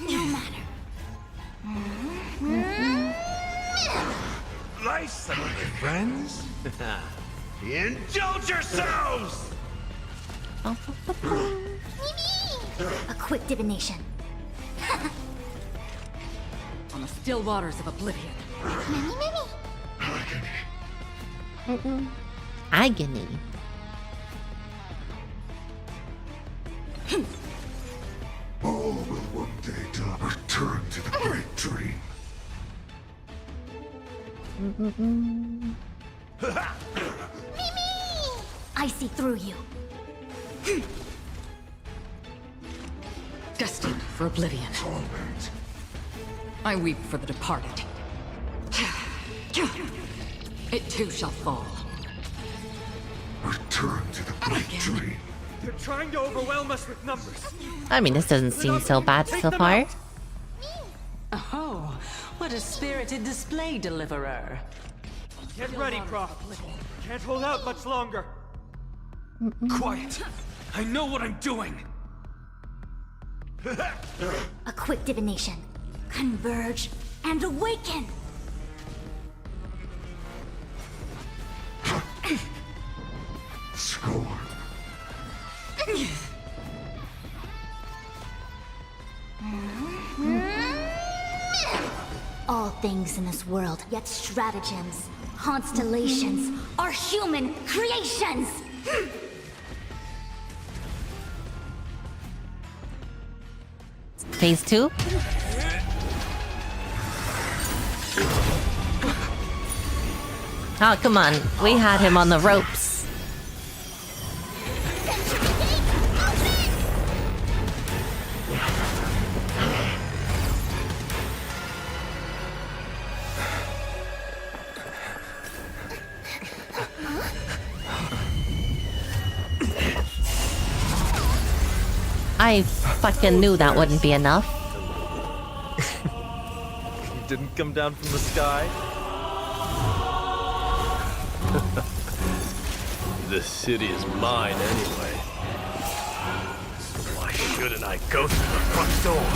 No matter. Nice, my friends. Indulge yourselves! A quick divination. On the still waters of oblivion. Agony. All will one day return to the great dream. I see through you. Destined for oblivion. I weep for the departed. It too shall fall. Return to the great dream. They're trying to overwhelm us with numbers. I mean, this doesn't seem so bad so far. Oh, what a spirited display, deliverer. Get ready, Prof. Can't hold out much longer. Quiet. I know what I'm doing. A quick divination. Converge and awaken! Score. All things in this world, yet stratagems, constellations, are human creations! Phase 2? Oh, come on. We had him on the ropes. I fucking knew that wouldn't be enough. You didn't come down from the sky? This city is mine anyway. So why shouldn't I go through the front door?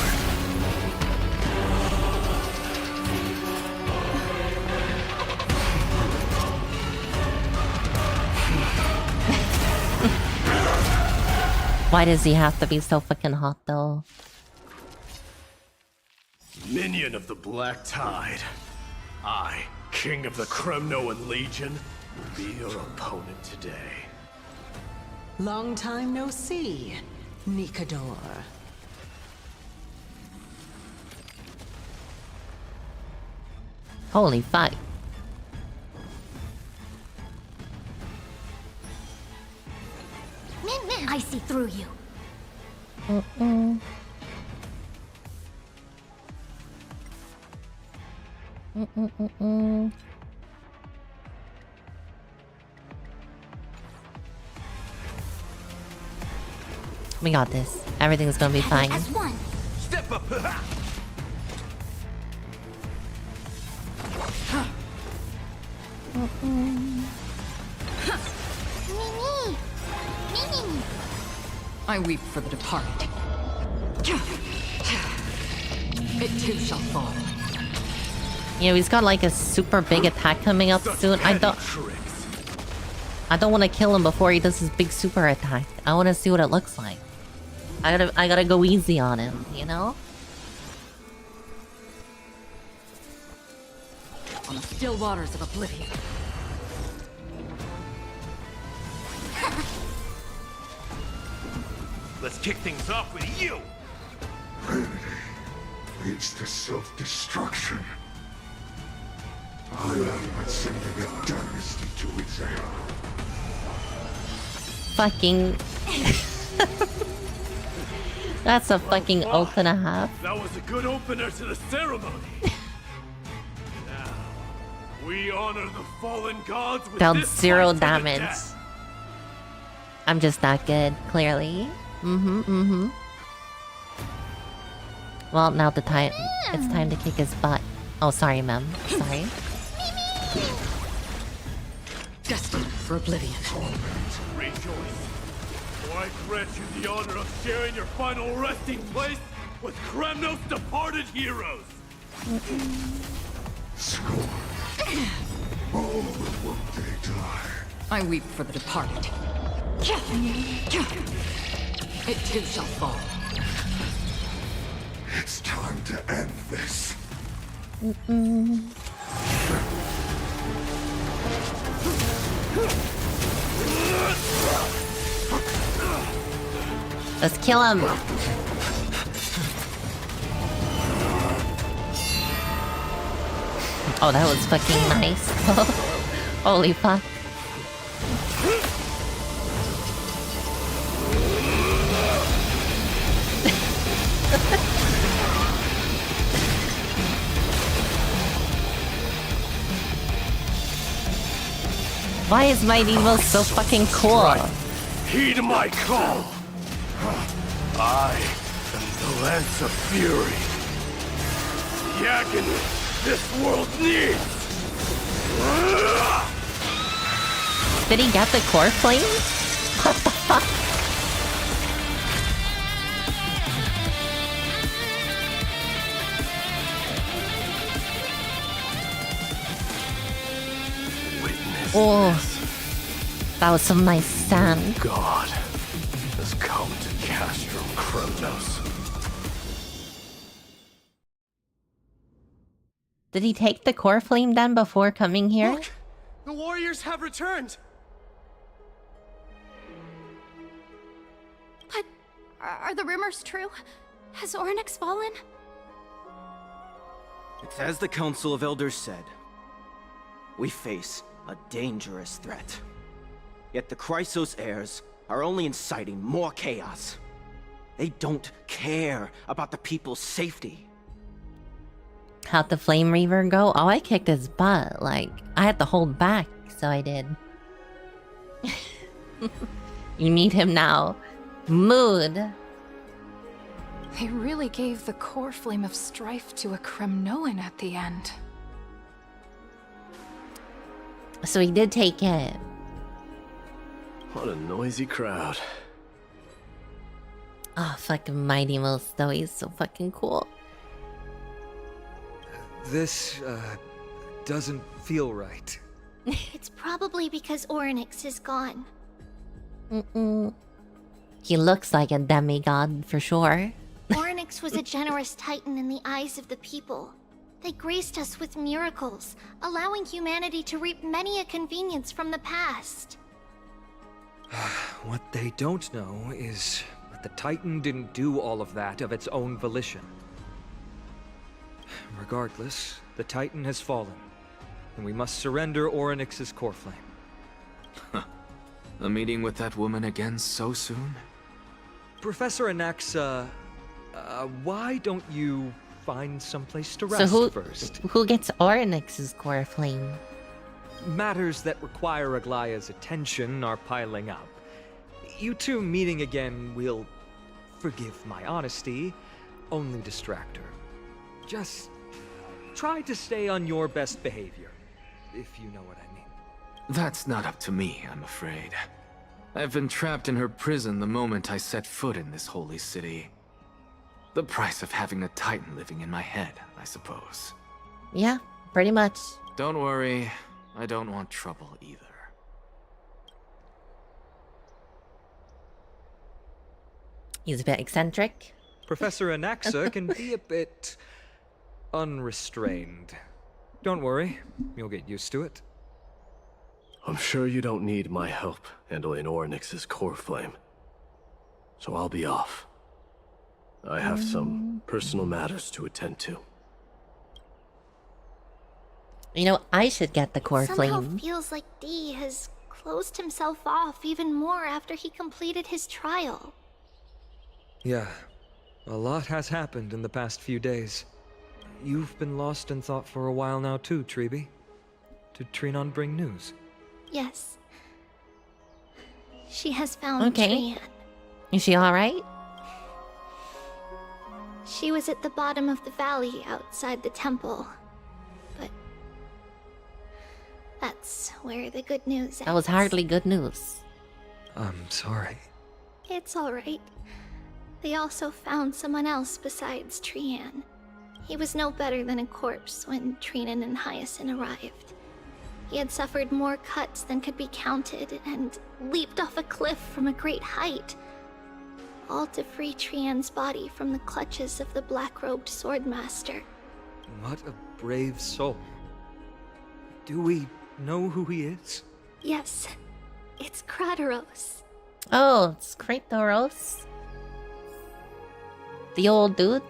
Why does he have to be so fucking hot though? Minion of the Black Tide. I, King of the Kremnoan Legion, will be your opponent today. Long time no see, Nikador. Holy fuck. I see through you. We got this. Everything's gonna be fine. As one. Step up! I weep for the departed. It too shall fall. You know, he's got like a super big attack coming up soon. I don't... I don't want to kill him before he does his big super attack. I want to see what it looks like. I gotta go easy on him, you know? On the still waters of oblivion. Let's kick things off with you! Vanity leads to self-destruction. I am but sending a dynasty to its end. Fucking... That's a fucking oath and a half. That was a good opener to the ceremony. Now, we honor the fallen gods with Dealt this 0 fight to the damage. death. I'm just not good, clearly. Well, now the time... It's time to kick his butt. Oh, sorry, ma'am. Sorry. Destined for oblivion. Rejoice. For I grant you the honor of sharing your final resting place with Kremnos' departed heroes. Scorn. All will one day die. I weep for the departed. It too shall fall. It's time to end this. Let's kill him. Oh, that was fucking nice. Holy fuck. Why is Mighty Mo so fucking cool? Heed my call. I am the Lance of Fury. The agony this world needs. Did he get the core flame? What the fuck? Oh, that was some nice sand. God has come to Castrum Kremnos. Did he take the core flame then before coming here? Look, the warriors have returned. But are the rumors true? Has Ornyx fallen? It's as the Council of Elders said. We face a dangerous threat. Yet the Chrysos heirs are only inciting more chaos. They don't care about the people's safety. How'd the Flame Reaver go? Oh, I kicked his butt. Like, I had to hold back, so I did. You need him now. Mood. They really gave the core flame of strife to a Kremnoan at the end. So he did take it. What a noisy crowd. Oh, fucking Mighty Most though. He's so fucking cool. This, doesn't feel right. It's probably because Ornyx is gone. He looks like a demigod for sure. Ornyx was a generous titan in the eyes of the people. They graced us with miracles, allowing humanity to reap many a convenience from the past. What they don't know is that the Titan didn't do all of that of its own volition. Regardless, the Titan has fallen, and we must surrender Ornyx's core flame. A meeting with that woman again so soon? Professor Anaxa, why don't you find someplace to So rest first? who gets Ornyx's core flame? Matters that require Aglaya's attention are piling up. You two meeting again will, forgive my honesty, only distract her. Just try to stay on your best behavior, if you know what I mean. That's not up to me, I'm afraid. I've been trapped in her prison the moment I set foot in this holy city. The price of having a Titan living in my head, I suppose. Yeah, pretty much. Don't worry, I don't want trouble either. He's a bit eccentric. Professor Anaxa can be a bit unrestrained. Don't worry, you'll get used to it. I'm sure you don't need my help handling Ornyx's core flame. So I'll be off. I have some personal matters to attend to. You know, I should get the core Somehow flame. feels like D has closed himself off even more after he completed his trial. Yeah, a lot has happened in the past few days. You've been lost in thought for a while now too, Treeby. Did Trinon bring news? Yes. She has found Trian. Is she alright? She was at the bottom of the valley outside the temple. But that's where the good news ends. That was hardly good news. I'm sorry. It's alright. They also found someone else besides Trian. He was no better than a corpse when Trinan and Hyacinth arrived. He had suffered more cuts than could be counted and leaped off a cliff from a great height, all to free Trian's body from the clutches of the black-robed swordmaster. What a brave soul. Do we know who he is? Yes, it's Krateros. Oh, it's Krateros. The old dude.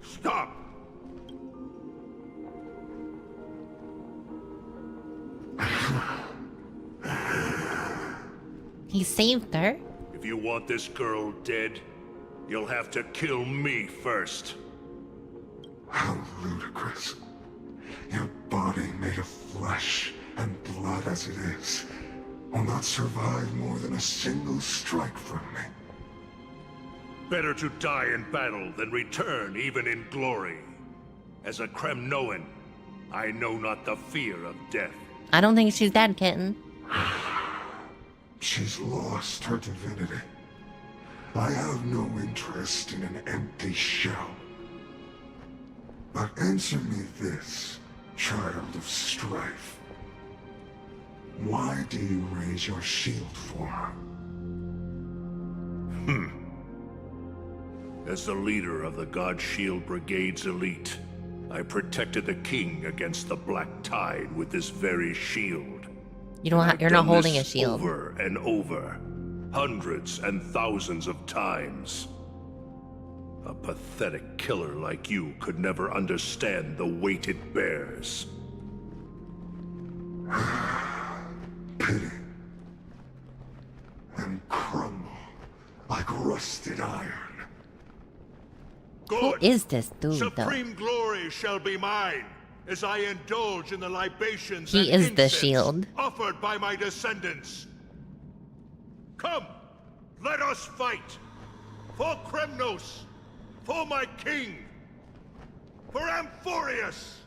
Stop! He saved her. If you want this girl dead, you'll have to kill me first. How ludicrous. Your body made of flesh and blood as it is will not survive more than a single strike from me. Better to die in battle than return even in glory. As a Kremnoan, I know not the fear of death. I don't think she's dead, kitten. She's lost her divinity. I have no interest in an empty shell. But answer me this, child of strife. Why do you raise your shield for her? As the leader of the God Shield Brigade's elite, I protected the king against the Black Tide with this very shield. You don't. You're not holding a shield. Over and over, hundreds and thousands of times. A pathetic killer like you could never understand the weight it bears. Pity. And crumble like rusted iron. Good. Who is this dude, Supreme glory shall be mine, as I indulge in the libations He and is the incense shield. offered by my descendants. Come, let us fight. For Kremnos, for my king, for Amphorius.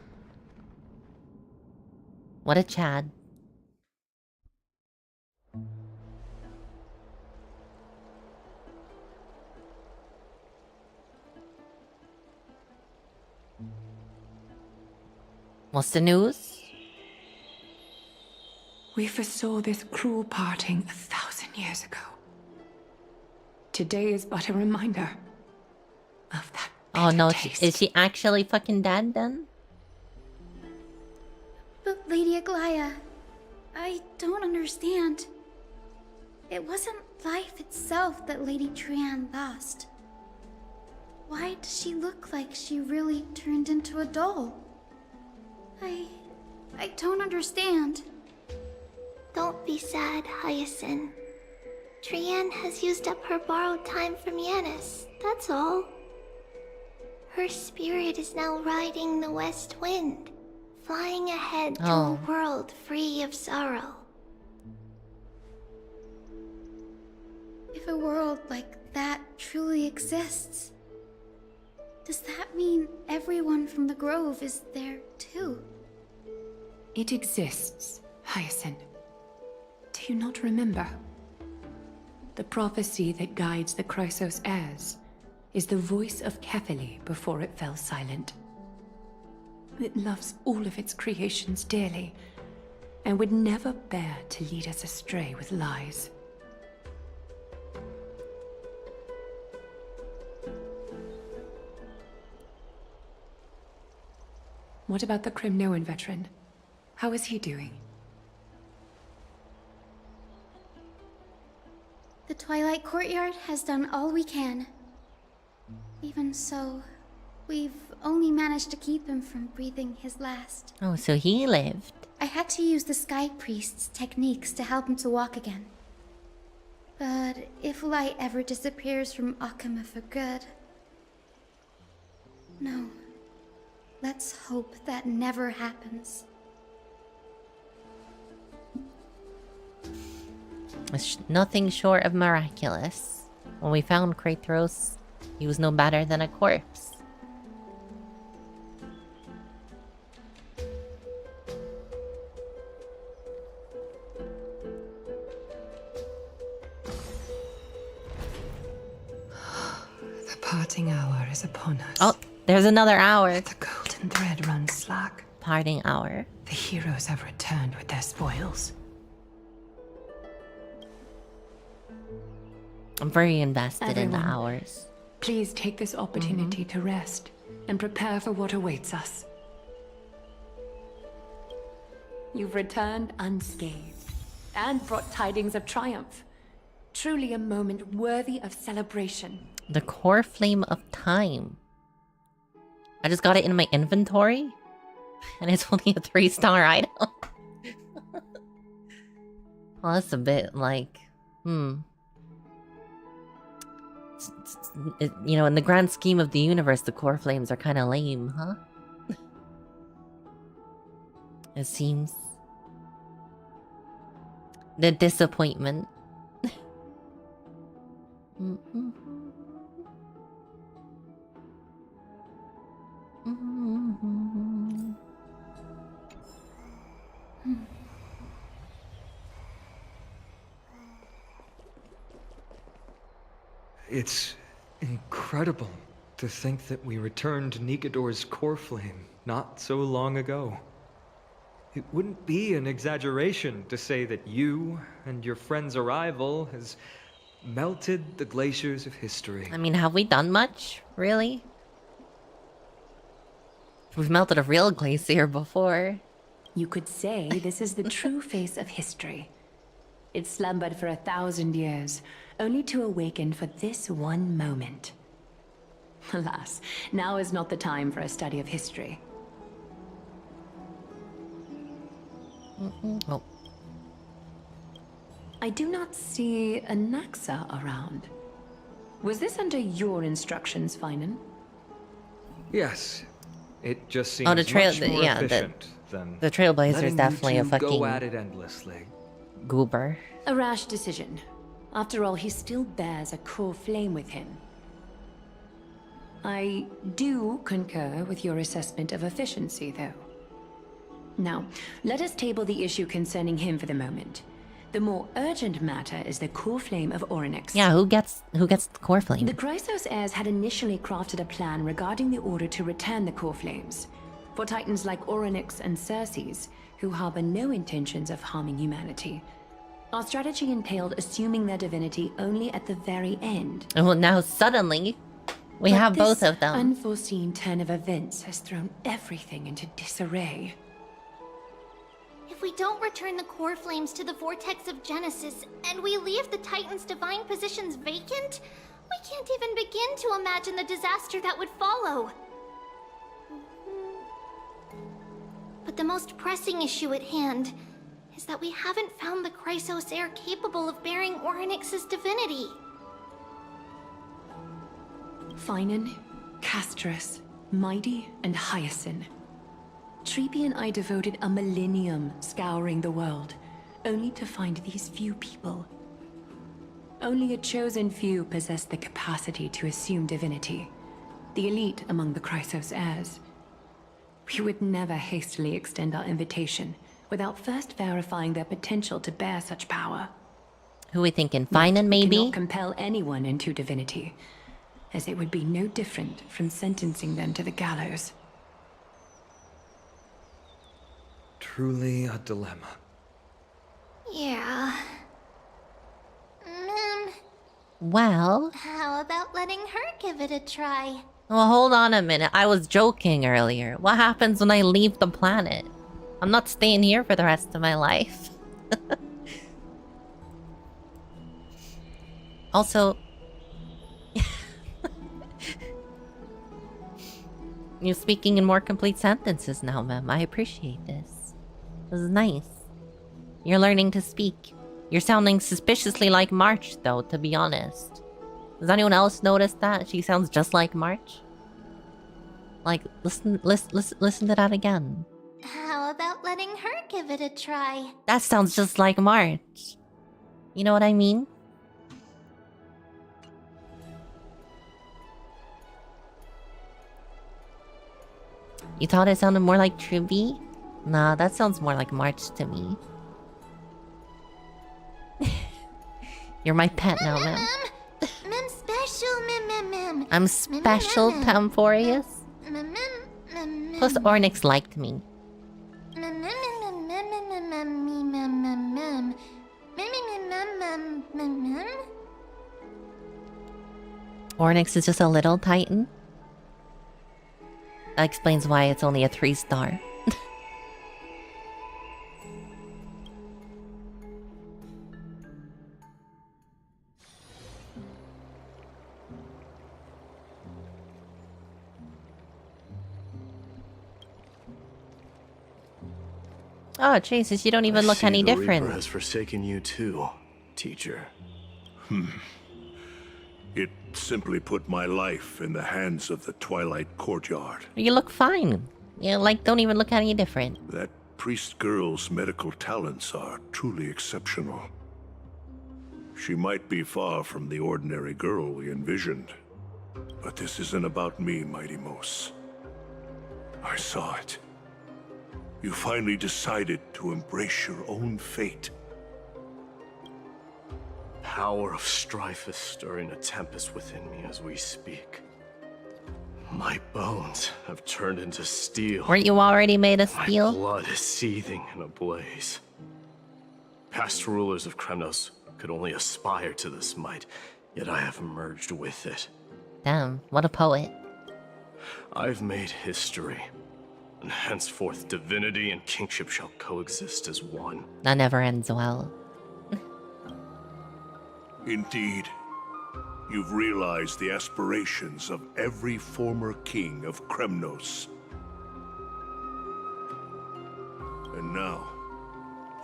What a Chad. What's the news? We foresaw this cruel parting 1,000 years ago. Today is but a reminder of that. Oh no, is she actually fucking dead then? But Lady Aglaya, I don't understand. It wasn't life itself that Lady Trian lost. Why does she look like she really turned into a doll? I don't understand. Don't be sad, Hyacinth. Trian has used up her borrowed time from Yanis, that's all. Her spirit is now riding the west wind, flying ahead to a world free of sorrow. If a world like that truly exists, does that mean everyone from the Grove is there too? It exists, Hyacinth. Do you not remember? The prophecy that guides the Chrysos heirs is the voice of Kefili before it fell silent. It loves all of its creations dearly, and would never bear to lead us astray with lies. What about the Cremnoan veteran? How is he doing? The Twilight Courtyard has done all we can. Even so, we've only managed to keep him from breathing his last. Oh, so he lived. I had to use the Sky Priest's techniques to help him to walk again. But if light ever disappears from Akama for good... No. Let's hope that never happens. It's nothing short of miraculous. When we found Kratos, he was no better than a corpse. The parting hour is upon us. Oh, there's another hour. The golden thread runs slack. Parting hour. The heroes have returned with their spoils. I'm very invested in the Everyone, hours. Please take this opportunity to rest and prepare for what awaits us. You've returned unscathed and brought tidings of triumph. Truly a moment worthy of celebration. The core flame of time. I just got it in my inventory, and it's only a 3-star item. Well, that's a bit like, you know, in the grand scheme of the universe, the core flames are kind of lame, huh? It seems. The disappointment. It's incredible to think that we returned Nikador's core flame not so long ago. It wouldn't be an exaggeration to say that you and your friend's arrival has melted the glaciers of history. I mean, have we done much? Really? We've melted a real glacier before. You could say this is the true face of history. It slumbered for 1,000 years, only to awaken for this one moment. Alas, now is not the time for a study of history. Oh. I do not see a Naxa around. Was this under your instructions, Finan? Yes. It just seems Oh, the trail, much more yeah, efficient than the Trailblazer is letting definitely you a two fucking go at it endlessly. goober. A rash decision. After all, he still bears a core flame with him. I do concur with your assessment of efficiency, though. Now, let us table the issue concerning him for the moment. The more urgent matter is the core flame of Orynyx. Yeah, who gets the core flame? The Chrysos heirs had initially crafted a plan regarding the order to return the core flames. For titans like Orynyx and Circes, who harbor no intentions of harming humanity. Our strategy entailed assuming their divinity only at the very end. And well, now suddenly, we But have both this of them. unforeseen turn of events has thrown everything into disarray. If we don't return the core flames to the vortex of Genesis, and we leave the Titan's divine positions vacant, we can't even begin to imagine the disaster that would follow. But the most pressing issue at hand is that we haven't found the Chrysos heir capable of bearing Orynyx's divinity. Finan, Castris, Mighty, and Hyacinth. Treepy and I devoted a millennium scouring the world, only to find these few people. Only a chosen few possessed the capacity to assume divinity, the elite among the Chrysos heirs. We would never hastily extend our invitation without first verifying their potential to bear such power. Who we thinking? Finan, We maybe? cannot compel anyone into divinity, as it would be no different from sentencing them to the gallows. Truly a dilemma. Yeah. Well... How about letting her give it a try? Well, hold on a minute. I was joking earlier. What happens when I leave the planet? I'm not staying here for the rest of my life. Also... You're speaking in more complete sentences now, ma'am. I appreciate this. This is nice. You're learning to speak. You're sounding suspiciously like March, though, to be honest. Does anyone else notice that? She sounds just like March. Like, listen to that again. How about letting her give it a try? That sounds just like March. You know what I mean? You thought it sounded more like Truby? Nah, that sounds more like March to me. You're my pet now, ma'am. Mem special, mem. I'm special, Temphorius. Plus, Ornyx liked me. Ornyx is just a little titan. That explains why it's only a 3-star. Oh, Jesus, you don't even look any The Reaper different. has forsaken you too, teacher. It simply put my life in the hands of the Twilight Courtyard. You look fine. You, like, don't even look any different. That priest girl's medical talents are truly exceptional. She might be far from the ordinary girl we envisioned. But this isn't about me, Mighty Mos. I saw it. You finally decided to embrace your own fate. Power of strife is stirring a tempest within me as we speak. My bones have turned into steel. Weren't you already made of steel? My blood is seething in a blaze. Past rulers of Kremnos could only aspire to this might, yet I have merged with it. Damn, what a poet. I've made history, and henceforth divinity and kingship shall coexist as one. That never ends well. Indeed, you've realized the aspirations of every former king of Kremnos. And now,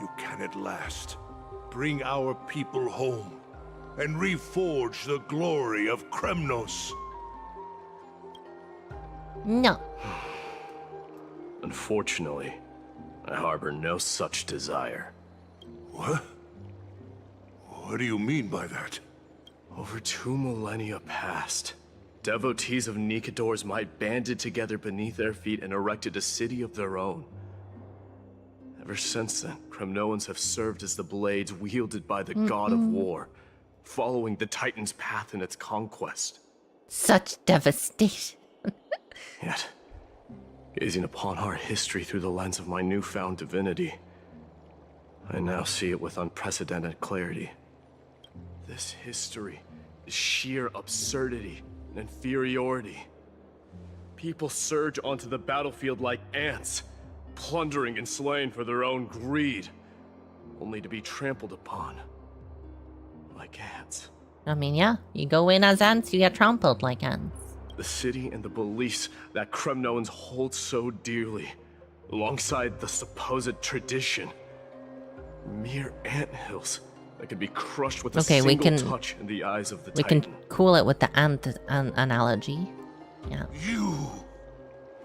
you can at last bring our people home and reforge the glory of Kremnos. No. Unfortunately, I harbor no such desire. What? What do you mean by that? Over 2 millennia past, devotees of Nikador's might banded together beneath their feet and erected a city of their own. Ever since then, Kremnoans have served as the blades wielded by the god of war, following the Titan's path in its conquest. Such devastation. Yet, gazing upon our history through the lens of my newfound divinity, I now see it with unprecedented clarity. This history is sheer absurdity and inferiority. People surge onto the battlefield like ants, plundering and slaying for their own greed, only to be trampled upon like ants. I mean, yeah, you go in as ants, you get trampled like ants. The city and the beliefs that Kremnoans hold so dearly, alongside the supposed tradition, mere anthills that can be crushed with a single touch in the eyes of the Titan. We can cool it with the ant analogy. Yeah. You!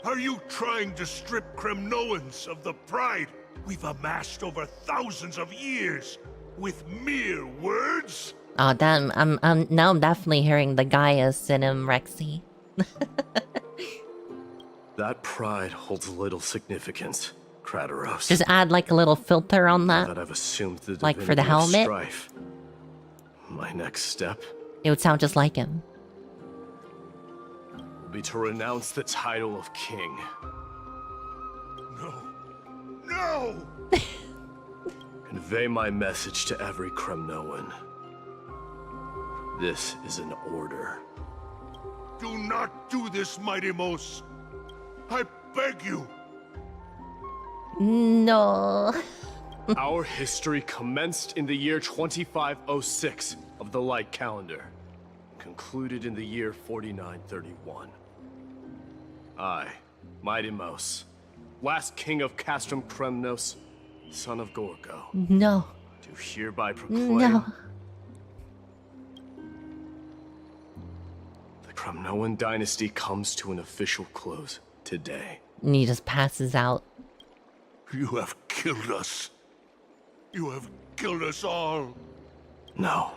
Are you trying to strip Kremnoans of the pride we've amassed over thousands of years with mere words? Oh damn! Now I'm definitely hearing the Gaius in him, Rexy. That pride holds little significance, Krateros. Just add like a little filter on Now that. that I've assumed the Like for the divinity of helmet? strife, my next step It would sound just like him. will be to renounce the title of king. No! Convey my message to every Kremnoan. This is an order. Do not do this, Mighty Mos. I beg you. No. Our history commenced in the year 2506 of the Light Calendar, concluded in the year 4931. I, Mighty Mos, last king of Castrum Kremnos, son of Gorgo, No. do hereby proclaim No. the Kremnoan dynasty comes to an official close today. And he just passes out. You have killed us. You have killed us all. No.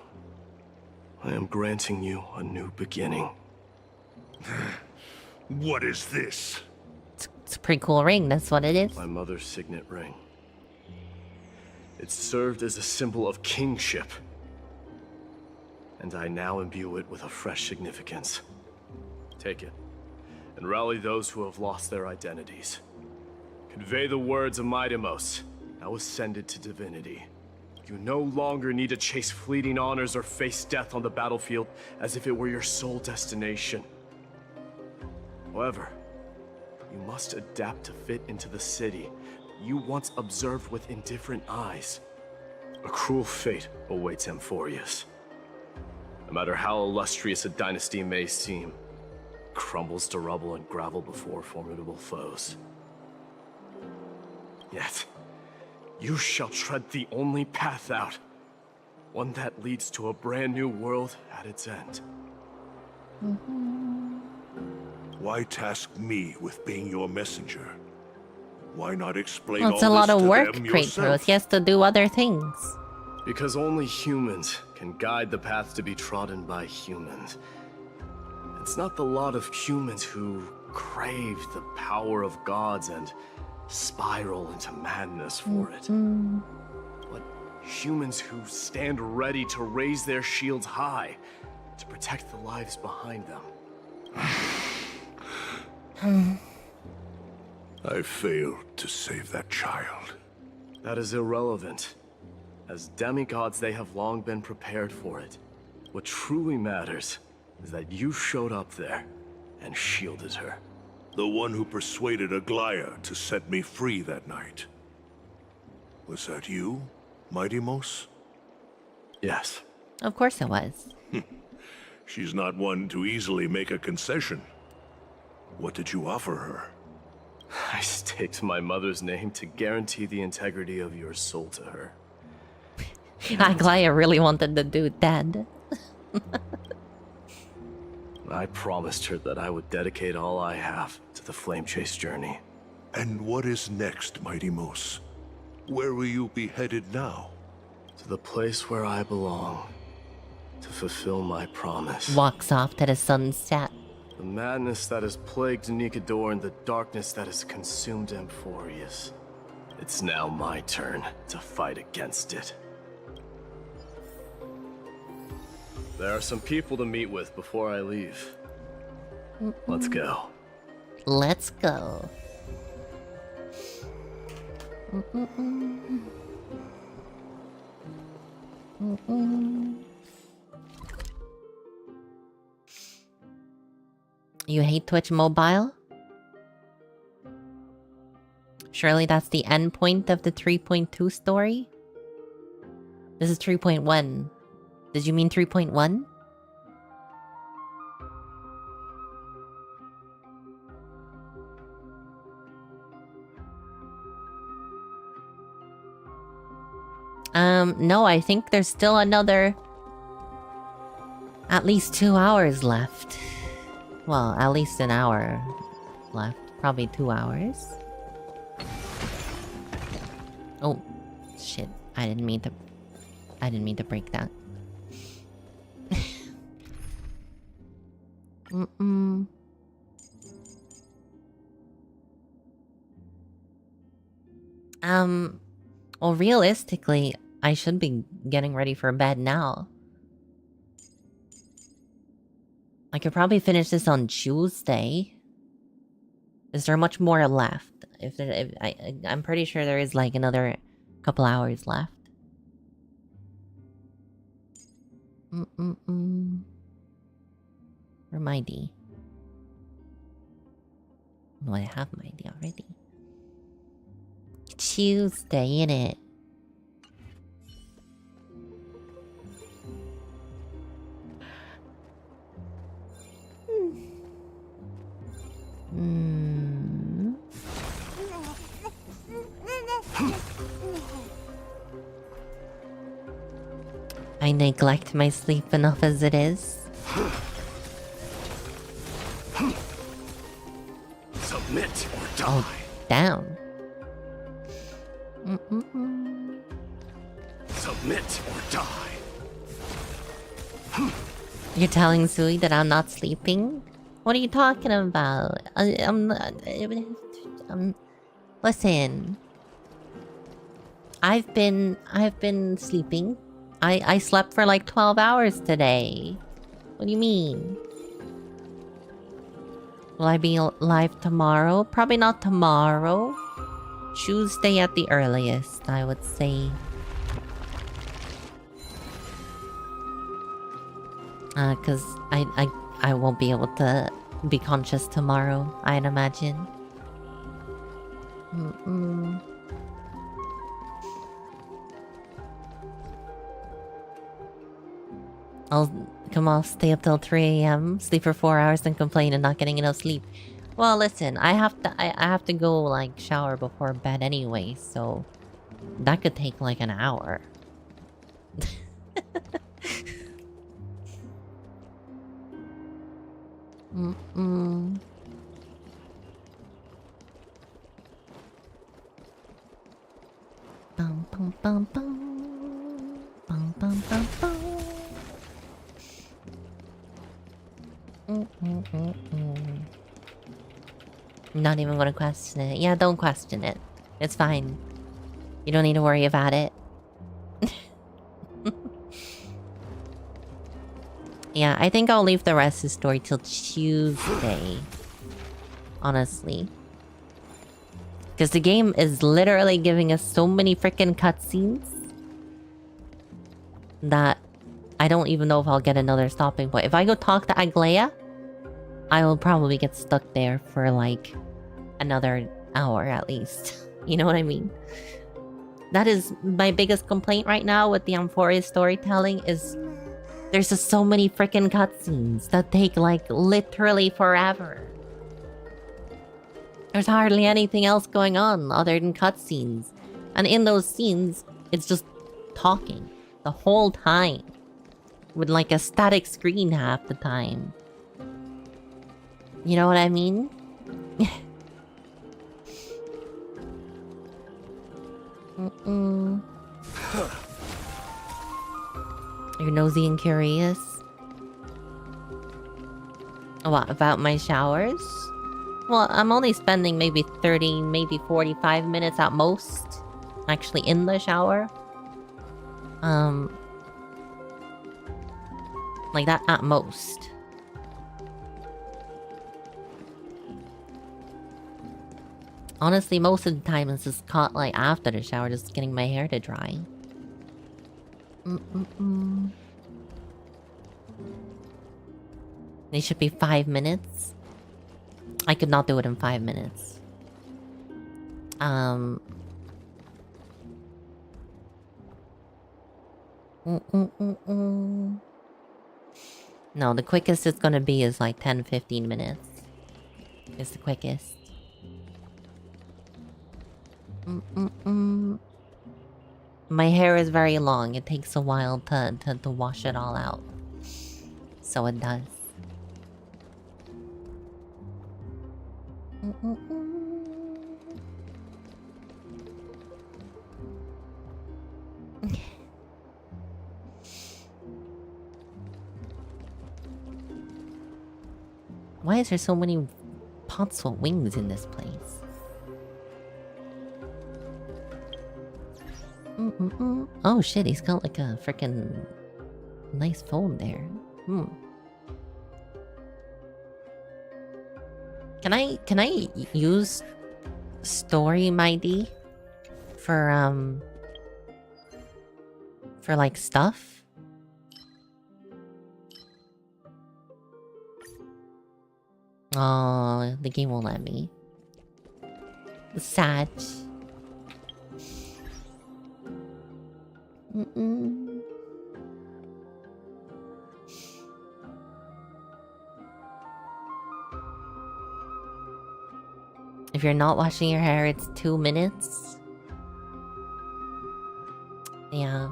I am granting you a new beginning. What is this? It's a pretty cool ring, that's what it is. My mother's signet ring. It served as a symbol of kingship. And I now imbue it with a fresh significance. Take it, and rally those who have lost their identities. Convey the words of Mighty-Mos, now ascended to divinity. You no longer need to chase fleeting honors or face death on the battlefield as if it were your sole destination. However, you must adapt to fit into the city you once observed with indifferent eyes. A cruel fate awaits Amphorius. No matter how illustrious a dynasty may seem, it crumbles to rubble and gravel before formidable foes. Yet, you shall tread the only path out, one that leads to a brand new world at its end. Why task me with being your messenger? Why not explain Well, all it's a lot this of to work, them Kratos. yourself? He has to do other things. Because only humans can guide the path to be trodden by humans. It's not the lot of humans who crave the power of gods and spiral into madness for it. But humans who stand ready to raise their shields high to protect the lives behind them. I failed to save that child. That is irrelevant. As demigods, they have long been prepared for it. What truly matters is that you showed up there and shielded her. The one who persuaded Aglaya to set me free that night. Was that you, Mighty Mos? Yes. Of course it was. She's not one to easily make a concession. What did you offer her? I staked my mother's name to guarantee the integrity of your soul to her. Aglaya really wanted the dude dead. I promised her that I would dedicate all I have to the Flame Chase journey. And what is next, Mighty Mos? Where will you be headed now? To the place where I belong. To fulfill my promise. Walks off to the sunset. The madness that has plagued Nikador and the darkness that has consumed Amphorius. It's now my turn to fight against it. There are some people to meet with before I leave. Let's go. Let's go. You hate Twitch Mobile? Surely that's the end point of the 3.2 story? This is 3.1. Did you mean 3.1? No, I think there's still another... at least 2 hours left. Well, at least an hour left. Probably 2 hours. Oh, shit. I didn't mean to break that. Well, realistically, I should be getting ready for bed now. I could probably finish this on Tuesday. Is there much more left? I'm pretty sure there is like another couple hours left. Or my D? No, I have my D already. Tuesday, innit? I neglect my sleep enough as it is. Submit or die. Oh, down. Submit or die. You're telling Sui that I'm not sleeping? What are you talking about? Listen. I've been sleeping. I slept for like 12 hours today. What do you mean? Will I be live tomorrow? Probably not tomorrow. Tuesday at the earliest, I would say. Cause I won't be able to be conscious tomorrow, I'd imagine. I'll stay up till 3 AM, sleep for 4 hours, then complain and not getting enough sleep. Well, listen, I have to go like shower before bed anyway, so that could take like an hour. Bum bum bum bum. Bum bum bum bum. Not even gonna question it. Yeah, don't question it. It's fine. You don't need to worry about it. Yeah, I think I'll leave the rest of the story till Tuesday. Honestly. Because the game is literally giving us so many freaking cutscenes that I don't even know if I'll get another stopping point. If I go talk to Aglea, I will probably get stuck there for like another hour at least. You know what I mean? That is my biggest complaint right now with the Amphoria storytelling is there's just so many freaking cutscenes that take like literally forever. There's hardly anything else going on other than cutscenes. And in those scenes, it's just talking the whole time. With like a static screen half the time. You know what I mean? You're nosy and curious? What, about my showers? Well, I'm only spending maybe 30, maybe 45 minutes at most actually in the shower. Like that at most. Honestly, most of the time it's just caught like after the shower, just getting my hair to dry. They should be 5 minutes. I could not do it in 5 minutes. No, the quickest it's gonna be is like 10-15 minutes. It's the quickest. My hair is very long. It takes a while to wash it all out. So it does. Why is there so many pots of wings in this place? Oh shit, he's got like a freaking nice phone there. Can I use story MIDI for like stuff? Oh, the game won't let me. Sad. If you're not washing your hair, it's 2 minutes. Yeah.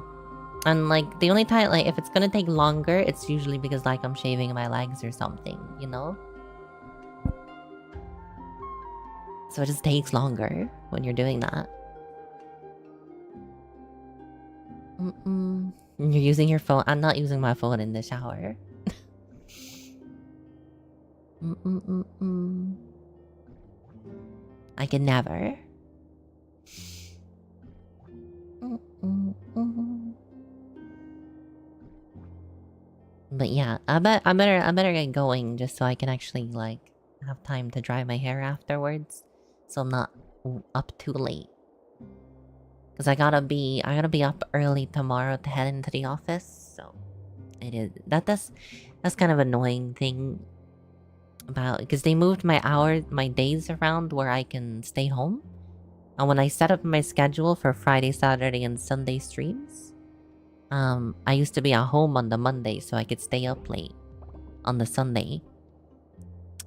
And like the only time, like if it's gonna take longer, it's usually because like I'm shaving my legs or something, you know? So it just takes longer when you're doing that. You're using your phone. I'm not using my phone in the shower. I can never. But yeah, I better get going just so I can actually like have time to dry my hair afterwards, so I'm not up too late. Cause I gotta be up early tomorrow to head into the office. So that's kind of annoying thing about, because they moved my days around where I can stay home. And when I set up my schedule for Friday, Saturday, and Sunday streams, I used to be at home on the Monday so I could stay up late on the Sunday.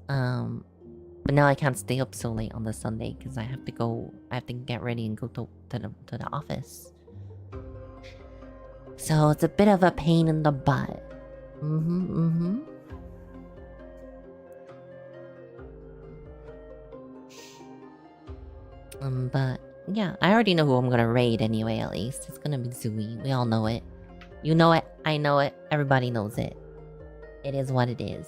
But now I can't stay up so late on the Sunday because I have to get ready and go to the office. So it's a bit of a pain in the butt. But yeah, I already know who I'm gonna raid anyway, at least. It's gonna be Zooey. We all know it. You know it, I know it, everybody knows it. It is what it is.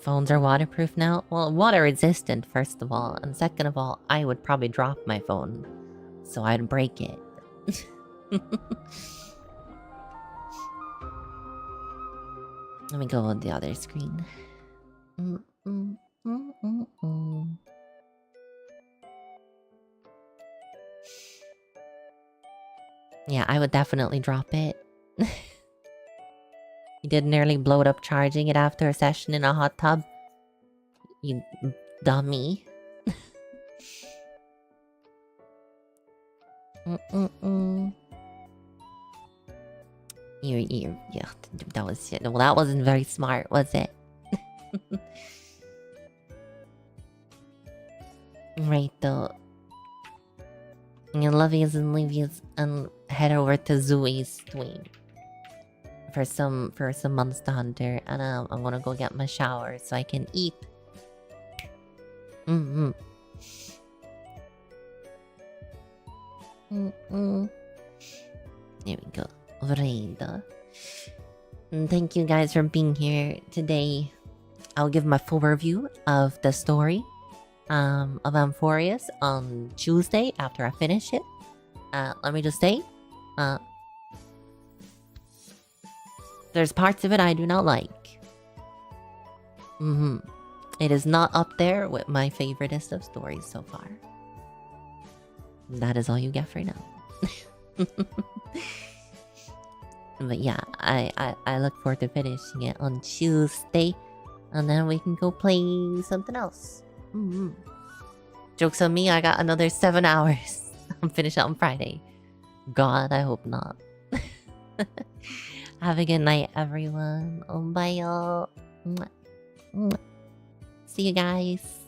Phones are waterproof now? Well, water resistant, first of all. And second of all, I would probably drop my phone. So I'd break it. Let me go on the other screen. Yeah, I would definitely drop it. You did nearly blow it up charging it after a session in a hot tub. You dummy. Yeah, that was it. Well, that wasn't very smart, was it? Right, though. You love yous and leave yous and head over to Zooey's stream for some Monster Hunter, and I'm gonna go get my shower so I can eat. Here we go. Raid. And thank you guys for being here today. I'll give my full review of the story of Amphorius on Tuesday after I finish it. Let me just say, there's parts of it I do not like. It is not up there with my favoriteest of stories so far. That is all you get for now. But yeah, I look forward to finishing it on Tuesday, and then we can go play something else. Joke's on me, I got another 7 hours. I'm finished on Friday. God, I hope not. Have a good night, everyone. Bye, y'all. See you guys.